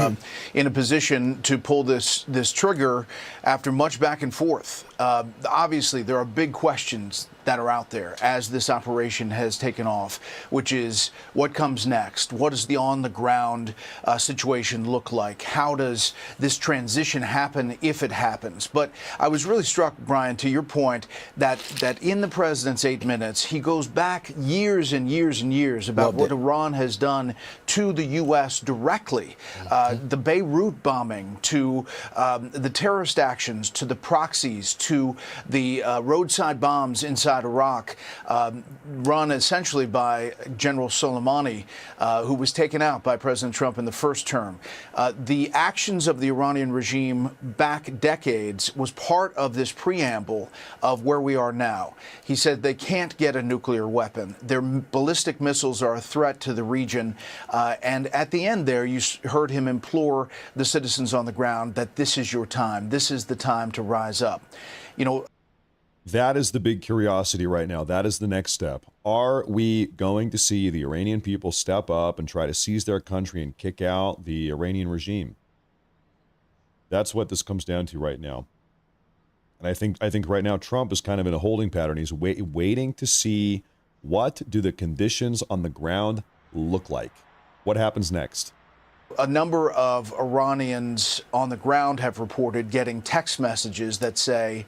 in a position to pull this trigger after much back and forth. Obviously, there are big questions that are out there as this operation has taken off, which is what comes next? What does the on-the-ground situation look like? How does this transition happen if it happens? But I was really struck, Brian, to your point, that in the president's 8 minutes, he goes back years and years and years about what Iran has done to the U.S. directly. The Beirut bombing, to the terrorist actions, to the proxies, to the roadside bombs inside Iraq, run essentially by General Soleimani, who was taken out by President Trump in the first term. The actions of the Iranian regime back decades was part of this preamble of where we are now. He said they can't get a nuclear weapon. Their ballistic missiles are a threat to the region. And at the end there, you heard him implore the citizens on the ground that this is your time. This is the time to rise up. That is the big curiosity right now. That is the next step. Are we going to see the Iranian people step up and try to seize their country and kick out the Iranian regime? That's what this comes down to right now. And I think right now Trump is kind of in a holding pattern. He's waiting to see what do the conditions on the ground look like. What happens next? A number of Iranians on the ground have reported getting text messages that say,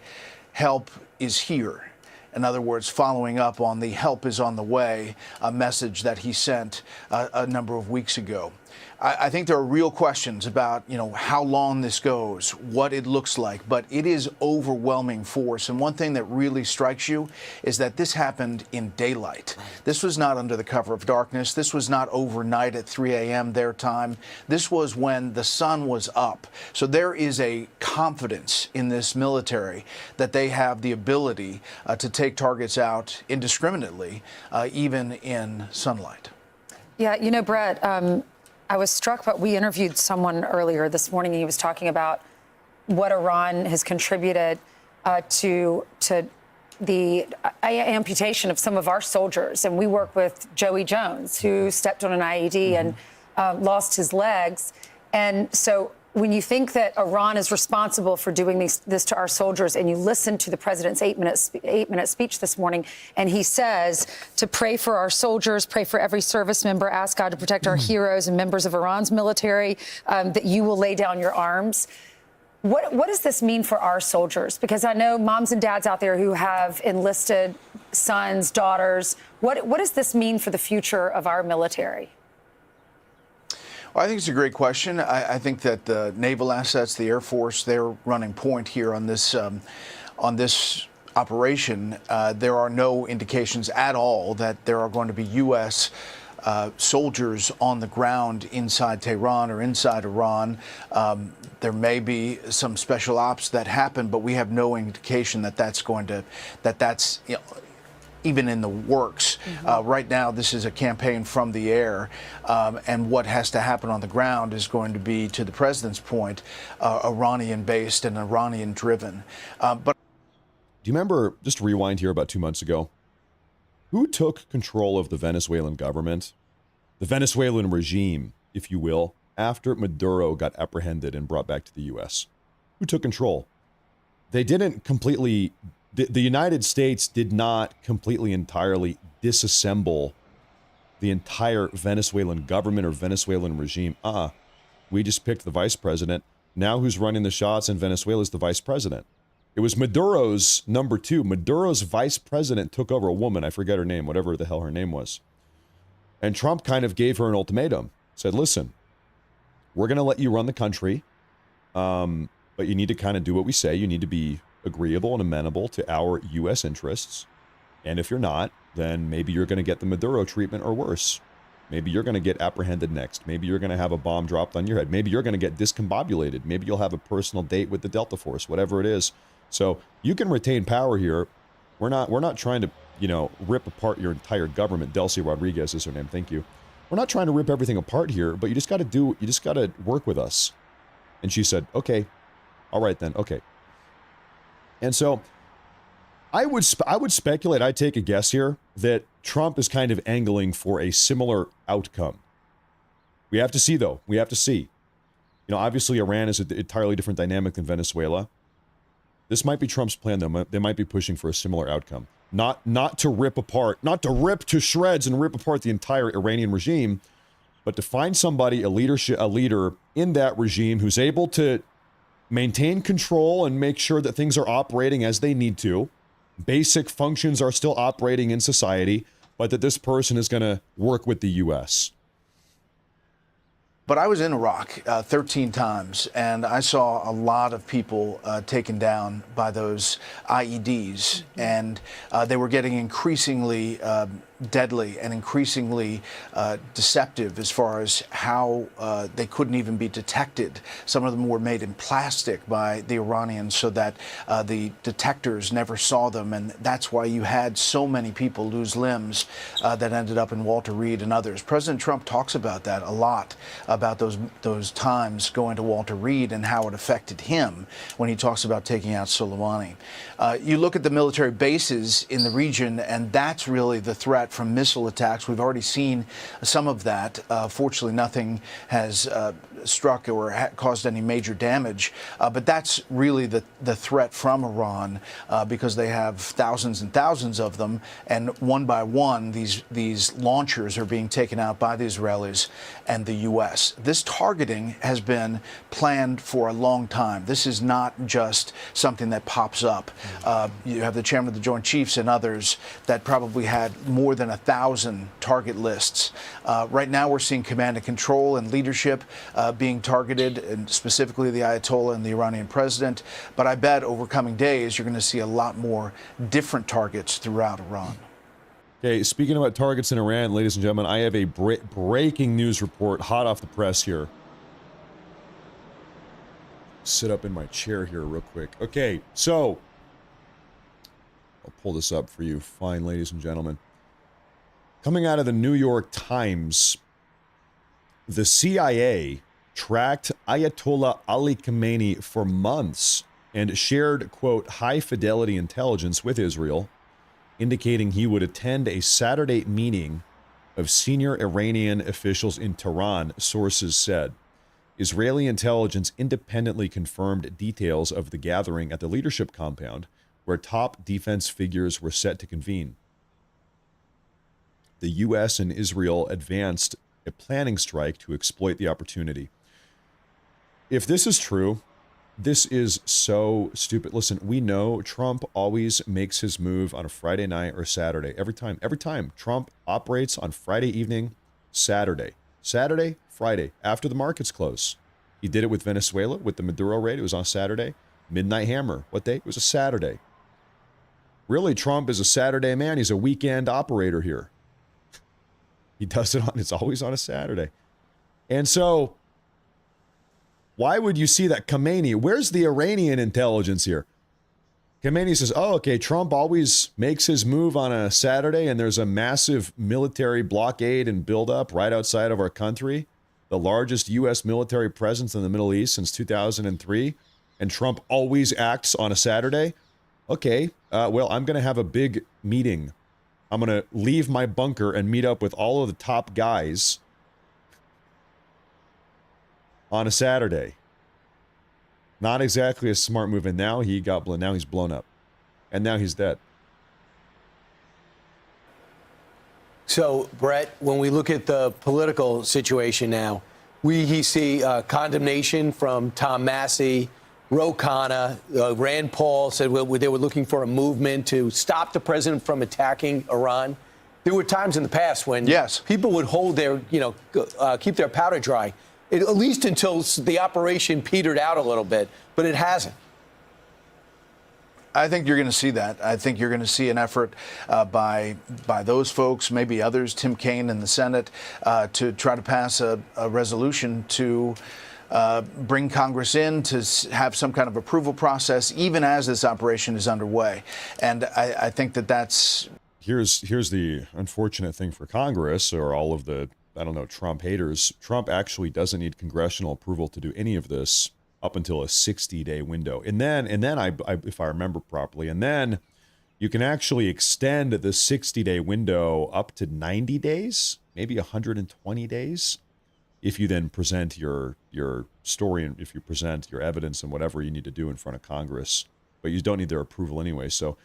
help is here. In other words, following up on the help is on the way, a message that he sent a number of weeks ago. I think there are real questions about, how long this goes, what it looks like, but it is overwhelming force. And one thing that really strikes you is that this happened in daylight. This was not under the cover of darkness. This was not overnight at 3 a.m. their time. This was when the sun was up. So there is a confidence in this military that they have the ability to take targets out indiscriminately, even in sunlight. Yeah, Brett, I was struck, but we interviewed someone earlier this morning. He was talking about what Iran has contributed to the amputation of some of our soldiers. And we work with Joey Jones, who stepped on an IED and lost his legs. And so when you think that Iran is responsible for doing this to our soldiers, and you listen to the president's eight-minute speech this morning, and he says to pray for our soldiers, pray for every service member, ask God to protect our heroes and members of Iran's military, that you will lay down your arms. What does this mean for our soldiers? Because I know moms and dads out there who have enlisted sons, daughters. What does this mean for the future of our military? Well, I think it's a great question. I think that the naval assets, the Air Force, they're running point here on this operation. There are no indications at all that there are going to be U.S. Soldiers on the ground inside Tehran or inside Iran. There may be some special ops that happen, but we have no indication that that's even in the works. Right now, this is a campaign from the air, and what has to happen on the ground is going to be, to the president's point, Iranian-based and Iranian-driven. But do you remember, just to rewind here, about 2 months ago, who took control of the Venezuelan government, the Venezuelan regime, if you will, after Maduro got apprehended and brought back to the U.S.? Who took control? They didn't completely... The United States did not completely, entirely disassemble the entire Venezuelan government or Venezuelan regime. We just picked the vice president. Now who's running the shots in Venezuela is the vice president. It was Maduro's number two. Maduro's vice president took over, a woman. I forget her name, whatever the hell her name was. And Trump kind of gave her an ultimatum. Said, listen, we're going to let you run the country, but you need to kind of do what we say. You need to be agreeable and amenable to our U.S. interests. And if you're not, then maybe you're going to get the Maduro treatment or worse. Maybe you're going to get apprehended next. Maybe you're going to have a bomb dropped on your head. Maybe you're going to get discombobulated. Maybe you'll have a personal date with the Delta Force, whatever it is. So you can retain power here. We're not trying to, rip apart your entire government. Delcy Rodriguez is her name. Thank you. We're not trying to rip everything apart here, but you just got to work with us. And she said, okay, all right then, okay. And so I would speculate, I'd take a guess here, that Trump is kind of angling for a similar outcome. We have to see, though. We have to see. Obviously, Iran is an entirely different dynamic than Venezuela. This might be Trump's plan, though. They might be pushing for a similar outcome. Not to rip to shreds and rip apart the entire Iranian regime, but to find somebody, a leader in that regime who's able to maintain control and make sure that things are operating as they need to. Basic functions are still operating in society, but that this person is going to work with the U.S. But I was in Iraq 13 times, and I saw a lot of people taken down by those IEDs, and they were getting increasingly deadly and increasingly deceptive as far as how they couldn't even be detected. Some of them were made in plastic by the Iranians so that the detectors never saw them, and that's why you had so many people lose limbs that ended up in Walter Reed and others. President Trump talks about that a lot, about those times going to Walter Reed and how it affected him when he talks about taking out Soleimani. You look at the military bases in the region, and that's really the threat from missile attacks. We've already seen some of that. Fortunately, nothing has struck or caused any major damage. But that's really the threat from Iran, because they have thousands and thousands of them, and one by one, these launchers are being taken out by the Israelis and the U.S. This targeting has been planned for a long time. This is not just something that pops up. You have the chairman of the Joint Chiefs and others that probably had more than 1,000 target lists. Right now, we're seeing command and control and leadership being targeted, and specifically the Ayatollah and the Iranian president. But I bet over coming days, you're going to see a lot more different targets throughout Iran. Okay, speaking about targets in Iran, ladies and gentlemen, I have a breaking news report, hot off the press here. Sit up in my chair here real quick. Okay, so I'll pull this up for you. Fine, ladies and gentlemen. Coming out of the New York Times, the CIA tracked Ayatollah Ali Khamenei for months and shared, quote, high-fidelity intelligence with Israel, indicating he would attend a Saturday meeting of senior Iranian officials in Tehran, sources said. Israeli intelligence independently confirmed details of the gathering at the leadership compound, where top defense figures were set to convene. The U.S. and Israel advanced a planning strike to exploit the opportunity. If this is true, this is so stupid. Listen, we know Trump always makes his move on a Friday night or Saturday. Every time. Trump operates on Friday evening, Saturday. Saturday, Friday, after the markets close. He did it with Venezuela, with the Maduro raid. It was on Saturday. Midnight Hammer, what day? It was a Saturday. Really, Trump is a Saturday man. He's a weekend operator here. He does it it's always on a Saturday. And so, why would you see that Khamenei, where's the Iranian intelligence here? Khamenei says, oh, okay, Trump always makes his move on a Saturday and there's a massive military blockade and buildup right outside of our country, the largest U.S. military presence in the Middle East since 2003, and Trump always acts on a Saturday? Okay, well, I'm going to have a big meeting. I'm going to leave my bunker and meet up with all of the top guys on a Saturday. Not exactly a smart move, and now he's blown up. And now he's dead. So, Brett, when we look at the political situation now, we see condemnation from Tom Massey, Ro Khanna, Rand Paul said they were looking for a movement to stop the president from attacking Iran. There were times in the past when people would hold their, keep their powder dry, at least until the operation petered out a little bit, but it hasn't. I think you're going to see that. I think you're going to see an effort by those folks, maybe others, Tim Kaine in the Senate, to try to pass a resolution to bring Congress in to have some kind of approval process, even as this operation is underway. And I think that's... Here's the unfortunate thing for Congress, or all of the, Trump haters. Trump actually doesn't need congressional approval to do any of this up until a 60-day window. And then if I remember properly, and then you can actually extend the 60-day window up to 90 days, maybe 120 days, if you then present your story and if you present your evidence and whatever you need to do in front of Congress. But you don't need their approval anyway. So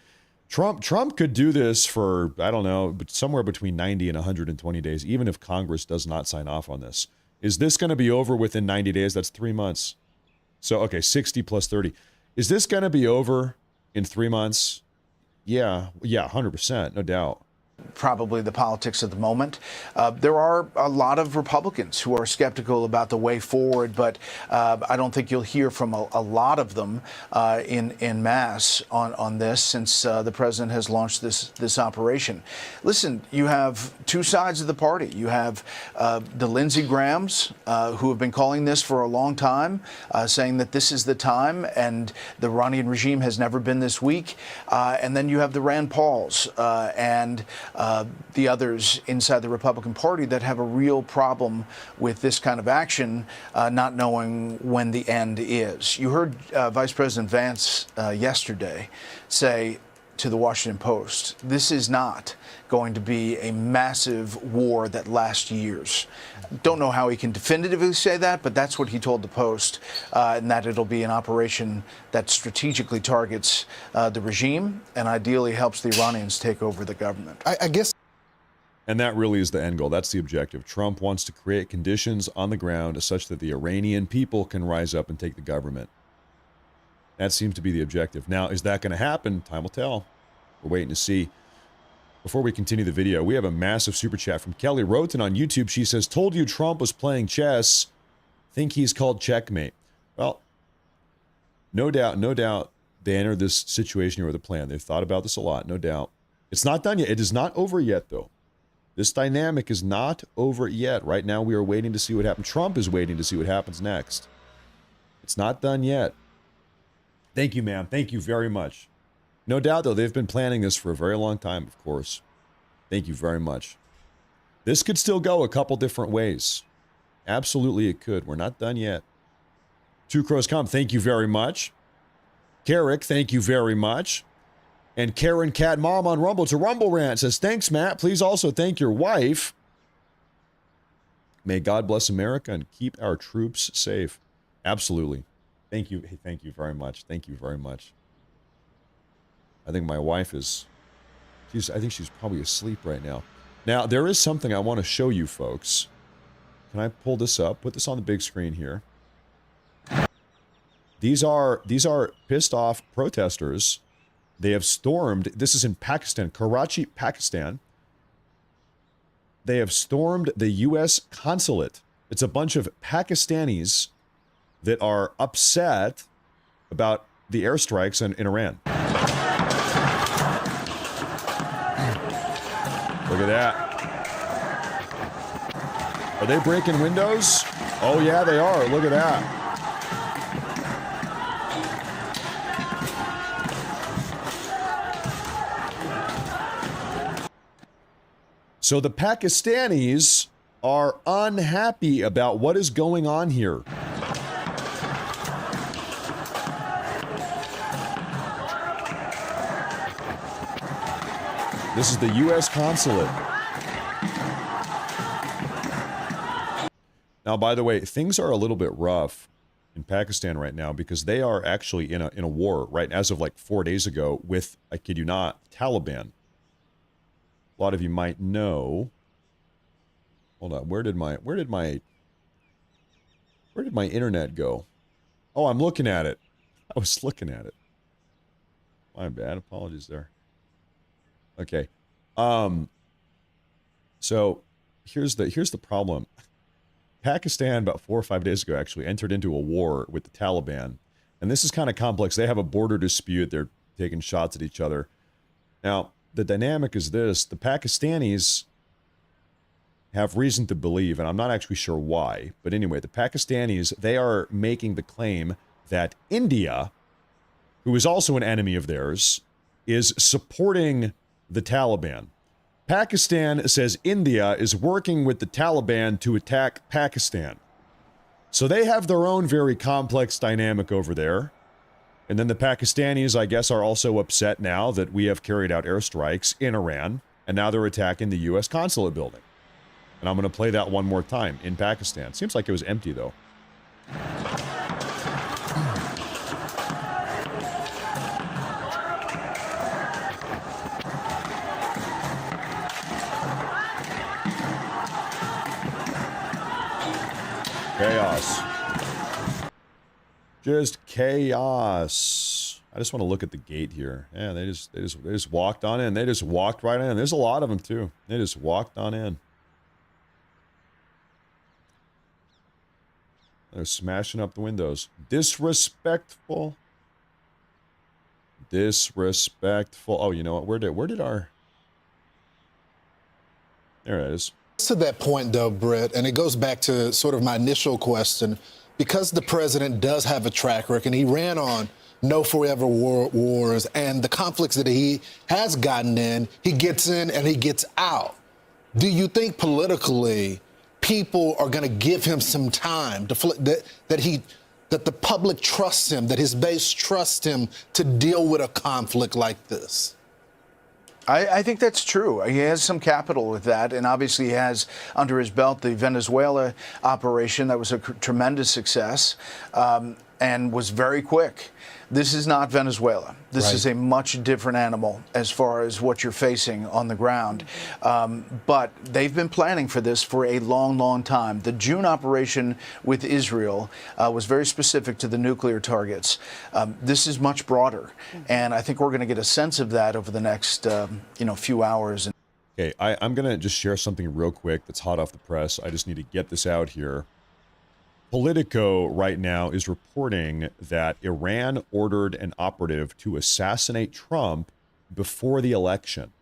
Trump could do this for, but somewhere between 90 and 120 days, even if Congress does not sign off on this. Is this going to be over within 90 days? That's 3 months. So, okay, 60 plus 30. Is this going to be over in 3 months? Yeah, 100%, no doubt. Probably the politics of the moment. There are a lot of Republicans who are skeptical about the way forward, but I don't think you'll hear from a lot of them in mass on this since the president has launched this operation. Listen, you have two sides of the party. You have the Lindsey Grahams who have been calling this for a long time, saying that this is the time and the Iranian regime has never been this weak. And then you have the Rand Pauls and the others inside the Republican Party that have a real problem with this kind of action, not knowing when the end is. You heard Vice President Vance yesterday say to the Washington Post, this is not going to be a massive war that lasts years. Don't know how he can definitively say that, but that's what he told the Post, and that it'll be an operation that strategically targets the regime and ideally helps the Iranians take over the government. I guess. And that really is the end goal. That's the objective. Trump wants to create conditions on the ground such that the Iranian people can rise up and take the government. That seems to be the objective. Now, is that going to happen? Time will tell. We're waiting to see. Before we continue the video, we have a massive super chat from Kelly Roten on YouTube. She says, told you Trump was playing chess. Think he's called checkmate. Well, no doubt they entered this situation here with a plan. They've thought about this a lot, no doubt. It's not done yet. It is not over yet, though. This dynamic is not over yet. Right now, we are waiting to see what happens. Trump is waiting to see what happens next. It's not done yet. Thank you, ma'am. Thank you very much. No doubt, though, they've been planning this for a very long time, of course. Thank you very much. This could still go a couple different ways. Absolutely, it could. We're not done yet. Two Crows Come, thank you very much. Carrick, thank you very much. And Karen Cat Mom on Rumble to Rumble Rant says, thanks, Matt. Please also thank your wife. May God bless America and keep our troops safe. Absolutely. Thank you. Hey, thank you very much. Thank you very much. I think my wife is, I think she's probably asleep right now. Now, there is something I want to show you folks. Can I pull this up? Put this on the big screen here. These are pissed off protesters. They have stormed, this is in Pakistan, Karachi, Pakistan. They have stormed the U.S. consulate. It's a bunch of Pakistanis that are upset about the airstrikes in Iran. Look at that. Are they breaking windows? Oh yeah, they are. Look at that. So the Pakistanis are unhappy about what is going on here. This is the U.S. consulate. Now, by the way, things are a little bit rough in Pakistan right now because they are actually in a war, right, as of like 4 days ago with, I kid you not, Taliban. A lot of you might know. Hold on, where did my internet go? Oh, I'm looking at it. I was looking at it. My bad. Apologies there. Okay. So here's the problem. Pakistan about 4 or 5 days ago actually entered into a war with the Taliban. And this is kind of complex. They have a border dispute. They're taking shots at each other. Now, the dynamic is this. The Pakistanis have reason to believe, and I'm not actually sure why, but anyway, the Pakistanis, they are making the claim that India, who is also an enemy of theirs, is supporting the Taliban. Pakistan says India is working with the Taliban to attack Pakistan. So they have their own very complex dynamic over there. And then the Pakistanis, I guess, are also upset now that we have carried out airstrikes in Iran, and now they're attacking the U.S. consulate building. And I'm going to play that one more time in Pakistan. Seems like it was empty, though. Chaos. Just chaos. I just want to look at the gate here. Yeah, they just walked on in. They just walked right in. There's a lot of them too. They just walked on in. They're smashing up the windows. Disrespectful. Disrespectful. Oh, you know what? Where did our... There it is. To that point, though, Brett, and it goes back to sort of my initial question. Because the president does have a track record, and he ran on no forever wars, and the conflicts that he has gotten in, he gets in and he gets out. Do you think politically people are going to give him some time to that the public trusts him, that his base trusts him to deal with a conflict like this? I think that's true. He has some capital with that, and obviously he has under his belt the Venezuela operation that was a tremendous success and was very quick. This is not Venezuela. This is a much different animal as far as what you're facing on the ground. But they've been planning for this for a long, long time. The June operation with Israel was very specific to the nuclear targets. This is much broader, and I think we're going to get a sense of that over the next few hours. Okay, I'm going to just share something real quick that's hot off the press. I just need to get this out here. Politico right now is reporting that Iran ordered an operative to assassinate Trump before the election.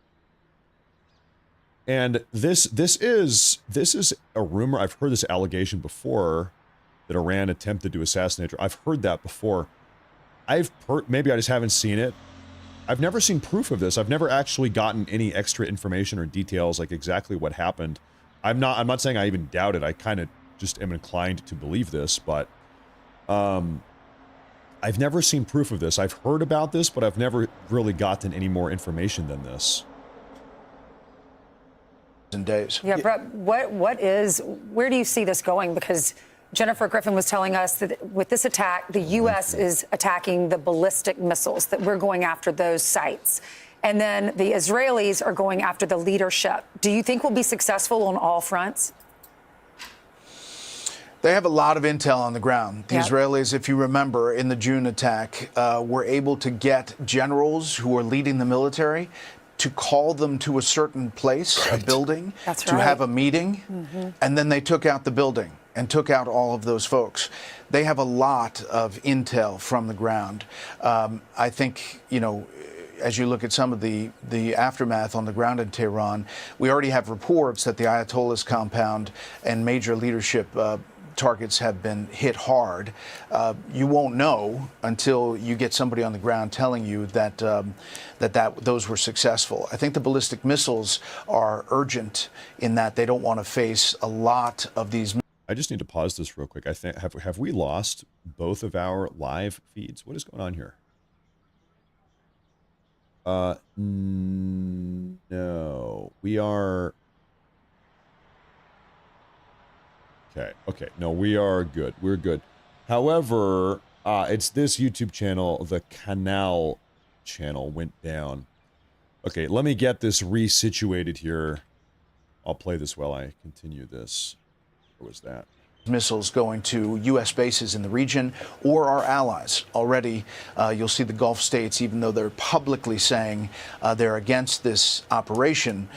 And this is a rumor. I've heard this allegation before that Iran attempted to assassinate Trump. I've heard that before. Maybe I just haven't seen it. I've never seen proof of this. I've never actually gotten any extra information or details like exactly what happened. I'm not saying I even doubt it. I kind of just am inclined to believe this, but I've never seen proof of this. I've heard about this, but I've never really gotten any more information than this. days. Yeah, Brett, where do you see this going? Because Jennifer Griffin was telling us that with this attack, the U.S. is attacking the ballistic missiles, that we're going after those sites. And then the Israelis are going after the leadership. Do you think we'll be successful on all fronts? They have a lot of intel on the ground. The Israelis, if you remember, in the June attack, were able to get generals who are leading the military to call them to a certain place, a building, to have a meeting, and then they took out the building and took out all of those folks. They have a lot of intel from the ground. I think, you know, as you look at some of the aftermath on the ground in Tehran, we already have reports that the Ayatollah's compound and major leadership targets have been hit hard. You won't know until you get somebody on the ground telling you that those were successful. I think the ballistic missiles are urgent in that they don't want to face a lot of these. I just need to pause this real quick. I think have we lost both of our live feeds? What is going on here? No, we are. Okay. No, we are good. We're good. However, it's this YouTube channel, the Canal channel went down. Okay, let me get this resituated here. I'll play this while I continue this. Where was that? Missiles going to U.S. bases in the region or our allies. Already, you'll see the Gulf states, even though they're publicly saying they're against this operation,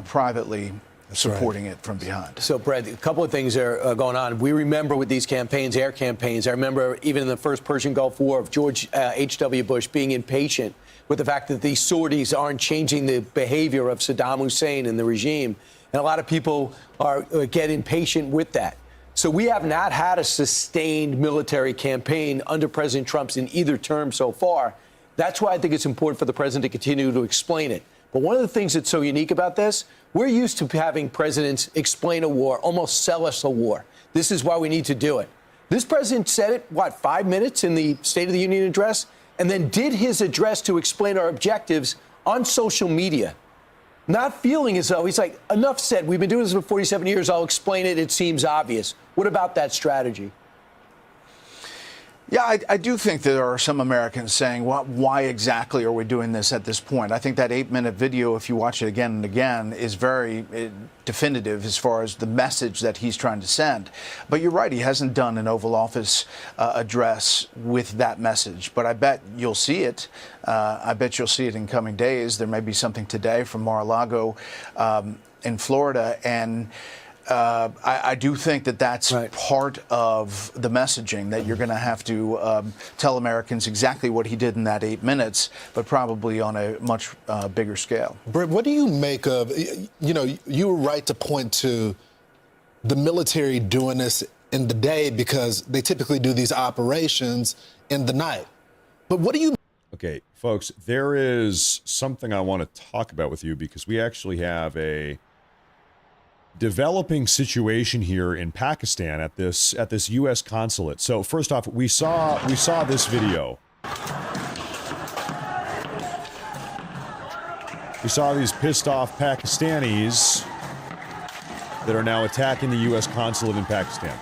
privately supporting it from behind. So, Brett, a couple of things are going on. We remember with these campaigns, air campaigns, I remember even in the first Persian Gulf War of George H.W. Bush being impatient with the fact that these sorties aren't changing the behavior of Saddam Hussein and the regime. And a lot of people get impatient with that. So we have not had a sustained military campaign under President Trump's in either term so far. That's why I think it's important for the president to continue to explain it. But one of the things that's so unique about this, we're used to having presidents explain a war, almost sell us a war. This is why we need to do it. This president said it, 5 minutes in the State of the Union address, and then did his address to explain our objectives on social media. Not feeling as though he's like, enough said. We've been doing this for 47 years. I'll explain it. It seems obvious. What about that strategy? Yeah, I do think there are some Americans saying, well, why exactly are we doing this at this point? I think that 8-minute video, if you watch it again and again, is very definitive as far as the message that he's trying to send. But you're right, he hasn't done an Oval Office address with that message. But I bet you'll see it. I bet you'll see it in coming days. There may be something today from Mar-a-Lago in Florida. And I do think that that's part of the messaging, that you're going to have to tell Americans exactly what he did in that 8 minutes, but probably on a much bigger scale. Britt, what do you make of, you know, you were right to point to the military doing this in the day because they typically do these operations in the night. But what do you... Okay, folks, there is something I want to talk about with you because we actually have a developing situation here in Pakistan at this U.S. consulate. So first off, we saw this video. We saw these pissed off Pakistanis that are now attacking the U.S. consulate in Pakistan.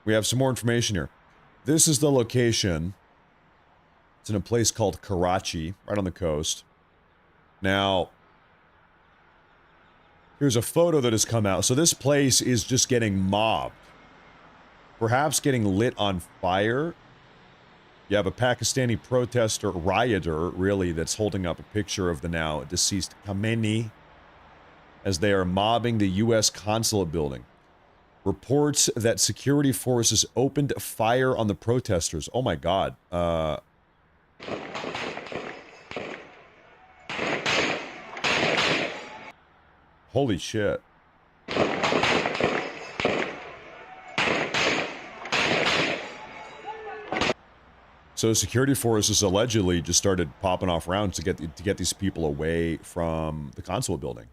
We have some more information here. This is the location. It's in a place called Karachi, right on the coast. Now, here's a photo that has come out. So this place is just getting mobbed. Perhaps getting lit on fire. You have a Pakistani protester, rioter, really, that's holding up a picture of the now deceased Khamenei as they are mobbing the U.S. consulate building. Reports that security forces opened fire on the protesters. Oh my God. Holy shit. So security forces allegedly just started popping off rounds to get these people away from the consulate building.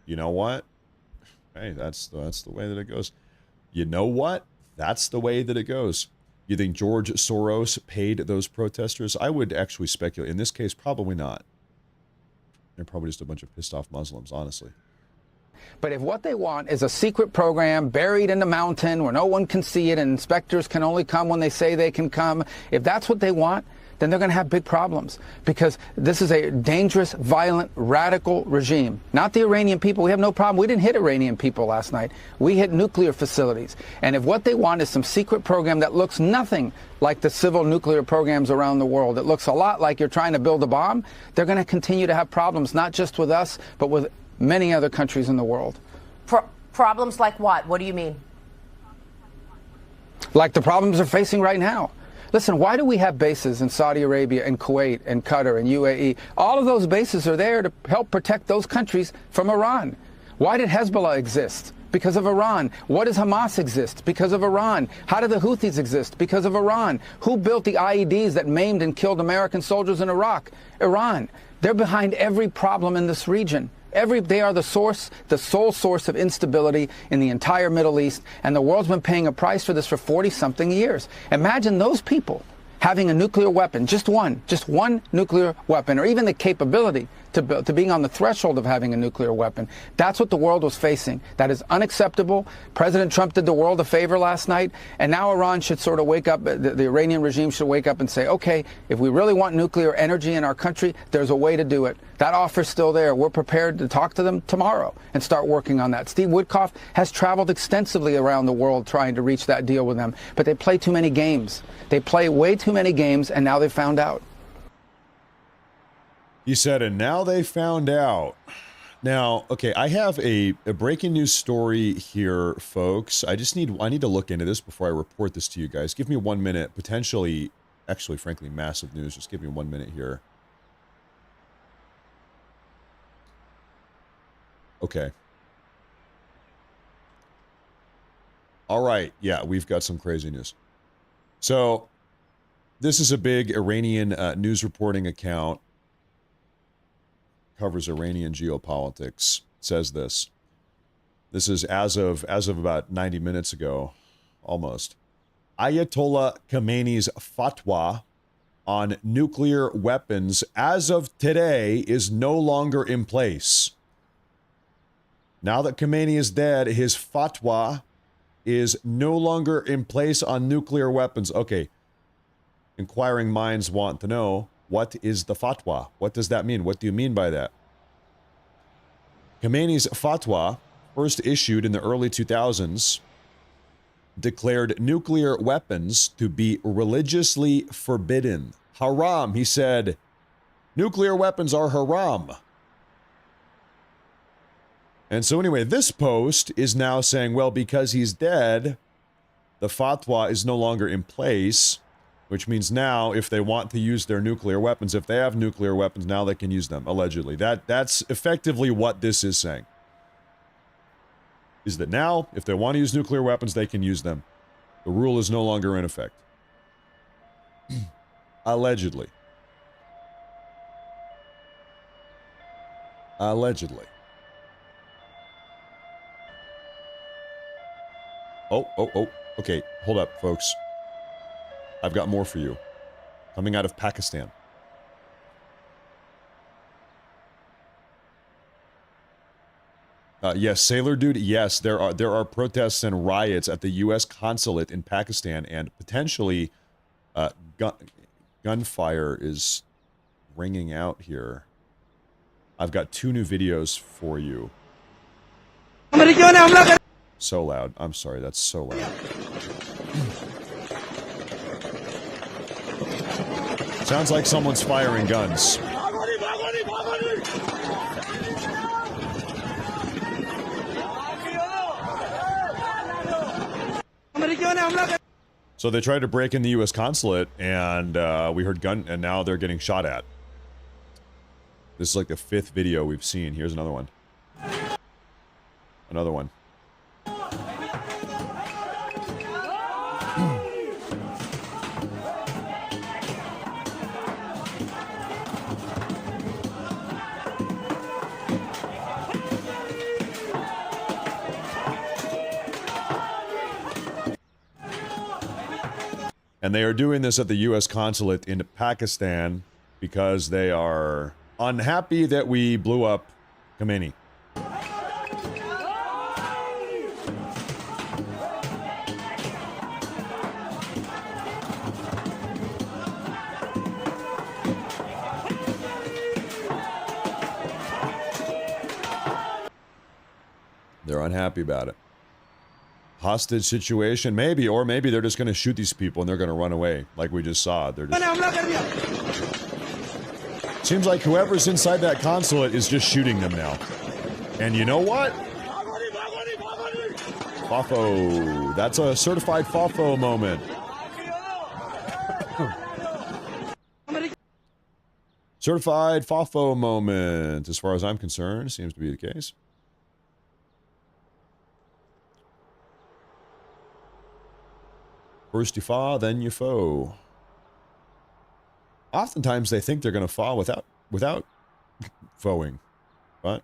You know what? Hey, that's the way that it goes. You know what? That's the way that it goes. You think George Soros paid those protesters? I would actually speculate. In this case, probably not. They're probably just a bunch of pissed off Muslims, honestly. But if what they want is a secret program buried in the mountain where no one can see it and inspectors can only come when they say they can come, if that's what they want, then they're going to have big problems, because this is a dangerous, violent, radical regime. Not the Iranian people. We have no problem. We didn't hit Iranian people last night. We hit nuclear facilities. And if what they want is some secret program that looks nothing like the civil nuclear programs around the world, it looks a lot like you're trying to build a bomb, they're going to continue to have problems, not just with us, but with many other countries in the world. Problems like what? What do you mean? Like the problems they're facing right now. Listen, why do we have bases in Saudi Arabia and Kuwait and Qatar and UAE? All of those bases are there to help protect those countries from Iran. Why did Hezbollah exist? Because of Iran. What does Hamas exist? Because of Iran. How do the Houthis exist? Because of Iran. Who built the IEDs that maimed and killed American soldiers in Iraq? Iran. They're behind every problem in this region. They are the sole source of instability in the entire Middle East, and the world's been paying a price for this for 40-something years. Imagine those people having a nuclear weapon, just one nuclear weapon, or even the capability to being on the threshold of having a nuclear weapon. That's what the world was facing. That is unacceptable. President Trump did the world a favor last night, and now Iran should sort of wake up, the Iranian regime should wake up and say, okay, if we really want nuclear energy in our country, there's a way to do it. That offer's still there. We're prepared to talk to them tomorrow and start working on that. Steve Witkoff has traveled extensively around the world trying to reach that deal with them, but they play too many games. They play way too many games, and now they found out. He said, and now they found out. Now, okay, I have a breaking news story here, folks. I need to look into this before I report this to you guys. Give me 1 minute. Potentially, actually, frankly, massive news. Just give me 1 minute here. Okay. All right. Yeah, we've got some crazy news. So, this is a big Iranian news reporting account. Covers Iranian geopolitics. Says this. This is as of about 90 minutes ago, almost. Ayatollah Khamenei's fatwa on nuclear weapons as of today is no longer in place. Now that Khamenei is dead, his fatwa is no longer in place on nuclear weapons. Okay. Inquiring minds want to know, what is the fatwa? What does that mean? What do you mean by that? Khamenei's fatwa, first issued in the early 2000s, declared nuclear weapons to be religiously forbidden. Haram, he said. Nuclear weapons are haram. And so anyway, this post is now saying, well, because he's dead, the fatwa is no longer in place, which means now if they want to use their nuclear weapons, if they have nuclear weapons, now they can use them, allegedly. That's effectively what this is saying. Is that now, if they want to use nuclear weapons, they can use them. The rule is no longer in effect. Allegedly. Allegedly. Oh, okay, hold up, folks. I've got more for you. Coming out of Pakistan. Yes, Sailor Dude, yes, there are protests and riots at the U.S. consulate in Pakistan, and potentially gunfire is ringing out here. I've got 2 new videos for you. So loud. I'm sorry, that's so loud. Sounds like someone's firing guns. So they tried to break in the U.S. consulate, and we heard gun, and now they're getting shot at. This is like the 5th video we've seen. Here's another one. Another one. And they are doing this at the U.S. consulate in Pakistan because they are unhappy that we blew up Khomeini. They're unhappy about it. Hostage situation, maybe, or maybe they're just going to shoot these people and they're going to run away, like we just saw. They're just... Seems like whoever's inside that consulate is just shooting them now. And you know what? Fafo. That's a certified Fafo moment. Certified Fafo moment, as far as I'm concerned, seems to be the case. First you fa, then you foe. Oftentimes they think they're going to fall without foeing. But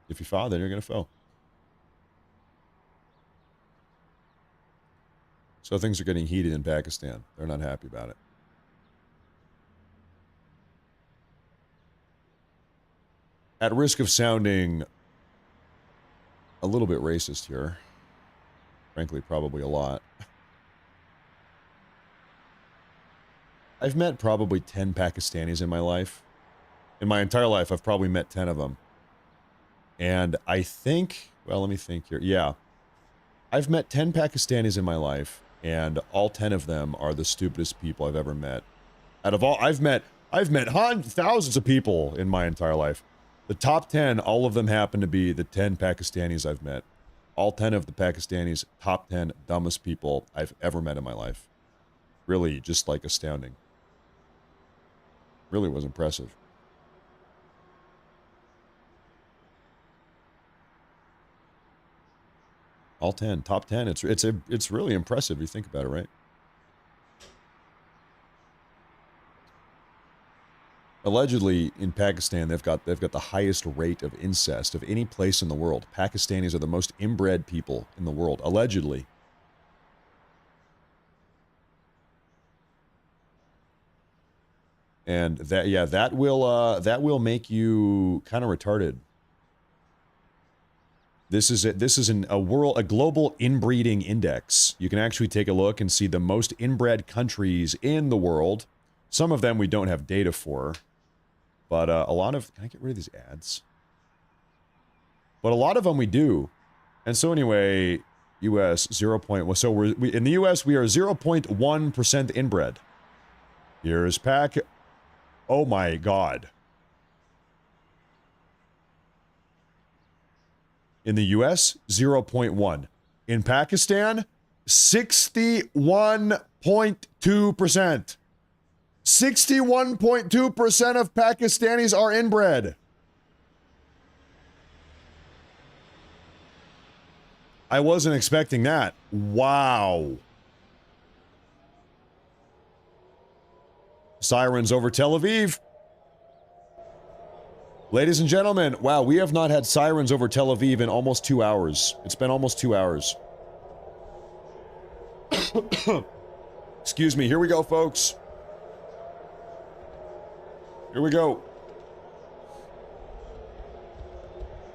if you fa, then you're going to foe. So things are getting heated in Pakistan. They're not happy about it. At risk of sounding a little bit racist here, frankly, probably a lot. I've met probably 10 Pakistanis in my life. In my entire life, I've probably met 10 of them. And I think, well, let me think here. Yeah. I've met 10 Pakistanis in my life, and all 10 of them are the stupidest people I've ever met. Out of all, I've met thousands of people in my entire life. The top 10, all of them happen to be the 10 Pakistanis I've met. All 10 of the Pakistanis, top 10 dumbest people I've ever met in my life. Really, just like astounding. Really was impressive. All 10, top 10. It's really impressive if you think about it, right? Allegedly, in Pakistan, they've got the highest rate of incest of any place in the world. Pakistanis are the most inbred people in the world, allegedly. And that will make you kind of retarded. This is a global inbreeding index. You can actually take a look and see the most inbred countries in the world. Some of them we don't have data for, but a lot of, can I get rid of these ads? But a lot of them we do. And so anyway, U.S. 0. So we in the U.S. we are 0.1% inbred. Here's Oh my God. In the US, 0.1. In Pakistan, 61.2%. 61.2% of Pakistanis are inbred. I wasn't expecting that. Wow. Sirens over Tel Aviv. Ladies and gentlemen, wow, we have not had sirens over Tel Aviv in almost 2 hours. It's been almost 2 hours. Excuse me, here we go, folks. Here we go.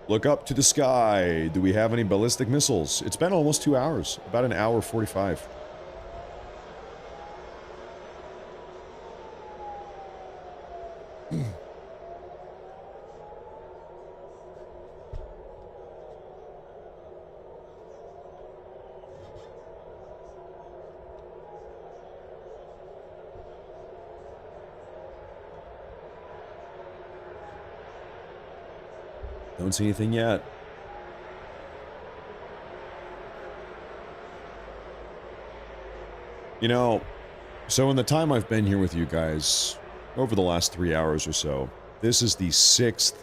Look up to the sky. Do we have any ballistic missiles? It's been almost 2 hours. About an hour 45. Don't see anything yet. You know, so in the time I've been here with you guys, over the last 3 hours or so, this is the 6th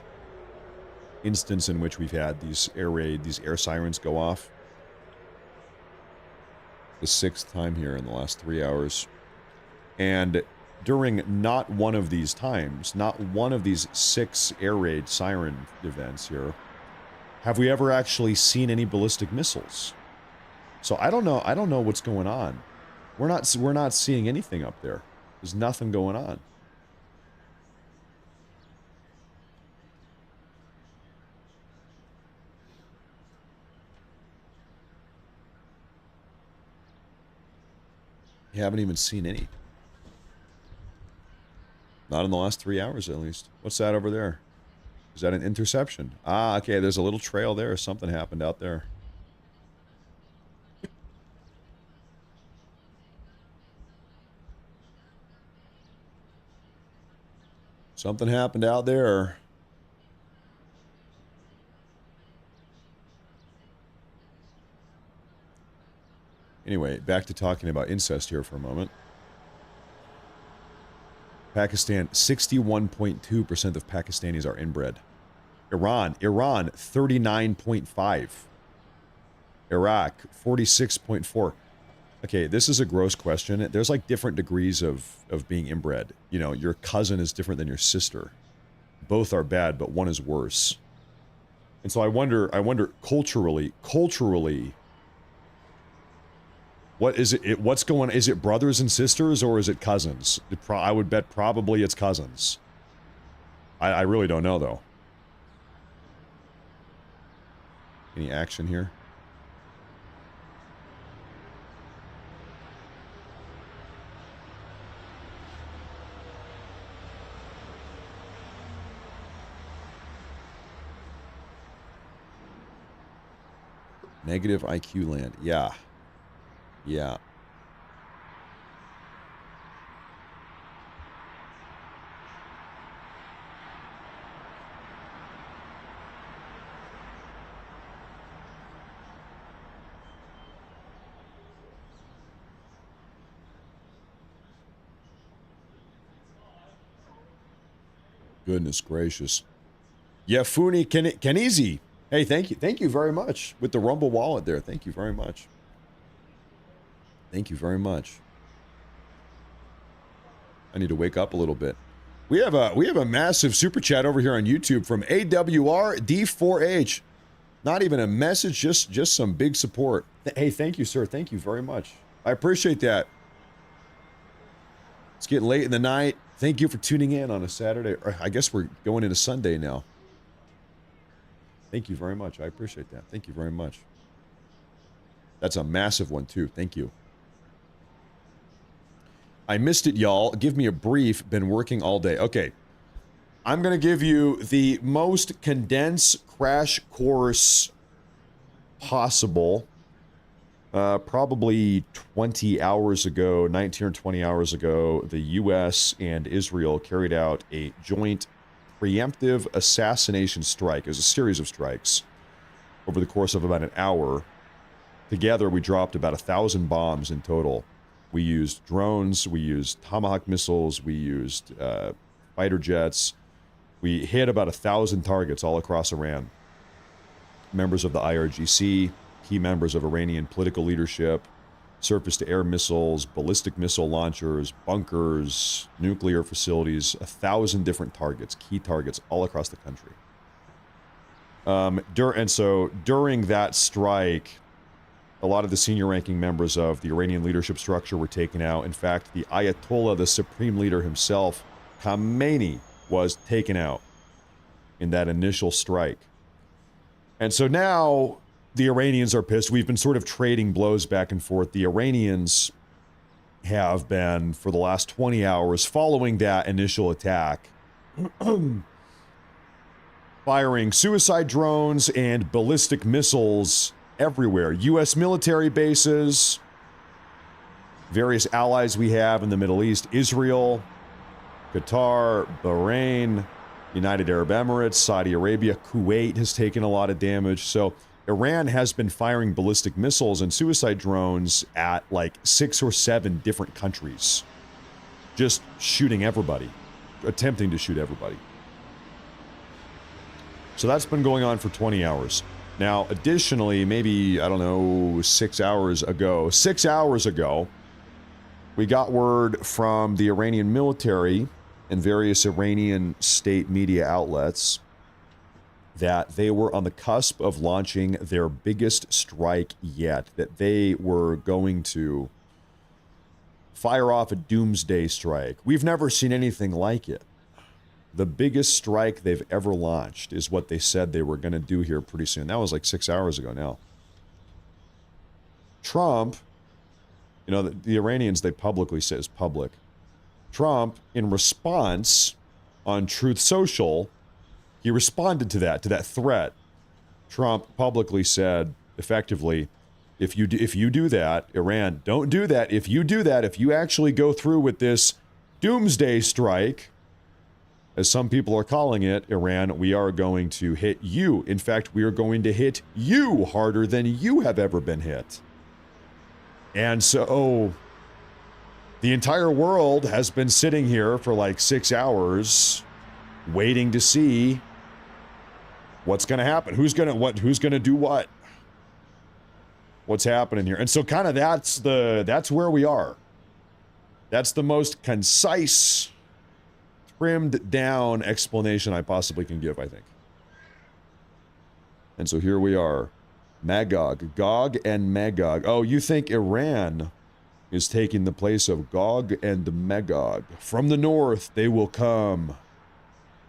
instance in which we've had these air sirens go off. The 6th time here in the last 3 hours. And during not one of these times, not one of these 6 air raid siren events here, have we ever actually seen any ballistic missiles. So I don't know what's going on. We're not seeing anything up there. There's nothing going on. You haven't even seen any. Not in the last 3 hours, at least. What's that over there? Is that an interception? Ah, okay, there's a little trail there. Something happened out there. Something happened out there. Anyway, back to talking about incest here for a moment. Pakistan, 61.2% of Pakistanis are inbred. Iran, 39.5. Iraq, 46.4. Okay, this is a gross question. There's like different degrees of being inbred. You know, your cousin is different than your sister. Both are bad, but one is worse. And so I wonder culturally, what is it? What's going? Is it brothers and sisters or is it cousins? I would bet probably it's cousins. I really don't know though. Any action here? Negative IQ land. Yeah. Yeah. Goodness gracious. Yeah, Funi Kenizi. Hey, thank you very much with the Rumble wallet there. Thank you very much. Thank you very much. I need to wake up a little bit. We have a massive super chat over here on YouTube from AWR D4H. Not even a message, just some big support. Hey, thank you, sir. Thank you very much. I appreciate that. It's getting late in the night. Thank you for tuning in on a Saturday. Or I guess we're going into Sunday now. Thank you very much. I appreciate that. Thank you very much. That's a massive one, too. Thank you. I missed it, y'all. Give me a brief. Been working all day. Okay. I'm going to give you the most condensed crash course possible. Probably 20 hours ago, 19 or 20 hours ago, the U.S. and Israel carried out a joint preemptive assassination strike. It was a series of strikes over the course of about an hour. Together, we dropped about 1,000 bombs in total. We used drones, we used Tomahawk missiles, we used fighter jets. We hit about 1,000 targets all across Iran. Members of the IRGC, key members of Iranian political leadership, surface-to-air missiles, ballistic missile launchers, bunkers, nuclear facilities, 1,000 different targets, key targets all across the country. And so during that strike, a lot of the senior-ranking members of the Iranian leadership structure were taken out. In fact, the Ayatollah, the supreme leader himself, Khamenei, was taken out in that initial strike. And so now the Iranians are pissed. We've been sort of trading blows back and forth. The Iranians have been, for the last 20 hours following that initial attack, firing suicide drones and ballistic missiles everywhere. U.S. military bases, various allies we have in the Middle East, Israel, Qatar, Bahrain, United Arab Emirates, Saudi Arabia, Kuwait has taken a lot of damage. So Iran has been firing ballistic missiles and suicide drones at like 6 or 7 different countries. Just shooting everybody, attempting to shoot everybody. So that's been going on for 20 hours. Now, additionally, maybe, I don't know, 6 hours ago, we got word from the Iranian military and various Iranian state media outlets that they were on the cusp of launching their biggest strike yet, that they were going to fire off a doomsday strike. We've never seen anything like it. The biggest strike they've ever launched is what they said they were going to do here pretty soon. That was like 6 hours ago now. Trump, you know, the Iranians, they publicly say it's public. Trump, in response on Truth Social, he responded to that threat. Trump publicly said, effectively, if you do that, Iran, don't do that. If you do that, if you actually go through with this doomsday strike, as some people are calling it, Iran, we are going to hit you. In fact, we are going to hit you harder than you have ever been hit. And so the entire world has been sitting here for like 6 hours waiting to see what's going to happen. Who's going to do what? What's happening here? And so kind of that's where we are. That's the most concise, trimmed down explanation I possibly can give, I think. And so here we are. Magog, Gog and Magog. Oh, you think Iran is taking the place of Gog and Magog? From the north they will come,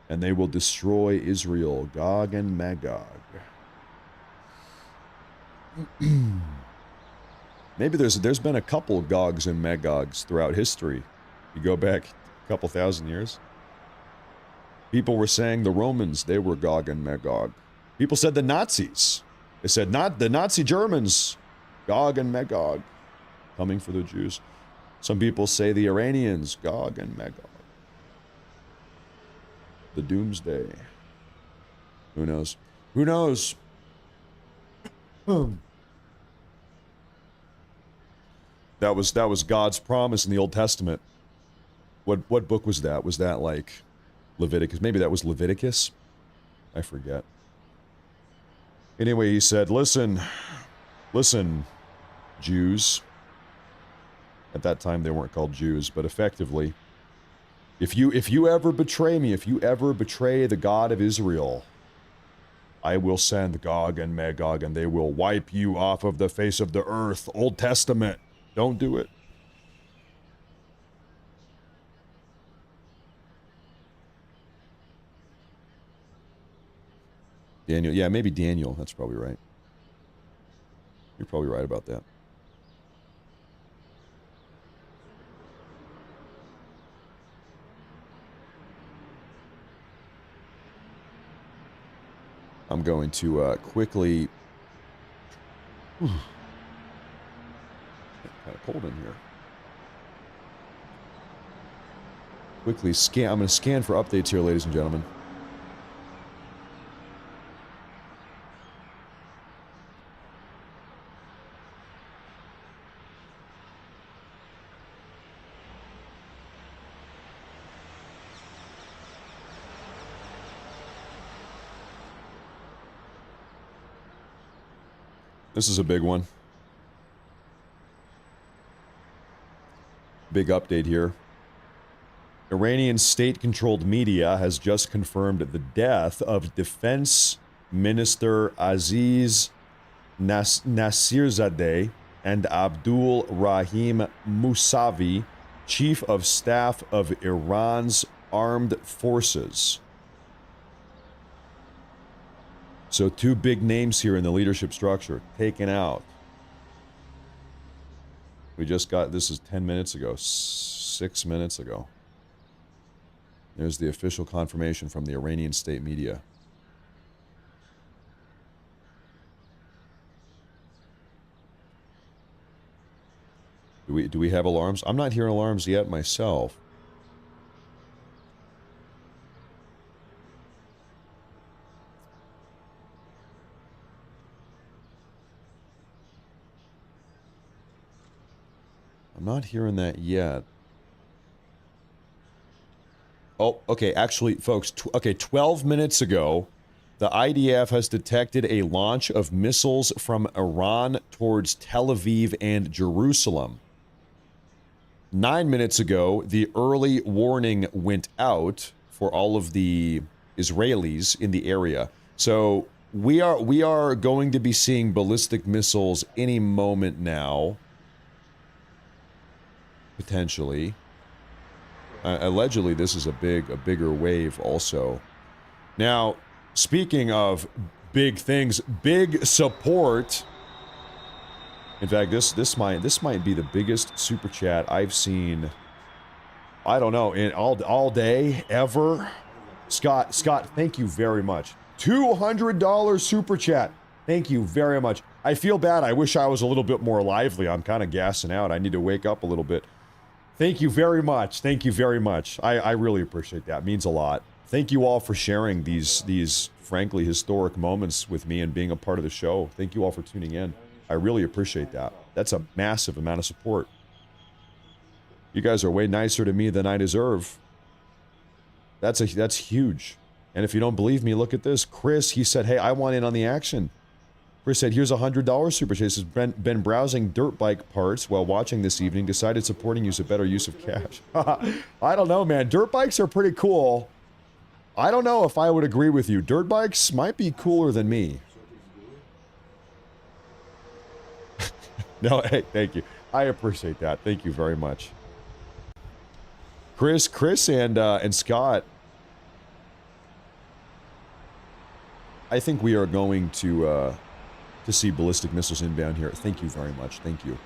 and they will destroy Israel. Gog and Magog. Maybe there's been a couple Gogs and Magogs throughout history. You go back a couple thousand years. People were saying the Romans, they were Gog and Magog. People said the Nazis. They said not the Nazi Germans, Gog and Magog, coming for the Jews. Some people say the Iranians, Gog and Magog. The Doomsday. Who knows? Who knows? That was God's promise in the Old Testament. What book was that? Was that like Leviticus? Maybe that was Leviticus? I forget. Anyway, he said, listen, Jews. At that time, they weren't called Jews, but effectively, if you ever betray me, if you ever betray the God of Israel, I will send Gog and Magog, and they will wipe you off of the face of the earth. Old Testament. Don't do it. Daniel, yeah, maybe Daniel. That's probably right. You're probably right about that. I'm going to quickly... kind of cold in here. Quickly scan. I'm going to scan for updates here, ladies and gentlemen. This is a big one. Big update here. Iranian state-controlled media has just confirmed the death of Defense Minister Aziz Nasirzadeh and Abdul Rahim Mousavi, Chief of Staff of Iran's Armed Forces. So two big names here in the leadership structure taken out. We just got, this is 10 minutes ago, 6 minutes ago. There's the official confirmation from the Iranian state media. Do we have alarms? I'm not hearing alarms yet myself. I'm not hearing that yet. Oh, okay, actually, folks, 12 minutes ago, the IDF has detected a launch of missiles from Iran towards Tel Aviv and Jerusalem. 9 minutes ago, the early warning went out for all of the Israelis in the area. So we are going to be seeing ballistic missiles any moment now. potentially. Allegedly, this is a bigger wave also. Now, speaking of big things, big support. In fact, this might be the biggest super chat I've seen. I don't know, in all day ever. Scott, thank you very much. $200 super chat. Thank you very much. I feel bad. I wish I was a little bit more lively. I'm kind of gassing out. I need to wake up a little bit. Thank you very much. Thank you very much. I really appreciate that. It means a lot. Thank you all for sharing these frankly historic moments with me and being a part of the show. Thank you all for tuning in. I really appreciate that. That's a massive amount of support. You guys are way nicer to me than I deserve. That's huge. And if you don't believe me, look at this. Chris, he said, hey, I want in on the action. Chris said, here's $100 super chat. He says, been browsing dirt bike parts while watching this evening. Decided supporting you is a better use of cash. I don't know, man. Dirt bikes are pretty cool. I don't know if I would agree with you. Dirt bikes might be cooler than me. No, hey, thank you. I appreciate that. Thank you very much. Chris and Scott, I think we are going to see ballistic missiles inbound here. Thank you very much. Thank you.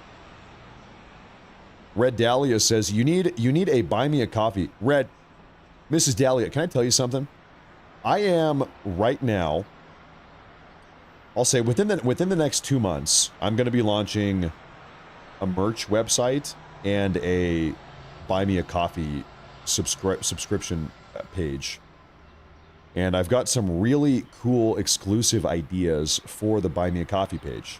Red Dahlia says, you need a buy me a coffee. Red, Mrs. Dahlia, can I tell you something? I am right now, I'll say within the next 2 months, I'm going to be launching a merch website and a buy me a coffee subscription page. And I've got some really cool exclusive ideas for the buy me a coffee page.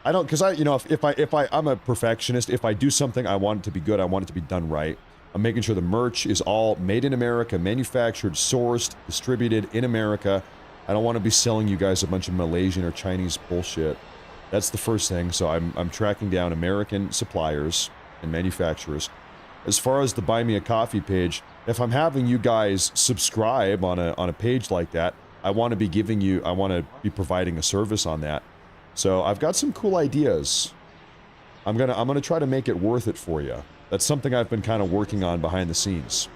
I don't, because I'm a perfectionist. If I do something, I want it to be good. I want it to be done right. I'm making sure the merch is all made in America, manufactured, sourced, distributed in America. I don't want to be selling you guys a bunch of Malaysian or Chinese bullshit. That's the first thing. So I'm tracking down American suppliers and manufacturers. As far as the buy me a coffee page, if I'm having you guys subscribe on a page like that, I want to be providing a service on that. So I've got some cool ideas. I'm gonna try to make it worth it for you. That's something I've been kind of working on behind the scenes.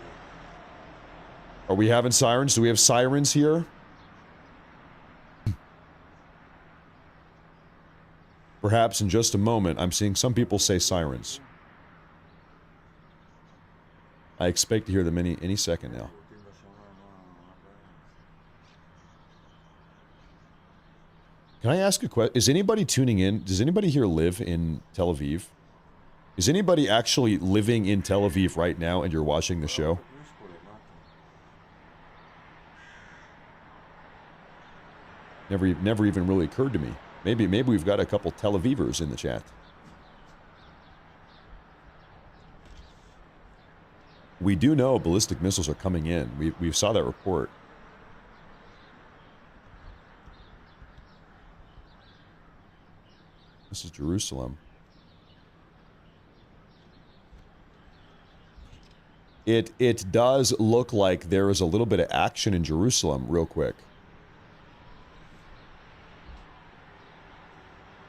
Are we having sirens? Do we have sirens here? Perhaps in just a moment, I'm seeing some people say sirens. I expect to hear them any second now. Can I ask a question? Is anybody tuning in? Does anybody here live in Tel Aviv? Is anybody actually living in Tel Aviv right now and you're watching the show? Never even really occurred to me. Maybe we've got a couple Tel Avivers in the chat. We do know ballistic missiles are coming in. We saw that report. This is Jerusalem. It does look like there is a little bit of action in Jerusalem, real quick.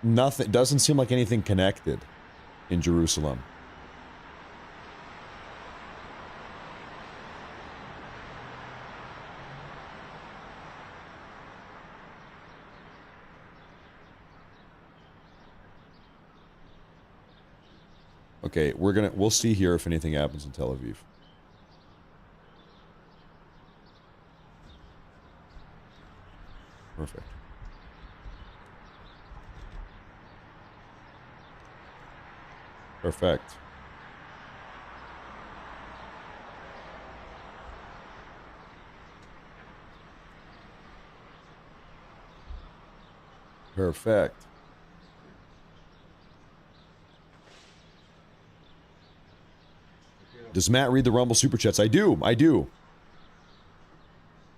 Nothing, doesn't seem like anything connected in Jerusalem. Okay, we'll see here if anything happens in Tel Aviv. Perfect. Perfect. Perfect. Does Matt read the Rumble Super Chats? I do.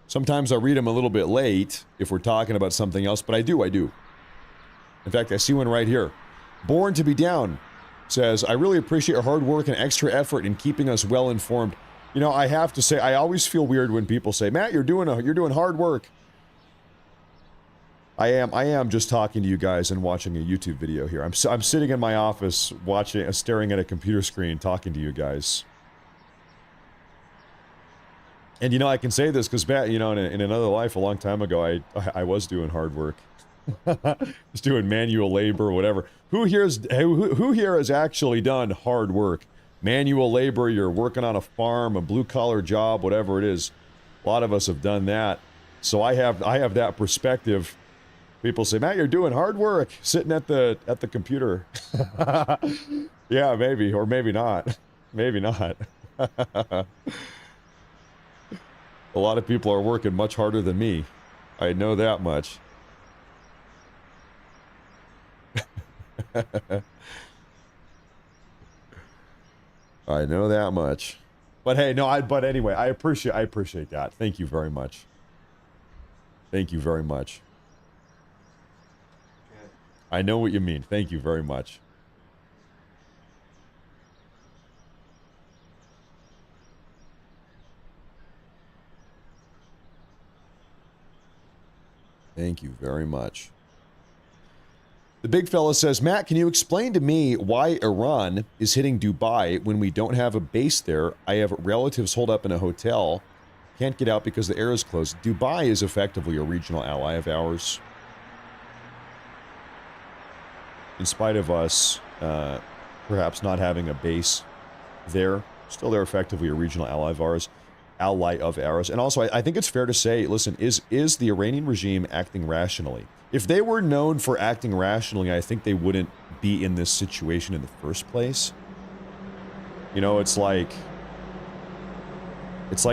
Sometimes I read them a little bit late if we're talking about something else, but I do. In fact, I see one right here. Born to be Down says, I really appreciate your hard work and extra effort in keeping us well informed. You know, I have to say, I always feel weird when people say, Matt, you're doing hard work. I am just talking to you guys and watching a YouTube video here. I'm sitting in my office staring at a computer screen, talking to you guys. And you know, I can say this because, you know, in another life a long time ago, I was doing hard work. Just doing manual labor or whatever. Who here has actually done hard work? Manual labor, you're working on a farm, a blue-collar job, whatever it is. A lot of us have done that. So I have that perspective. People say, Matt, you're doing hard work sitting at the computer. Yeah, maybe, or maybe not. Maybe not. A lot of people are working much harder than me. I know that much. I know that much. But hey, no, but anyway, I appreciate that. Thank you very much. Thank you very much. I know what you mean. Thank you very much. Thank you very much. The big fella says, Matt, can you explain to me why Iran is hitting Dubai when we don't have a base there? I have relatives holed up in a hotel. Can't get out because the air is closed. Dubai is effectively a regional ally of ours. In spite of us perhaps not having a base there, still they're effectively a regional ally of ours. And also, I think it's fair to say, listen, is the Iranian regime acting rationally? If they were known for acting rationally, I think they wouldn't be in this situation in the first place. You know, it's like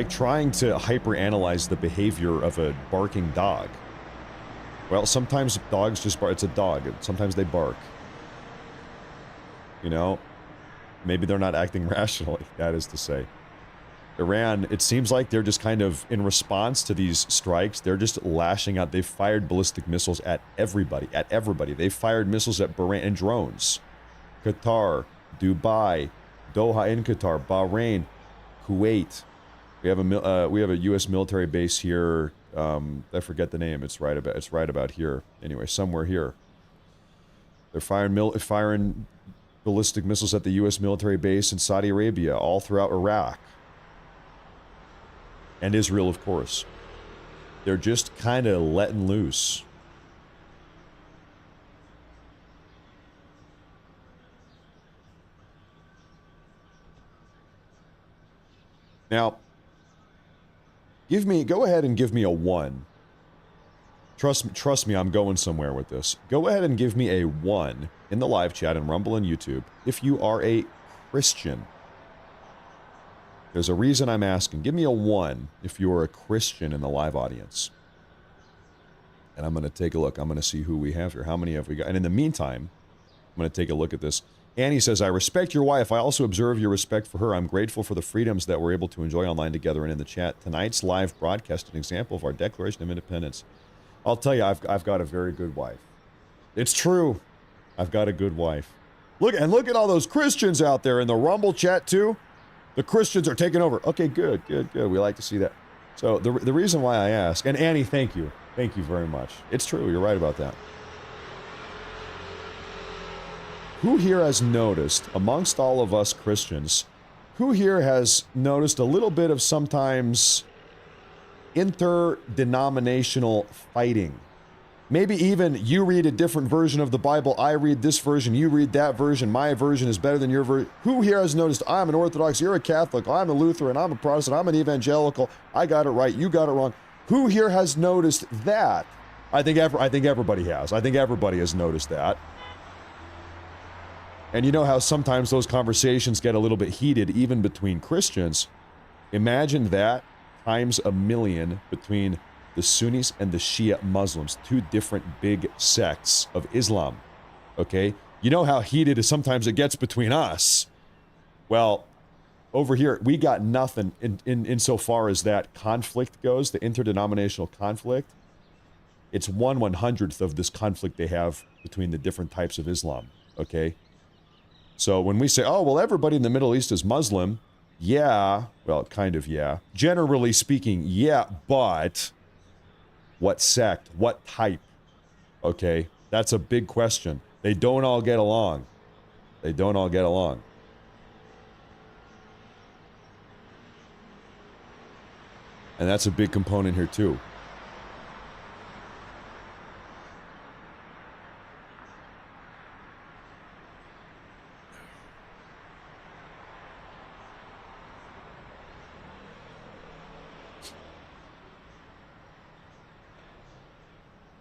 trying to hyperanalyze the behavior of a barking dog. Well, sometimes dogs just bark. It's a dog. Sometimes they bark. You know, maybe they're not acting rationally, that is to say. Iran, it seems like they're just kind of, in response to these strikes, they're just lashing out. They've fired ballistic missiles at everybody, They've fired missiles at Bahrain and drones. Qatar, Dubai, Doha in Qatar, Bahrain, Kuwait. We have a U.S. military base here. I forget the name. It's right about here. Anyway, somewhere here. They're firing ballistic missiles at the U.S. military base in Saudi Arabia, all throughout Iraq. And Israel, of course. They're just kind of letting loose. Now, go ahead and give me a 1. Trust me, I'm going somewhere with this. Go ahead and give me a 1 in the live chat and Rumble and YouTube if you are a Christian. There's a reason I'm asking. Give me a 1 if you're a Christian in the live audience. And I'm going to take a look. I'm going to see who we have here. How many have we got? And in the meantime, I'm going to take a look at this. Annie says, I respect your wife. I also observe your respect for her. I'm grateful for the freedoms that we're able to enjoy online together and in the chat. Tonight's live broadcast, an example of our Declaration of Independence. I'll tell you, I've got a very good wife. It's true. I've got a good wife. Look at all those Christians out there in the Rumble chat, too. The Christians are taking over. Okay, good. We like to see that. So the reason why I ask, and Annie, thank you. Thank you very much. It's true. You're right about that. Who here has noticed, amongst all of us Christians, who here has noticed a little bit of sometimes interdenominational fighting? Maybe even you read a different version of the Bible, I read this version, you read that version, my version is better than your version. Who here has noticed, I'm an Orthodox, you're a Catholic, I'm a Lutheran, I'm a Protestant, I'm an evangelical, I got it right, you got it wrong. Who here has noticed that? I think everybody has. I think everybody has noticed that. And you know how sometimes those conversations get a little bit heated, even between Christians. Imagine that times a million between the Sunnis and the Shia Muslims, two different big sects of Islam, okay? You know how heated sometimes it gets between us. Well, over here, we got nothing insofar as that conflict goes, the interdenominational conflict. It's 1/100th of this conflict they have between the different types of Islam, okay? So when we say, oh, well, everybody in the Middle East is Muslim, yeah, well, kind of, yeah. Generally speaking, yeah, but what sect, what type? Okay, that's a big question. They don't all get along. They don't all get along. And that's a big component here too.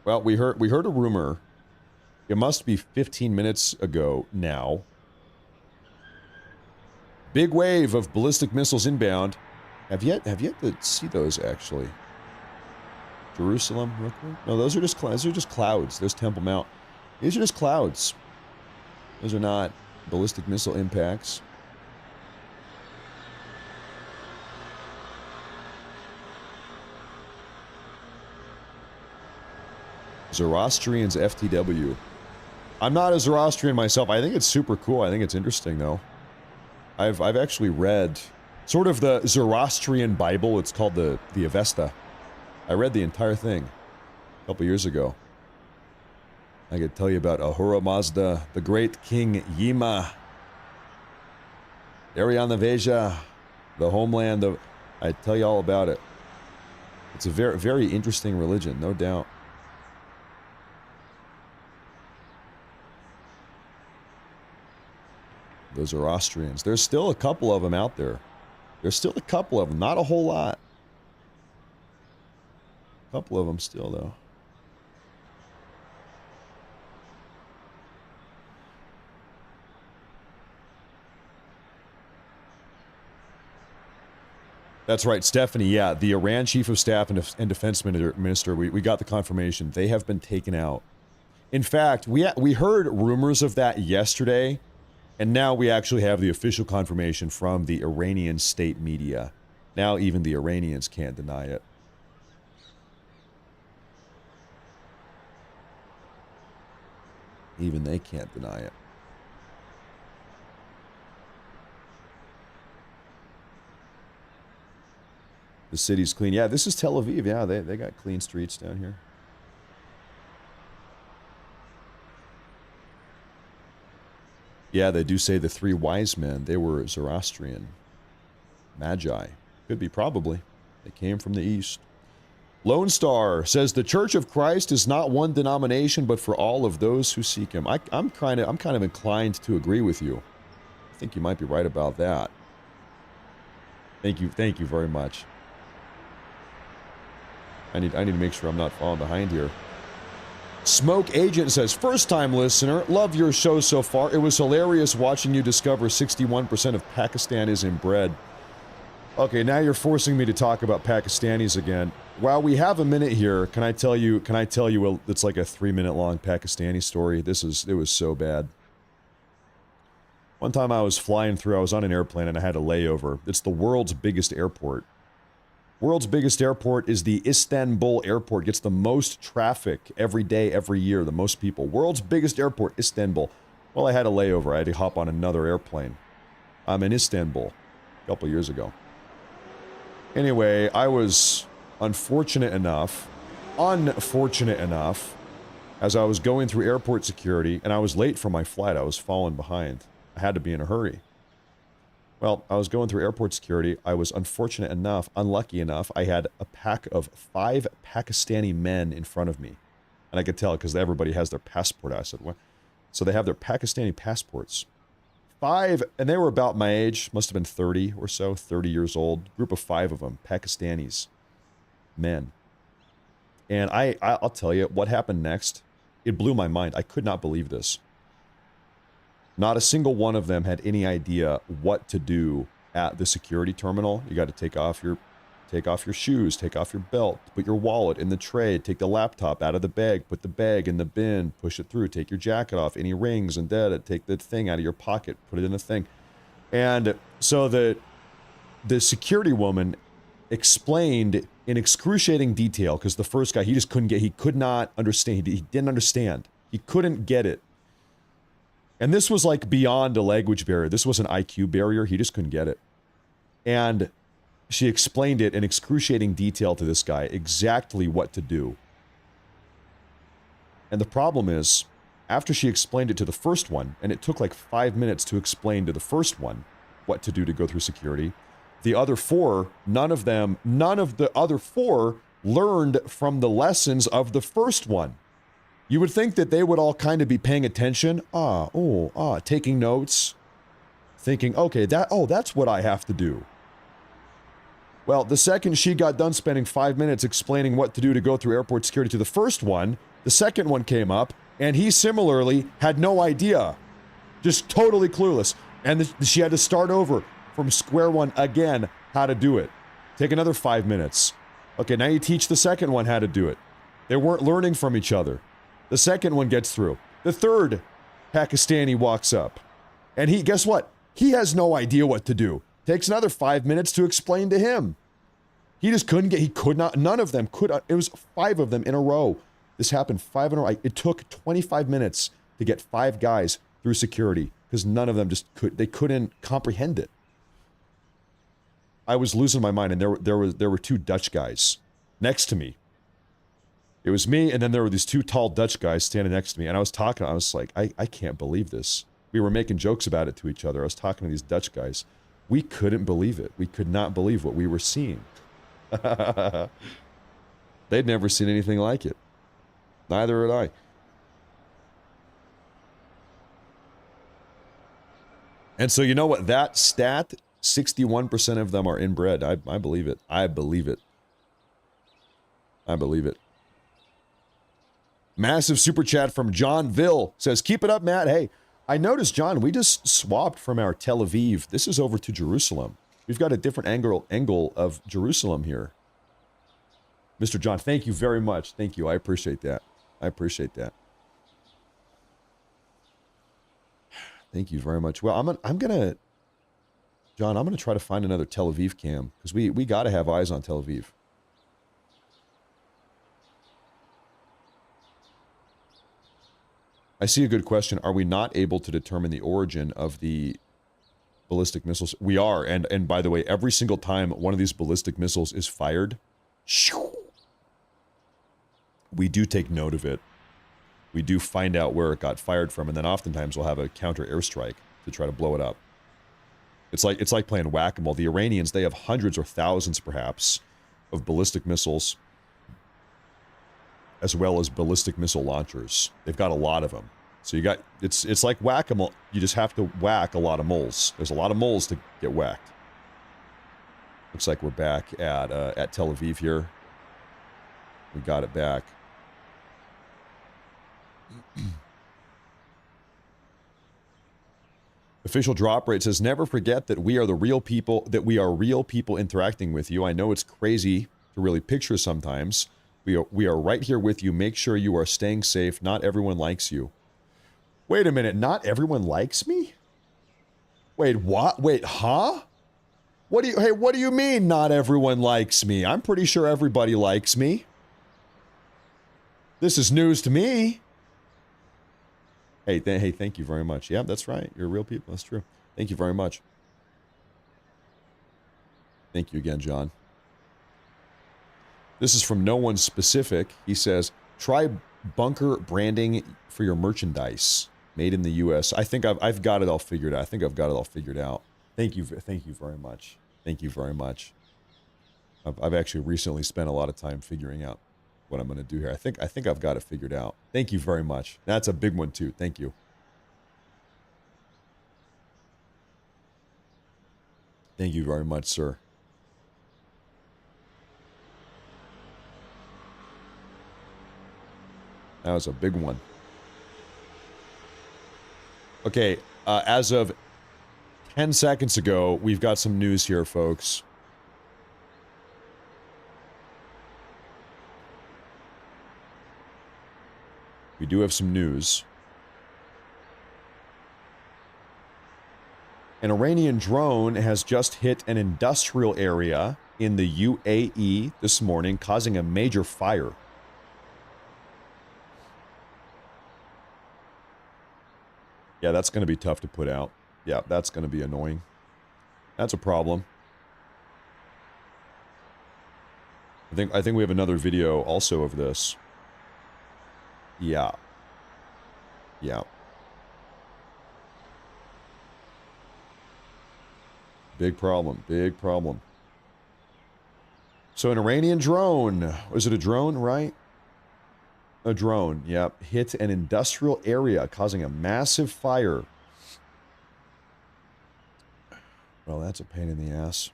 Well, we heard a rumor. It must be 15 minutes ago now. Big wave of ballistic missiles inbound. Have yet to see those actually. Jerusalem, real quick. No, those are just clouds. There's Temple Mount. These are just clouds. Those are not ballistic missile impacts. Zoroastrian's FTW. I'm not a Zoroastrian myself. I think it's super cool. I think it's interesting though. I've actually read sort of the Zoroastrian Bible. It's called the Avesta. I read the entire thing a couple years ago. I could tell you about Ahura Mazda, the great King Yima, Ariana Veja, the homeland of... I'd tell you all about it. It's a very, very interesting religion, no doubt. Those are Austrians. There's still a couple of them out there. There's still a couple of them. Not a whole lot. A couple of them still, though. That's right, Stephanie. Yeah, the Iran Chief of Staff and Defense Minister, we got the confirmation. They have been taken out. In fact, we heard rumors of that yesterday. And now we actually have the official confirmation from the Iranian state media. Now even the Iranians can't deny it. Even they can't deny it. The city's clean. Yeah, this is Tel Aviv. Yeah, they got clean streets down here. Yeah, they do say the three wise men, they were Zoroastrian. Magi. Could be, probably. They came from the east. Lone Star says the Church of Christ is not one denomination, but for all of those who seek him. I'm kind of inclined to agree with you. I think you might be right about that. Thank you very much. I need to make sure I'm not falling behind here. Smoke Agent says, first-time listener, love your show so far. It was hilarious watching you discover 61% of Pakistan is inbred. Okay, now you're forcing me to talk about Pakistanis again. While we have a minute here, can I tell you it's like a 3-minute long Pakistani story? It was so bad. One time I was flying through, I was on an airplane and I had a layover. It's the world's biggest airport. World's biggest airport is the Istanbul airport. Gets the most traffic every day, every year, the most people. World's biggest airport, Istanbul. Well, I had a layover. I had to hop on another airplane. I'm in Istanbul a couple years ago. Anyway, I was unfortunate enough, as I was going through airport security, and I was late for my flight. I was falling behind. I had to be in a hurry. Well, I was going through airport security. I was unlucky enough, I had a pack of 5 Pakistani men in front of me. And I could tell because everybody has their passport out. I said, what? So they have their Pakistani passports. 5, and they were about my age, must have been 30 or so, 30 years old. Group of 5 of them, Pakistanis, men. And I'll tell you, what happened next, it blew my mind. I could not believe this. Not a single one of them had any idea what to do at the security terminal. You got to take off your shoes, take off your belt, put your wallet in the tray, take the laptop out of the bag, put the bag in the bin, push it through, take your jacket off, any rings and that, take the thing out of your pocket, put it in the thing. And so the security woman explained in excruciating detail, because the first guy, he could not understand. He didn't understand. He couldn't get it. And this was like beyond a language barrier. This was an IQ barrier. He just couldn't get it. And she explained it in excruciating detail to this guy, exactly what to do. And the problem is, after she explained it to the first one, and it took like 5 minutes to explain to the first one what to do to go through security, the other four, none of the other four learned from the lessons of the first one. You would think that they would all kind of be paying attention, taking notes, thinking, okay, that's what I have to do. Well, the second she got done spending 5 minutes explaining what to do to go through airport security to the first one, the second one came up, and he similarly had no idea. Just totally clueless. And she had to start over from square one again how to do it. Take another 5 minutes. Okay, now you teach the second one how to do it. They weren't learning from each other. The second one gets through. The third Pakistani walks up. And guess what? He has no idea what to do. Takes another 5 minutes to explain to him. He just none of them could, it was 5 of them in a row. This happened 5 in a row. It took 25 minutes to get 5 guys through security because none of them they couldn't comprehend it. I was losing my mind, and there were 2 Dutch guys next to me. It was me, and then there were these 2 tall Dutch guys standing next to me, and I was talking, I was like, I can't believe this. We were making jokes about it to each other. I was talking to these Dutch guys. We couldn't believe it. We could not believe what we were seeing. They'd never seen anything like it. Neither had I. And so you know what? That stat, 61% of them are inbred. I believe it. I believe it. I believe it. Massive super chat from John Ville says, keep it up, Matt. Hey, I noticed, John, we just swapped from our Tel Aviv. This is over to Jerusalem. We've got a different angle of Jerusalem here. Mr. John, thank you very much. Thank you. I appreciate that. I appreciate that. Thank you very much. Well, I'm gonna try to find another Tel Aviv cam because we got to have eyes on Tel Aviv. I see a good question. Are we not able to determine the origin of the ballistic missiles? We are, and by the way, every single time one of these ballistic missiles is fired, we do take note of it. We do find out where it got fired from, and then oftentimes we'll have a counter airstrike to try to blow it up. It's like playing whack-a-mole. The Iranians, they have hundreds or thousands, perhaps, of ballistic missiles, as well as ballistic missile launchers. They've got a lot of them. So it's like whack-a-mole. You just have to whack a lot of moles. There's a lot of moles to get whacked. Looks like we're back at Tel Aviv here. We got it back. Official drop rate says, never forget that we are real people interacting with you. I know it's crazy to really picture sometimes. We are right here with you. Make sure you are staying safe. Not everyone likes you. Wait a minute. Not everyone likes me? Wait, what? Wait, huh? What do you mean not everyone likes me? I'm pretty sure everybody likes me. This is news to me. Hey, thank you very much. Yeah, that's right. You're real people. That's true. Thank you very much. Thank you again, John. This is from no one specific. He says, try bunker branding for your merchandise. Made in the U.S. I think I've got it all figured out. I think I've got it all figured out. Thank you very much. Thank you very much. I've actually recently spent a lot of time figuring out what I'm going to do here. I think I've got it figured out. Thank you very much. That's a big one too. Thank you. Thank you very much, sir. That was a big one. Okay, as of 10 seconds ago, we've got some news here, folks. We do have some news. An Iranian drone has just hit an industrial area in the UAE this morning, causing a major fire. Yeah, that's going to be tough to put out. Yeah, that's going to be annoying. That's a problem. I think we have another video also of this. Yeah. Yeah. Big problem. Big problem. So an Iranian drone, was it a drone, right? A drone, yep, hit an industrial area, causing a massive fire. Well, that's a pain in the ass.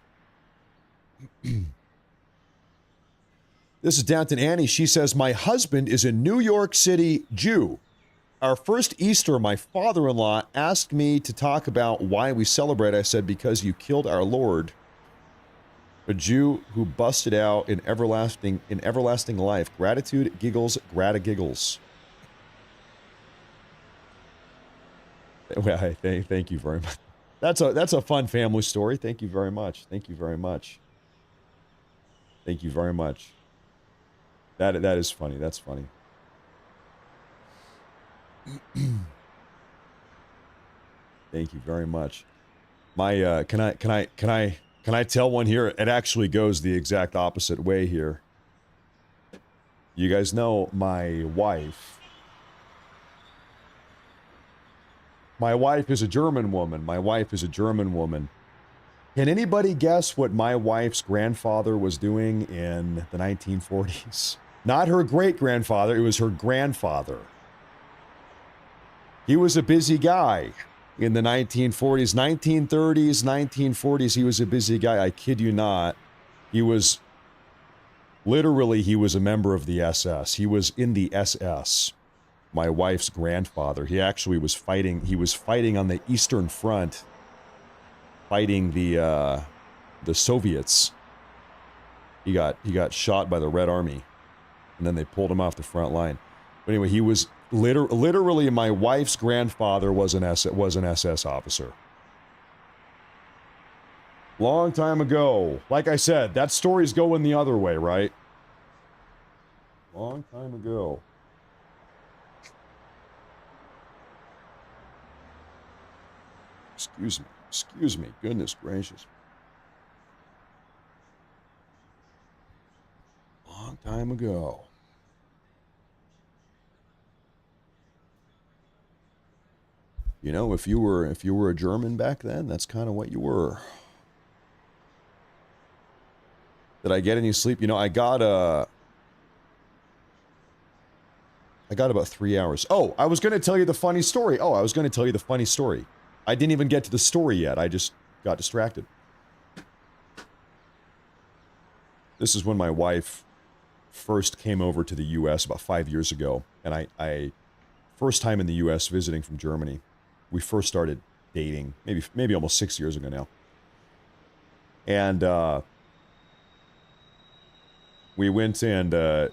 This is Downton Annie. She says, my husband is a New York City Jew. Our first Easter, my father-in-law asked me to talk about why we celebrate. I said, because you killed our Lord. A Jew who busted out in everlasting life. Gratitude, giggles, grata-giggles. Well, thank you very much. That's a fun family story. Thank you very much. Thank you very much. Thank you very much. That is funny. That's funny. Thank you very much. My can I tell one here? It actually goes the exact opposite way here. You guys know my wife. My wife is a German woman. My wife is a German woman. Can anybody guess what my wife's grandfather was doing in the 1940s? Not her great-grandfather, it was her grandfather. He was a busy guy in the 1940s, 1930s, 1940s. He was a busy guy. I kid you not. He was a member of the SS. He was in the SS. My wife's grandfather. He actually was fighting. He was fighting on the Eastern Front, fighting the Soviets. He got shot by the Red Army, and then they pulled him off the front line. But anyway, he was literally my wife's grandfather was an SS officer. Long time ago. Like I said, that story's going the other way, right? Long time ago. Excuse me, goodness gracious. Long time ago. You know, if you were a German back then, that's kind of what you were. Did I get any sleep? You know, I got about 3 hours. Oh, I was going to tell you the funny story. I didn't even get to the story yet. I just got distracted. This is when my wife first came over to the U.S. about 5 years ago. And I first time in the U.S. visiting from Germany. We first started dating, maybe almost 6 years ago now. And we went and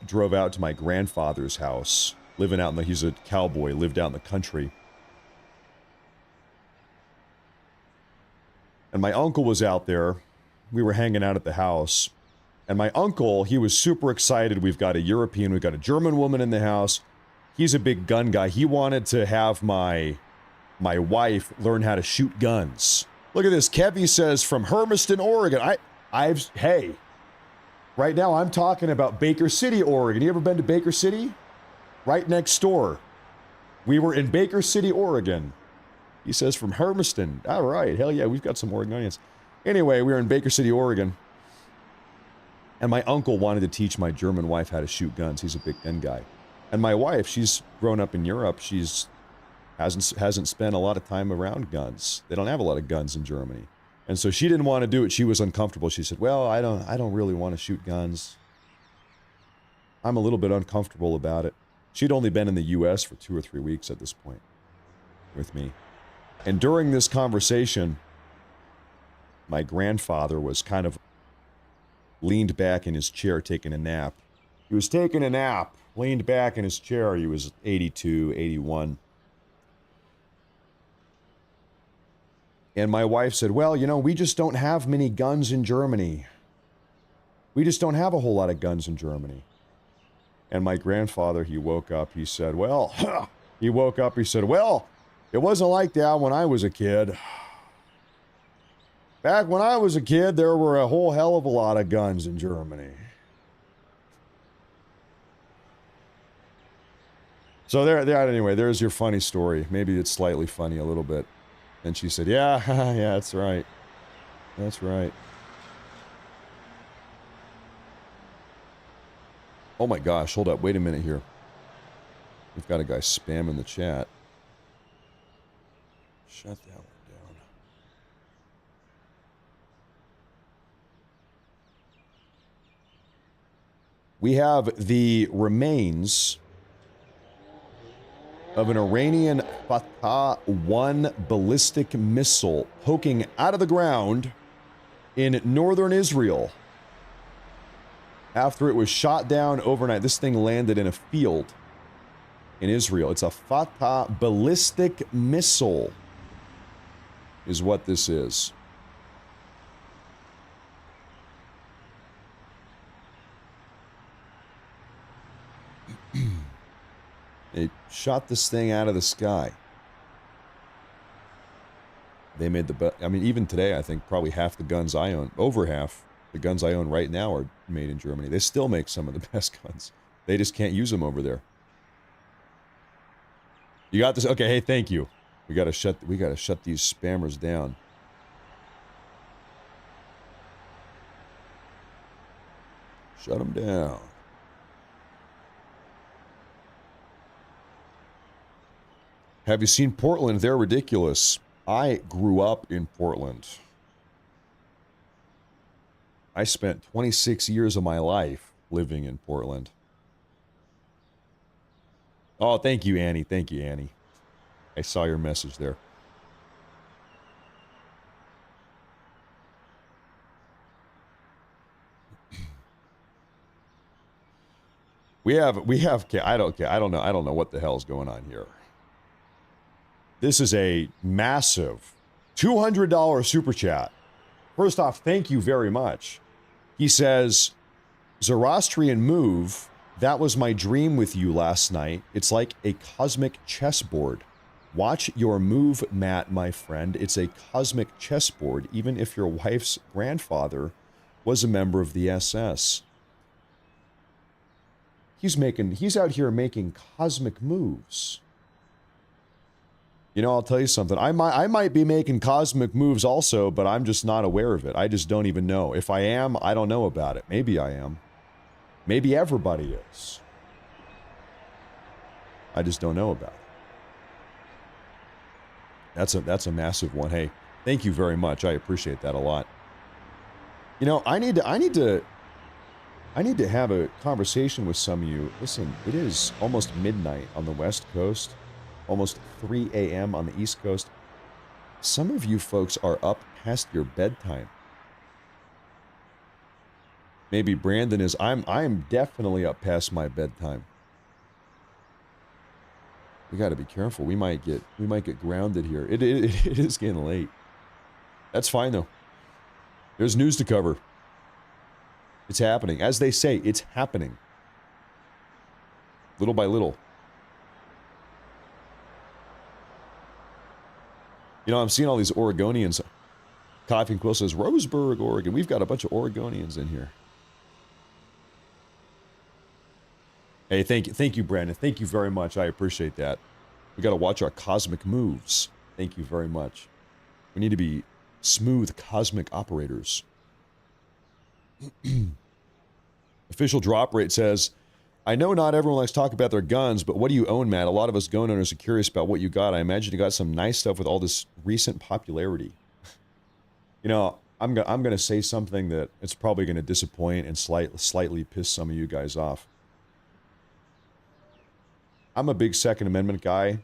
drove out to my grandfather's house, he's a cowboy, lived out in the country. And my uncle was out there. We were hanging out at the house. And my uncle, he was super excited. We've got a German woman in the house. He's a big gun guy. He wanted to have my wife learn how to shoot guns. Look at this. Kevy says from Hermiston, Oregon. Hey, right now I'm talking about Baker City, Oregon. You ever been to Baker City? Right next door. We were in Baker City, Oregon. He says from Hermiston. All right. Hell yeah. We've got some Oregonians. Anyway, we were in Baker City, Oregon. And my uncle wanted to teach my German wife how to shoot guns. He's a big gun guy. And my wife, she's grown up in Europe. She's hasn't spent a lot of time around guns. They don't have a lot of guns in Germany. And so she didn't want to do it. She was uncomfortable. She said, well, I don't really want to shoot guns. I'm a little bit uncomfortable about it. She'd only been in the U.S. for 2 or 3 weeks at this point with me. And during this conversation, my grandfather was kind of leaned back in his chair taking a nap. He was taking a nap, leaned back in his chair. He was 82, 81. And my wife said, well, you know, we just don't have many guns in Germany. We just don't have a whole lot of guns in Germany. And my grandfather, he woke up, he said, well, it wasn't like that when I was a kid. Back when I was a kid, there were a whole hell of a lot of guns in Germany. So there, anyway, there's your funny story. Maybe it's slightly funny a little bit. And she said, yeah, yeah, that's right. That's right. Oh my gosh, hold up, wait a minute here. We've got a guy spamming the chat. Shut that one down. We have the remains of an Iranian Fatah-1 ballistic missile poking out of the ground in northern Israel after it was shot down overnight. This thing landed in a field in Israel. It's a Fatah ballistic missile is what this is. They shot this thing out of the sky. They made the... I mean, even today, I think probably half the guns I own, over half the guns I own right now are made in Germany. They still make some of the best guns. They just can't use them over there. You got this? Okay, hey, thank you. We gotta shut these spammers down. Shut them down. Have you seen Portland? They're ridiculous. I grew up in Portland. I spent 26 years of my life living in Portland. Oh, thank you, Annie. Thank you, Annie. I saw your message there. We have, okay, I don't know what the hell's going on here. This is a massive $200 super chat. First off, thank you very much. He says, Zoroastrian move, that was my dream with you last night. It's like a cosmic chessboard. Watch your move, Matt, my friend. It's a cosmic chessboard, even if your wife's grandfather was a member of the SS. He's out here making cosmic moves. You know, I'll tell you something. I might be making cosmic moves also, but I'm just not aware of it. I just don't even know. If I am, I don't know about it. Maybe I am. Maybe everybody is. I just don't know about it. That's a massive one. Hey, thank you very much. I appreciate that a lot. You know, I need to have a conversation with some of you. Listen, it is almost midnight on the West Coast. Almost 3 a.m. on the East Coast. Some of you folks are up past your bedtime. Maybe Brandon is. I'm definitely up past my bedtime. We got to be careful. We might get grounded here. It is getting late. That's fine though. There's news to cover. It's happening. As they say, it's happening. Little by little. You know, I'm seeing all these Oregonians. Coffee and Quill says, Roseburg, Oregon. We've got a bunch of Oregonians in here. Hey, thank you, Brandon. Thank you very much. I appreciate that. We got to watch our cosmic moves. Thank you very much. We need to be smooth cosmic operators. Official drop rate says, I know not everyone likes to talk about their guns, but what do you own, Matt? A lot of us gun owners are curious about what you got. I imagine you got some nice stuff with all this recent popularity. You know, I'm going to say something that it's probably going to disappoint and slightly piss some of you guys off. I'm a big Second Amendment guy,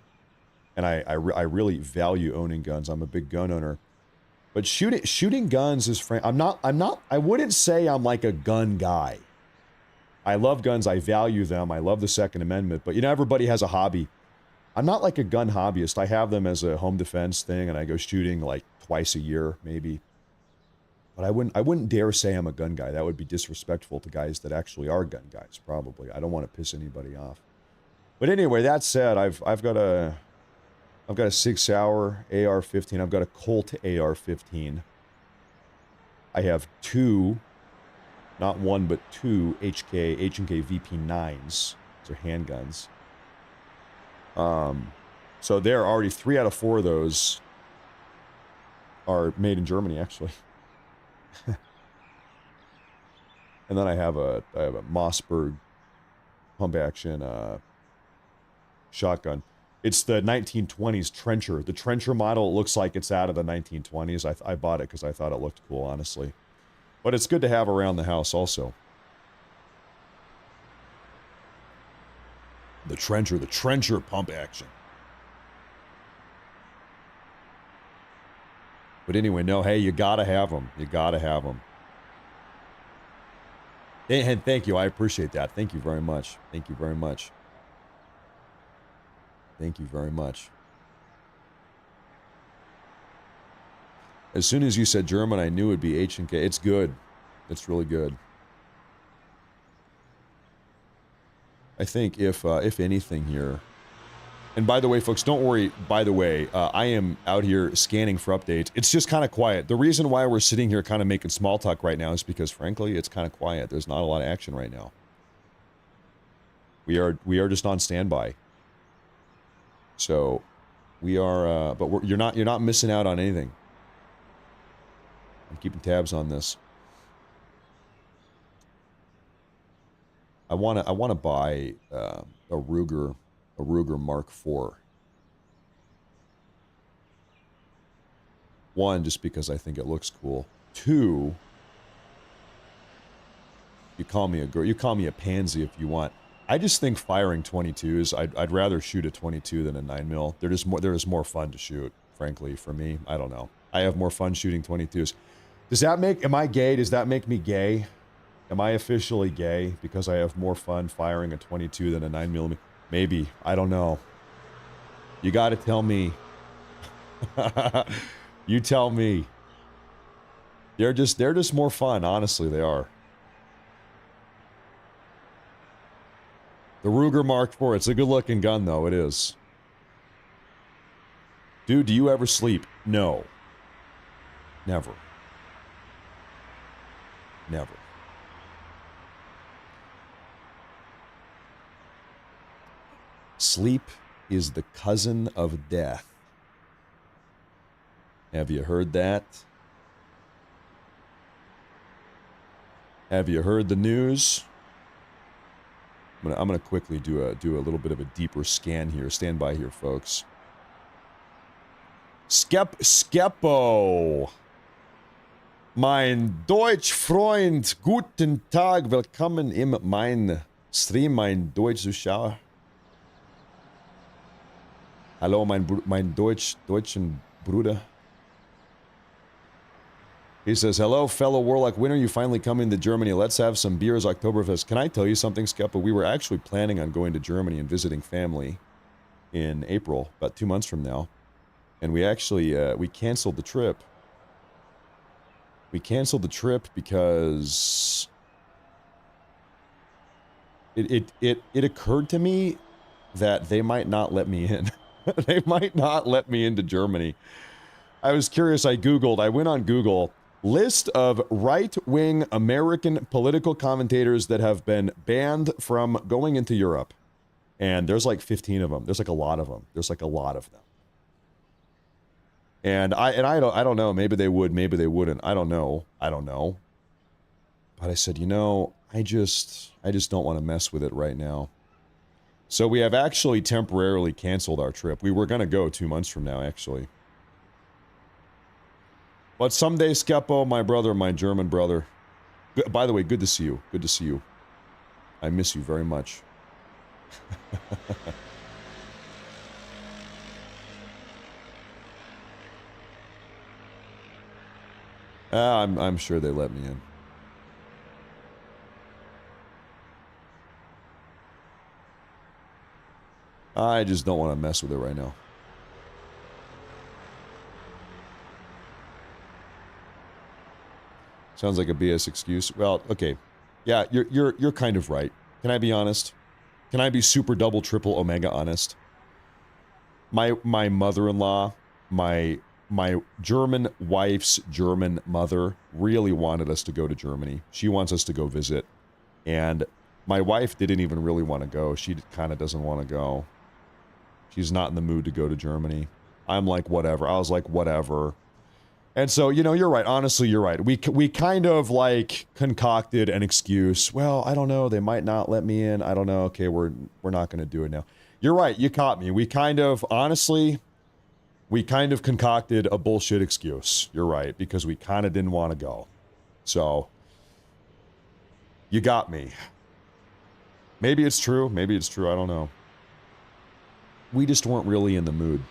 and I really value owning guns. I'm a big gun owner. But shooting guns is I wouldn't say I'm like a gun guy. I love guns. I value them. I love the Second Amendment. But, you know, everybody has a hobby. I'm not like a gun hobbyist. I have them as a home defense thing, and I go shooting like twice a year, maybe. But I wouldn't dare say I'm a gun guy. That would be disrespectful to guys that actually are gun guys, probably. I don't want to piss anybody off. But anyway, that said, I've got a 6 Sauer AR-15. I've got a Colt AR-15. I have two, not one, but two H&K VP9s. Those are handguns. So there are already 3 out of 4 of those are made in Germany, actually. And then I have a Mossberg pump action shotgun. It's the 1920s trencher. The trencher model looks like it's out of the 1920s. I bought it because I thought it looked cool, honestly. But it's good to have around the house also. The trencher pump action. But anyway, no, hey, you gotta have them. You gotta have them. And thank you, I appreciate that. Thank you very much. Thank you very much. Thank you very much. As soon as you said German, I knew it'd be H and K. It's good. It's really good. I think if anything here, and by the way, folks, don't worry. By the way, I am out here scanning for updates. It's just kind of quiet. The reason why we're sitting here kind of making small talk right now is because, frankly, it's kind of quiet. There's not a lot of action right now. We are just on standby. So, we are. But you're not missing out on anything. I'm keeping tabs on this. I wanna buy a Ruger Mark IV. One, just because I think it looks cool. Two, you call me a girl, you call me a pansy if you want. I just think firing 22s, I'd rather shoot a 22 than a 9mm. They're just more fun to shoot, frankly, for me. I don't know. I have more fun shooting 22s. Am I gay? Does that make me gay? Am I officially gay because I have more fun firing a 22 than a 9mm? Maybe. I don't know. You gotta tell me. You tell me. They're just more fun, honestly, they are. The Ruger Mark IV, it's a good-looking gun, though, it is. Dude, do you ever sleep? No. Never. Never. Sleep is the cousin of death. Have you heard that? Have you heard the news? I'm gonna quickly do a little bit of a deeper scan here. Stand by here, folks. Skeppo. Mein Deutsch Freund, guten Tag, willkommen im mein Stream, mein Deutsch Zuschauer. Hallo, mein deutschen Bruder. He says, hello, fellow Warlock. When are you finally coming to Germany? Let's have some beers, Oktoberfest. Can I tell you something, Skeppa? We were actually planning on going to Germany and visiting family in April, about 2 months from now. And we actually, we canceled the trip. We canceled the trip because it occurred to me that they might not let me in. They might not let me into Germany. I was curious. I went on Google, list of right-wing American political commentators that have been banned from going into Europe. And there's like 15 of them. There's like a lot of them. There's like a lot of them. And I don't know. Maybe they would, maybe they wouldn't. I don't know. But I said, you know, I just don't want to mess with it right now. So we have actually temporarily canceled our trip. We were going to go 2 months from now, actually. But someday, Skeppo, my brother, my German brother. By the way, good to see you. Good to see you. I miss you very much. I'm sure they let me in. I just don't want to mess with it right now. Sounds like a BS excuse. Well, okay. Yeah, you're kind of right. Can I be honest? Can I be super double triple omega honest? My mother-in-law, my German wife's German mother really wanted us to go to Germany. She wants us to go visit. And my wife didn't even really want to go. She kind of doesn't want to go. She's not in the mood to go to Germany. I'm like, whatever. I was like, whatever. And so, you know, you're right. Honestly, you're right. We kind of like concocted an excuse. Well, I don't know. They might not let me in. I don't know. Okay, we're not going to do it now. You're right. You caught me. We kind of concocted a bullshit excuse. You're right, because we kind of didn't want to go. So, you got me. Maybe it's true. Maybe it's true. I don't know. We just weren't really in the mood.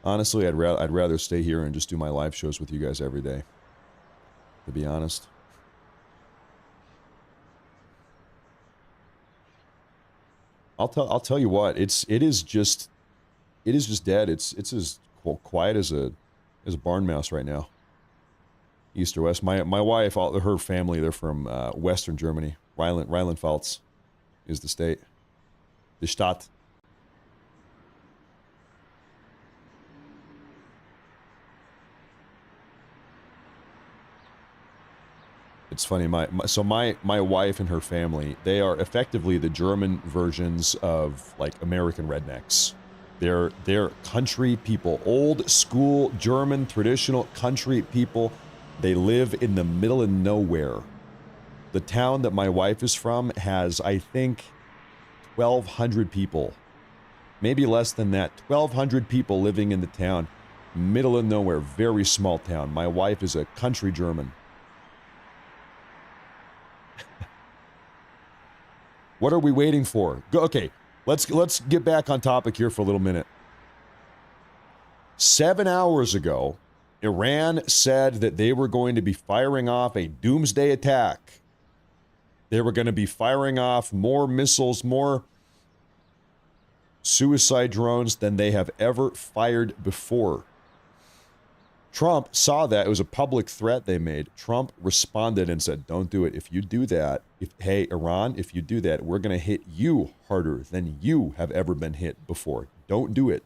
Honestly, I'd rather stay here and just do my live shows with you guys every day, to be honest. I'll tell you what, it is just dead. It's as quiet as a barn mouse right now. East or west. My wife, her family, they're from Western Germany. Rheinland-Pfalz is the state. The Stadt. It's funny, my wife and her family, they are effectively the German versions of like American rednecks. They're country people, old school German traditional country people. They live in the middle of nowhere. The town that my wife is from has, I think, 1,200 people. Maybe less than that. 1,200 people living in the town. Middle of nowhere, very small town. My wife is a country German. What are we waiting for? Okay, let's get back on topic here for a little minute. 7 hours ago, Iran said that they were going to be firing off a doomsday attack. They were going to be firing off more missiles, more suicide drones than they have ever fired before. Trump saw that. It was a public threat they made. Trump responded and said, don't do it. If you do that, hey, Iran, if you do that, we're going to hit you harder than you have ever been hit before. Don't do it.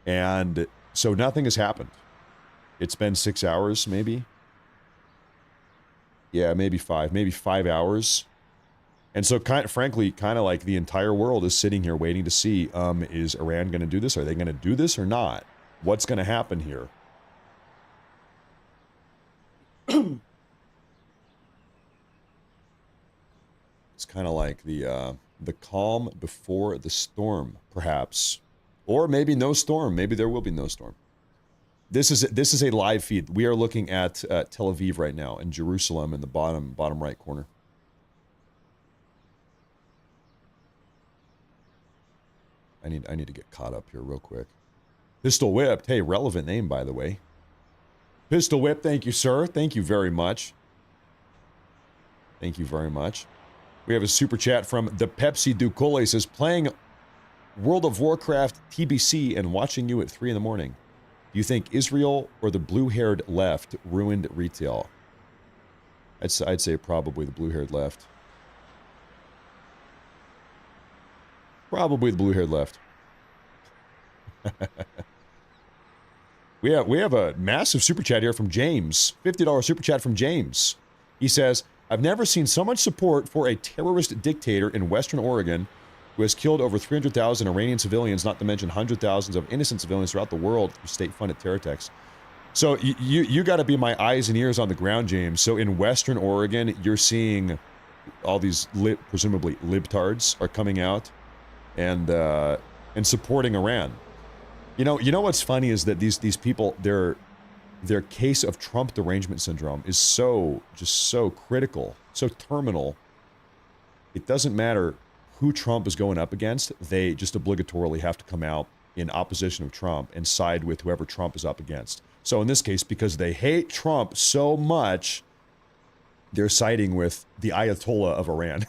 And so nothing has happened. It's been 6 hours, maybe. Yeah, maybe 5 hours. And so, frankly, kind of like the entire world is sitting here waiting to see, is Iran going to do this? Are they going to do this or not? What's going to happen here? It's kind of like the calm before the storm, perhaps. Or maybe no storm. Maybe there will be no storm. This is a live feed. We are looking at Tel Aviv right now, and Jerusalem in the bottom right corner. I need to get caught up here real quick. Pistol Whipped. Hey, relevant name, by the way. Pistol Whip, thank you, sir. Thank you very much. Thank you very much. We have a super chat from the Pepsi Ducole. He says, playing World of Warcraft TBC and watching you at 3 in the morning. Do you think Israel or the blue-haired left ruined retail? I'd say probably the blue-haired left. Probably the blue-haired left. We have a massive super chat here from James. $50 super chat from James. He says, I've never seen so much support for a terrorist dictator in Western Oregon who has killed over 300,000 Iranian civilians, not to mention hundreds of thousands of innocent civilians throughout the world through state-funded terror attacks. So you got to be my eyes and ears on the ground, James. So in Western Oregon, you're seeing all these presumably libtards are coming out and supporting Iran. You know what's funny is that these people, their case of Trump derangement syndrome is just so critical, so terminal. It doesn't matter who Trump is going up against, they just obligatorily have to come out in opposition of Trump and side with whoever Trump is up against. So in this case, because they hate Trump so much, they're siding with the Ayatollah of Iran.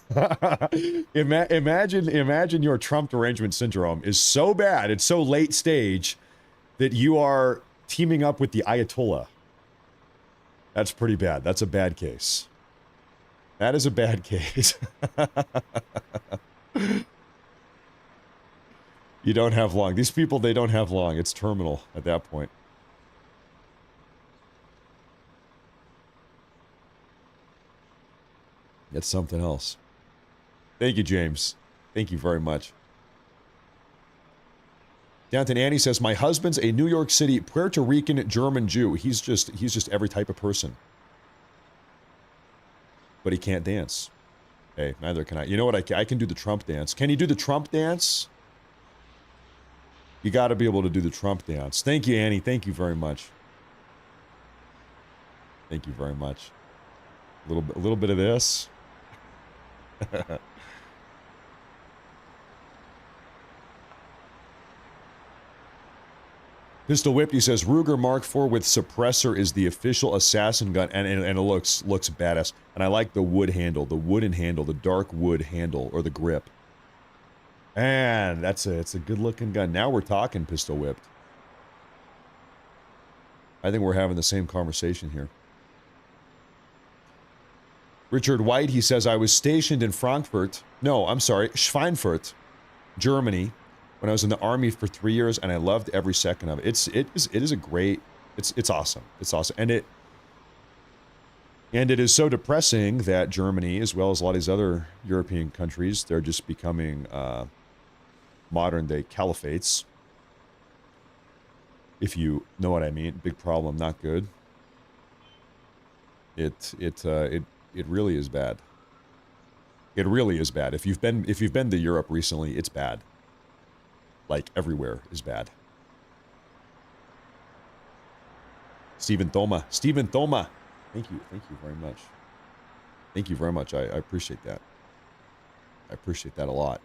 Imagine your Trump derangement syndrome is so bad, it's so late stage, that you are teaming up with the Ayatollah. That's pretty bad. That's a bad case. That is a bad case. You don't have long. These people, they don't have long. It's terminal at that point. It's something else. Thank you, James. Thank you very much. Downton Annie says, my husband's a New York City, Puerto Rican German Jew. He's just every type of person. But he can't dance. Hey, neither can I. You know what? I can do the Trump dance. Can you do the Trump dance? You got to be able to do the Trump dance. Thank you, Annie. Thank you very much. Thank you very much. A little bit of this. Pistol Whipped, he says, Ruger Mark IV with suppressor is the official assassin gun, and it looks badass. And I like the wood handle, the wooden handle, the dark wood handle, or the grip. And it's a good-looking gun. Now we're talking, Pistol Whipped. I think we're having the same conversation here. Richard White, he says, I was stationed in Schweinfurt, Germany, when I was in the army for 3 years, and I loved every second of it. It is a great, it's awesome. It's awesome. And it is so depressing that Germany, as well as a lot of these other European countries, they're just becoming modern-day caliphates. If you know what I mean. Big problem, not good. It really is bad. It really is bad. If you've been to Europe recently, it's bad. Like everywhere is bad. Stephen Thoma. Thank you very much. Thank you very much. I appreciate that. I appreciate that a lot.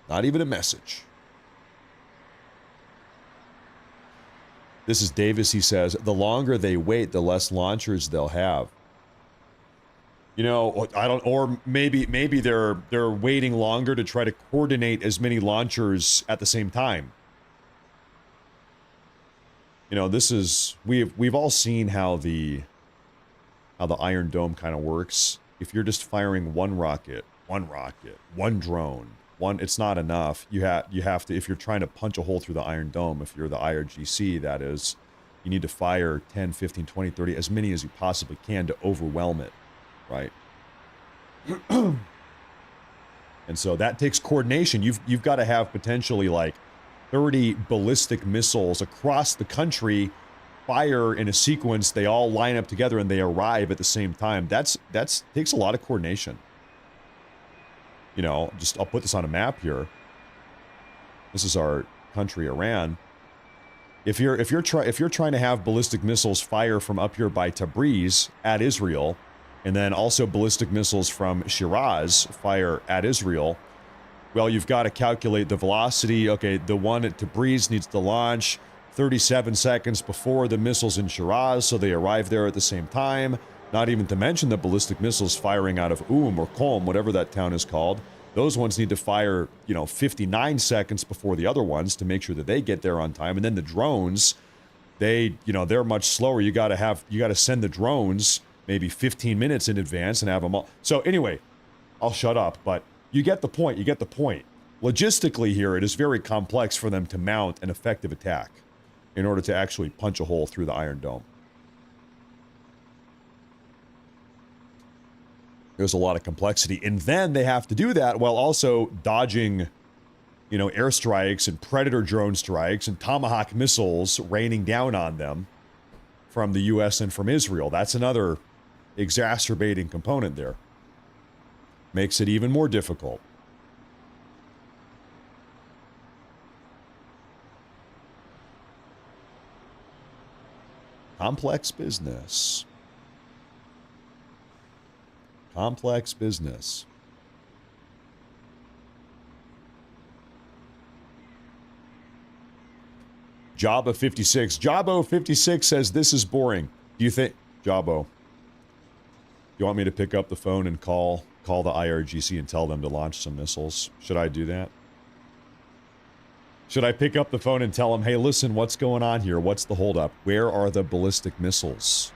Not even a message. This is Davis, he says, the longer they wait, the less launchers they'll have. You know, I don't, or maybe they're waiting longer to try to coordinate as many launchers at the same time. You know, this is, we've all seen how the Iron Dome kind of works. If you're just firing one rocket, one drone, it's not enough. You have to, if you're trying to punch a hole through the Iron Dome, if you're the IRGC, that is, you need to fire 10, 15, 20, 30, as many as you possibly can to overwhelm it. Right. And so that takes coordination. You've got to have potentially like 30 ballistic missiles across the country fire in a sequence. They all line up together and they arrive at the same time. That's takes a lot of coordination. You know, I'll put this on a map here. This is our country, Iran. If you're trying to have ballistic missiles fire from up here by Tabriz at Israel, and then also ballistic missiles from Shiraz fire at Israel, well, you've got to calculate the velocity. Okay, the one at Tabriz needs to launch 37 seconds before the missiles in Shiraz, so they arrive there at the same time. Not even to mention the ballistic missiles firing out of or Qom, whatever that town is called. Those ones need to fire, 59 seconds before the other ones to make sure that they get there on time. And then the drones, they're much slower. You got to send the drones maybe 15 minutes in advance and have them all. So anyway, I'll shut up, but you get the point. Logistically here, it is very complex for them to mount an effective attack in order to actually punch a hole through the Iron Dome. There's a lot of complexity. And then they have to do that while also dodging, airstrikes and Predator drone strikes and Tomahawk missiles raining down on them from the U.S. and from Israel. That's another exacerbating component there. Makes it even more difficult. Complex business. Complex business. Jabba 56. Jabbo 56 says this is boring. Do you think, Jabbo, you want me to pick up the phone and call the IRGC and tell them to launch some missiles? Should I do that? Should I pick up the phone and tell them, hey, listen, what's going on here? What's the holdup? Where are the ballistic missiles?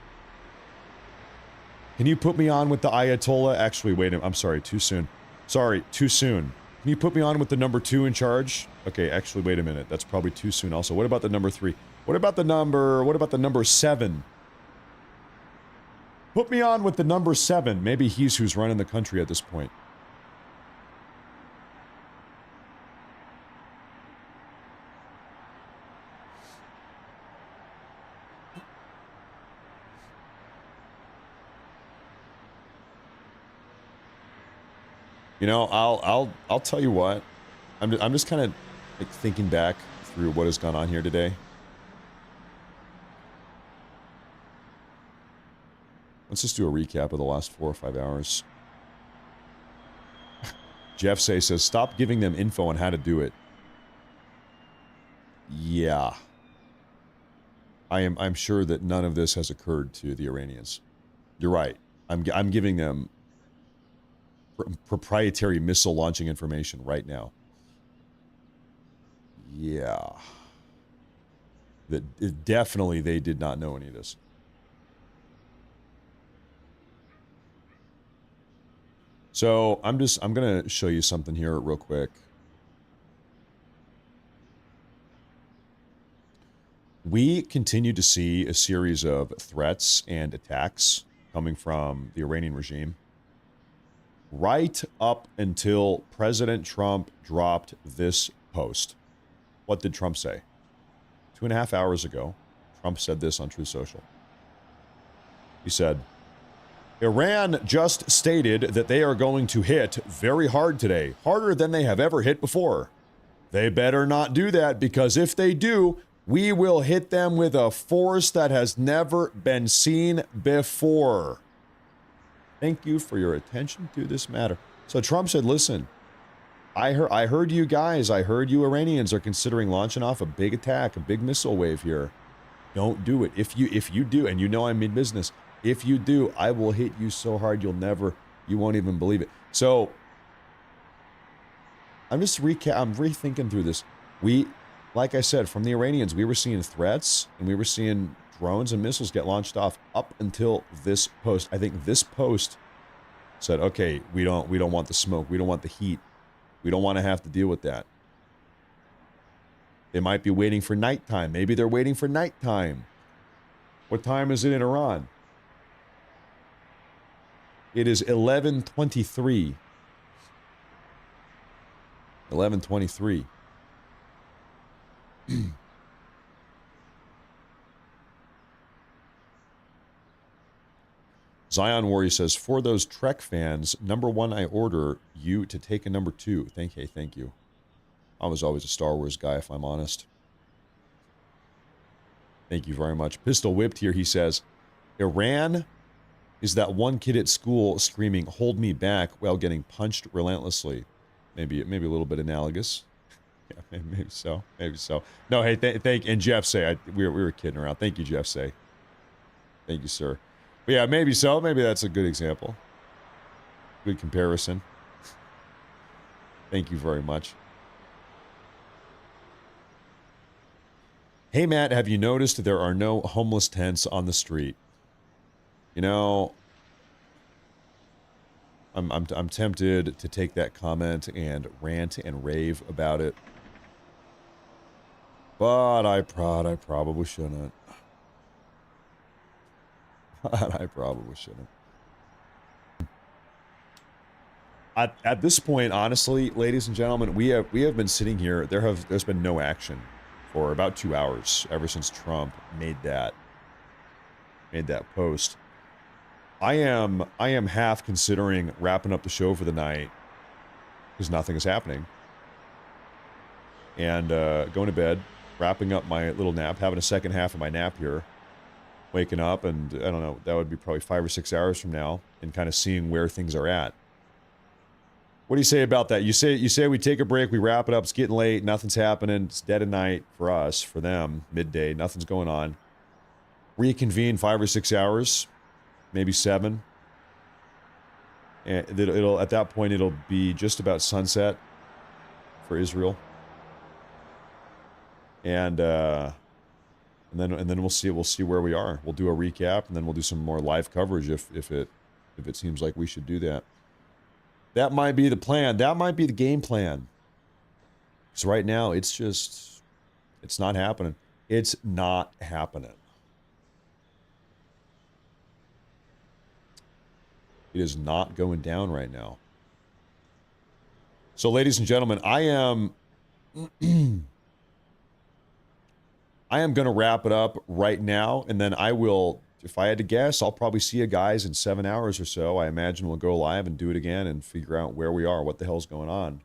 Can you put me on with the Ayatollah? Actually, wait a minute. I'm sorry, too soon. Sorry, too soon. Can you put me on with the number 2 in charge? Okay, actually, wait a minute. That's probably too soon also. What about the number 3? What about the number 7? Put me on with the number 7. Maybe he's who's running the country at this point. You know, I'll tell you what. I'm just kind of like thinking back through what has gone on here today. Let's just do a recap of the last 4 or 5 hours. Jeff says, stop giving them info on how to do it. Yeah. I'm sure that none of this has occurred to the Iranians. You're right. I'm giving them proprietary missile launching information right now. Yeah. Definitely they did not know any of this. So I'm going to show you something here real quick. We continue to see a series of threats and attacks coming from the Iranian regime right up until President Trump dropped this post. What did Trump say? 2.5 hours ago, Trump said this on Truth Social. He said, Iran just stated that they are going to hit very hard today, harder than they have ever hit before. They better not do that, because if they do, we will hit them with a force that has never been seen before. Thank you for your attention to this matter. So Trump said, listen, I heard you guys, I heard you Iranians are considering launching off a big attack, a big missile wave here. Don't do it. If you do, and you know I'm in business, if you do, I will hit you so hard you won't even believe it. So I'm rethinking through this. Like I said, from the Iranians, we were seeing threats and we were seeing drones and missiles get launched off up until this post. I think this post said, okay, we don't want the smoke. We don't want the heat. We don't want to have to deal with that. They might be waiting for nighttime. Maybe they're waiting for nighttime. What time is it in Iran? It is 11:23. 11:23. Zion Warrior says, for those Trek fans, #1, I order you to take a #2. Thank you. I was always a Star Wars guy, if I'm honest. Thank you very much. Pistol Whipped here, he says, Iran is that one kid at school screaming, hold me back, while getting punched relentlessly. Maybe a little bit analogous. Yeah, maybe so. No, hey, and Jeff say, we were kidding around. Thank you, Jeff say. Thank you, sir. But yeah, maybe so. Maybe that's a good example. Good comparison. Thank you very much. Hey, Matt, have you noticed there are no homeless tents on the street? You know, I'm tempted to take that comment and rant and rave about it. But I probably shouldn't. I probably shouldn't. At this point, honestly, ladies and gentlemen, we have been sitting here. There's been no action for about 2 hours ever since Trump made that post. I am half considering wrapping up the show for the night because nothing is happening, and going to bed, wrapping up my little nap, having a second half of my nap here, waking up, and I don't know, that would be probably 5 or 6 hours from now, and kind of seeing where things are at. What do you say about that? You say we take a break, we wrap it up, it's getting late, nothing's happening, it's dead of night for us, for them, midday, nothing's going on. Reconvene 5 or 6 hours, maybe 7. And it'll at that point it'll be just about sunset for Israel. And then we'll see where we are. We'll do a recap, and then we'll do some more live coverage if it seems like we should do that. That might be the plan. That might be the game plan. Because right now, it's not happening. It's not happening. It is not going down right now. So, ladies and gentlemen, I am going to wrap it up right now, and then I will, if I had to guess, I'll probably see you guys in 7 hours or so. I imagine we'll go live and do it again and figure out where we are, what the hell's going on.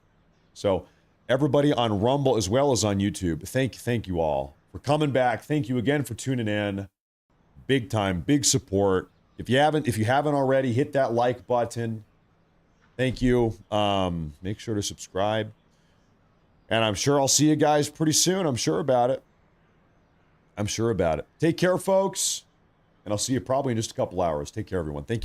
So, everybody on Rumble as well as on YouTube, thank you all for coming back. Thank you again for tuning in. Big time, big support. If you haven't already, hit that like button. Thank you. Make sure to subscribe. And I'm sure I'll see you guys pretty soon. I'm sure about it. Take care, folks. And I'll see you probably in just a couple hours. Take care, everyone. Thank you.